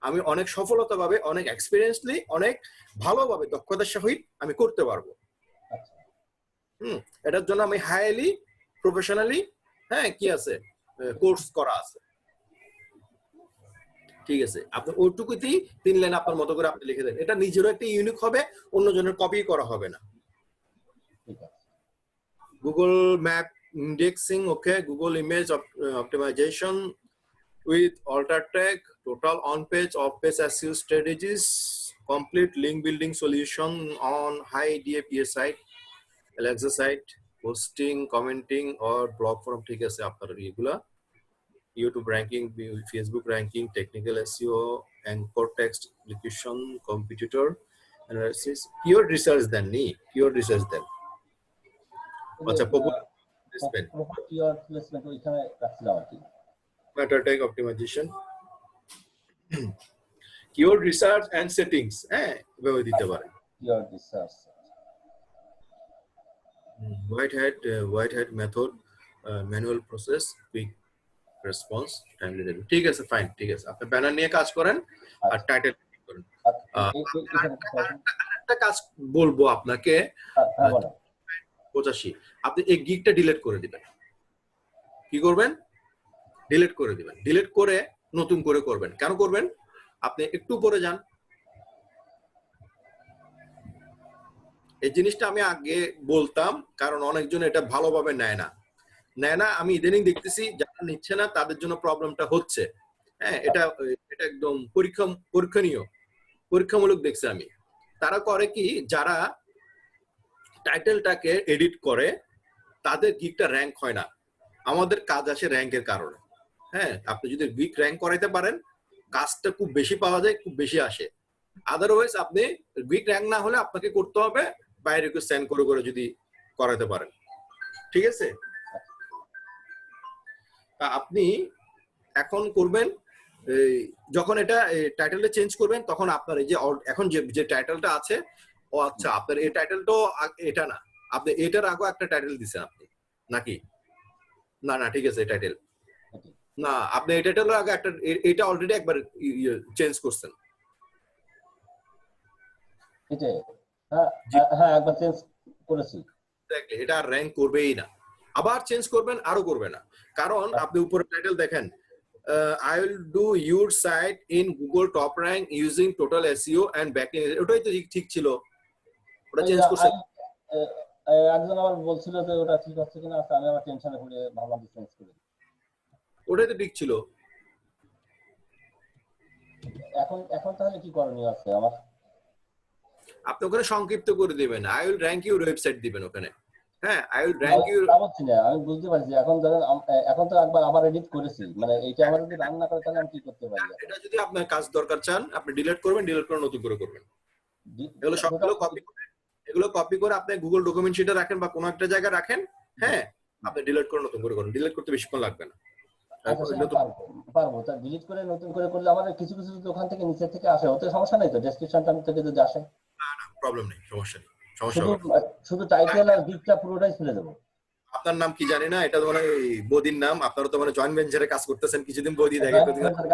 আমি অনেক সফলতাভাবে, অনেক এক্সপিরিয়েন্সলি, অনেক ভালোভাবে দক্ষতার সহিত আমি করতে পারবো। এটার জন্য আমি হাইলি প্রফেশনালি কি আছে কোর্স করা আছে। ঠিক আছে, আপনি ওইটুকুতেই 3 লাইন আপনার মতো করে আপনি লিখে দেন, এটা নিজেরও একটা ইউনিক হবে, অন্যজনের কপি করা হবে না। Google map indexing, okay, Google image optimization with alter tag, total on-page, off-page SEO strategies, complete link building solution on high DAPA site, Alexa site, posting, commenting or blog forum, ঠিক আছে আপনার এগুলা, YouTube ranking, Facebook ranking, technical SEO, anchor text application, competitor analysis, keyword research দেন নি, keyword research দেন। আচ্ছা, popular meta tag optimization, keyword research and settings, এভাবে দিতে পারেন। keyword research, white hat method, manual process, quick response, timely delivery, ঠিক আছে, fine, ঠিক আছে। আপনি ব্যানার নিয়ে কাজ করেন আর টাইটেল করেন। একটা কাজ বলবো আপনাকে, 85, আপনি এই গিগটা ডিলিট করে দিবেন। কি করবেন? ডিলিট করে দিবেন। ডিলিট করে নতুন করে করবেন। কেন করবেন? আপনি একটু পরে যান, এই জিনিসটা আমি আগে বলতাম, কারণ অনেকজন এটা ভালোভাবে নেয় না। আমি ইদানিং দেখতেছি যারা নিচ্ছে না তাদের জন্য প্রবলেমটা হচ্ছে। হ্যাঁ, এটা একদম পরীক্ষামূলক দেখছি আমি। তারা করে কি, যারা টাইটেলটাকে এডিট করে তাদের গিগটা র্যাঙ্ক হয় না। আমাদের কাজ আসে র্যাঙ্কের কারণে। হ্যাঁ, আপনি যদি গিগ র্যাঙ্ক করাইতে পারেন, কাজটা খুব বেশি পাওয়া যায়, খুব বেশি আসে। আদারওয়াইজ আপনি গিগ র্যাঙ্ক না হলে আপনাকে করতে হবে বাইরে সেন্ড করে করে যদি করাতে পারেন। ঠিক আছে? তা আপনি এখন করবেন, যখন এটা টাইটেলটা চেঞ্জ করবেন, তখন আপনার এই যে এখন যে টাইটেলটা আছে, ও আচ্ছা, আপনার এই টাইটেলটা এটা না, আপনি এটার আগে একটা টাইটেল দিছেন আপনি নাকি? না, ঠিক আছে, টাইটেল না, আপনি এই টাইটেলের আগে একটা, এটা অলরেডি একবার চেঞ্জ করছেন। হ্যাঁ, একবার চেঞ্জ করেছি। এটা র্যাঙ্ক করবেই না, আবার চেঞ্জ করবেন, আরো করবে না। কারণ আপনি উপরে টাইটেল দেখেন, I will do your site in Google top rank using total SEO and backlink, ওটাই তো ঠিক ছিল, ওটা চেঞ্জ করছেন। একজন আবার বলছিল যে ওটা ঠিক আছে কিনা, আমি আবার টেনশনে পড়ে ভাবলাম চেঞ্জ করে। ওটাই তো ঠিক ছিল। এখন তাহলে কি করণীয় আছে আমার? আপনি ওখানে সংক্ষিপ্ত করে দিবেন, I will rank your website দিবেন ওখানে। হ্যাঁ, I will rank your, আমি বুঝতে পারছি। এখন ধরেন, এখন তো একবার আবার এডিট করেছি, মানে এইটা আবার যদি রান না করে তাহলে আমি কি করতে পারি? এটা যদি আপনার কাজ দরকার চান, আপনি ডিলিট করবেন, ডিলিট করে নতুন করে করবেন। এগুলো সবগুলো কপি করে আপনি গুগল ডকুমেন্ট শিটে রাখেন বা কোনো একটা জায়গায় রাখেন। হ্যাঁ, আপনি ডিলিট করে নতুন করে করুন, ডিলিট করতে বেশিক্ষণ লাগবে না। পারবো, তা ডিলিট করে নতুন করে করলে আমাদের কিছু কিছু ওখান থেকে নিচে থেকে আসে, ওতে সমস্যা নাই তো? ডেসক্রিপশনটা থেকে যদি আসে, না, প্রবলেম নেই, সমস্যা নেই। শুধু টাইটেল আর গিগটা পুরোটাই ফেলে দেবো। আপনার নাম কি জানি না, এটা তো মানে বৌদির নাম। আপনারা তো মানে জয়েন্ট ভেঞ্চারে কাজ করতেছেন, কিছুদিন বৌদি দেখে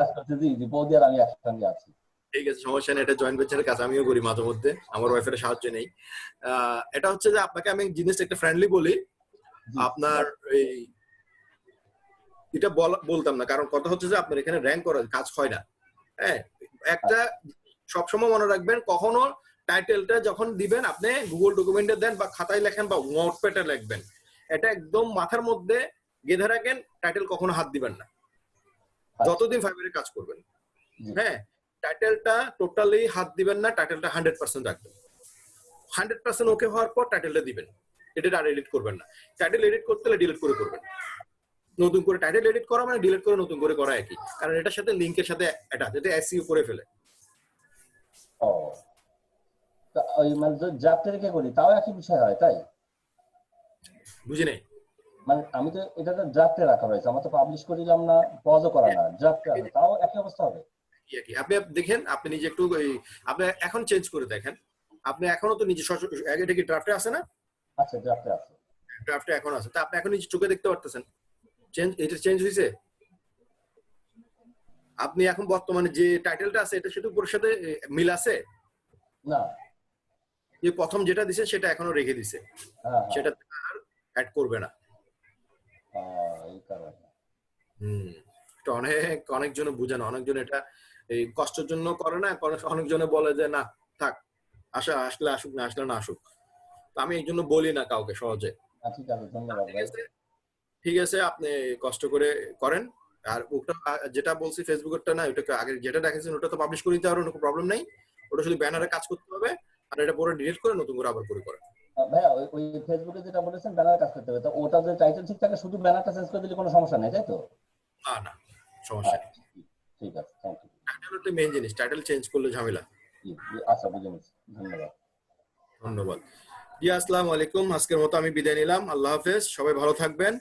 কাজ করতেছি, বৌদি আর আমি একসঙ্গে আছি। ঠিক আছে, সমস্যা নেই, এটা জয়েন্ট ভেঞ্চারের কাজ আমিও করি মাঝে মধ্যে, আমার ওয়াইফের সাহায্য নেই। এটা হচ্ছে যে আপনাকে আমি জিনিসটা একটা ফ্রেন্ডলি বলি, আপনার এই এটা বলতাম না, কারণ কথা হচ্ছে যে আপনার এখানে র্যাঙ্ক করার কাজ হয় না। হ্যাঁ, একটা সবসময় মনে রাখবেন, কখনো টাইটেলটা যখন দিবেন আপনি গুগল ডকুমেন্টে দেন বা খাতায় লেখেন বা নোটপ্যাডে লিখবেন, এটা একদম মাথার মধ্যে গেঁথে রাখেন, টাইটেল কখনো হাত দিবেন না যতদিন ফাইবারে কাজ করবেন। হ্যাঁ, টাইটেলটা টোটালি হাত দিবেন না, টাইটেলটা 100% রাখবেন। 100% ওকে হওয়ার পর টাইটেলটা দিবেন, এটা আর এডিট করবেন না। টাইটেল এডিট করতে হলে ডিলিট করে করবেন। নতুন করে টাইটেল এডিট করা মানে ডিলিট করে নতুন করে করা একই, কারণ এটার সাথে লিংকের সাথে অ্যাটাচ, এটা এসইও করে ফেলে। ও, তা ওই মানে ড্রাফটে রেখে করি তাও একই বিষয় হয়, তাই? বুঝি নাই। মানে আমি তো এটা তো ড্রাফটে রাখা হয়েছে, আমার তো পাবলিশ করিলাম না, পজও করা না, ড্রাফটে আছে, তাও একই অবস্থা হবে। একই। আপনি দেখেন, আপনি নিজে একটু আপনি এখন চেঞ্জ করে দেখেন, আপনি এখনো তো নিজে এটা কি ড্রাফটে আছে না? আচ্ছা, ড্রাফটে আছে, ড্রাফটে এখন আছে, তা আপনি এখন নিজে চোখে দেখতে পারতেছেন চেঞ্জ, এটা চেঞ্জ হয়েছে। আপনি এখন বর্তমানে যে টাইটেলটা আছে এটা সাথে উপরের সাথে মিল আছে না? যে প্রথম যেটা দিছে সেটা এখনো রেখে দিছে, সেটা আর অ্যাড করবে না। এই কারণে এটা অনেকজনে বুঝে না, অনেকজন এটা এই কষ্টের জন্য করে না, অনেকজনে বলে যে না থাক, আসলে আসুক, না আসলে না আসুক। আমি এই জন্য বলি না কাউকে সহজে। ঠিক আছে, ধন্যবাদ ভাই। ঠিক আছে, আপনি কষ্ট করে করেন। আর ওটা যেটা বলছি ফেসবুকেরটা না, ওটাকে আগে যেটা দেখেছেন ওটা তো পাবলিশ করে দিতে হবে, কোনো প্রবলেম নাই। ওটা শুধু ব্যানারে কাজ করতে হবে, আর এটা পুরো ডিলিট করে নতুন করে আবার করে করেন। ভাইয়া ওই ফেসবুকে যেটা বলেছেন ব্যানার কাজ করতে হবে, তো ওটা যে টাইটেল ঠিক থাকে শুধু ব্যানারটা চেঞ্জ করে দিলে কোনো সমস্যা নেই, তাই তো? না না, সমস্যা নেই। ঠিক আছে, থ্যাংক ইউ। টাইটেল হচ্ছে মেইন জিনিস, টাইটেল চেঞ্জ করলে ঝামেলা। আচ্ছা, বুঝে নিচ্ছি, ধন্যবাদ। ধন্যবাদ। জি, আসসালামু আলাইকুম। আজকের মতো আমি বিদায় নিলাম। আল্লাহ হাফেজ, সবাই ভালো থাকবেন।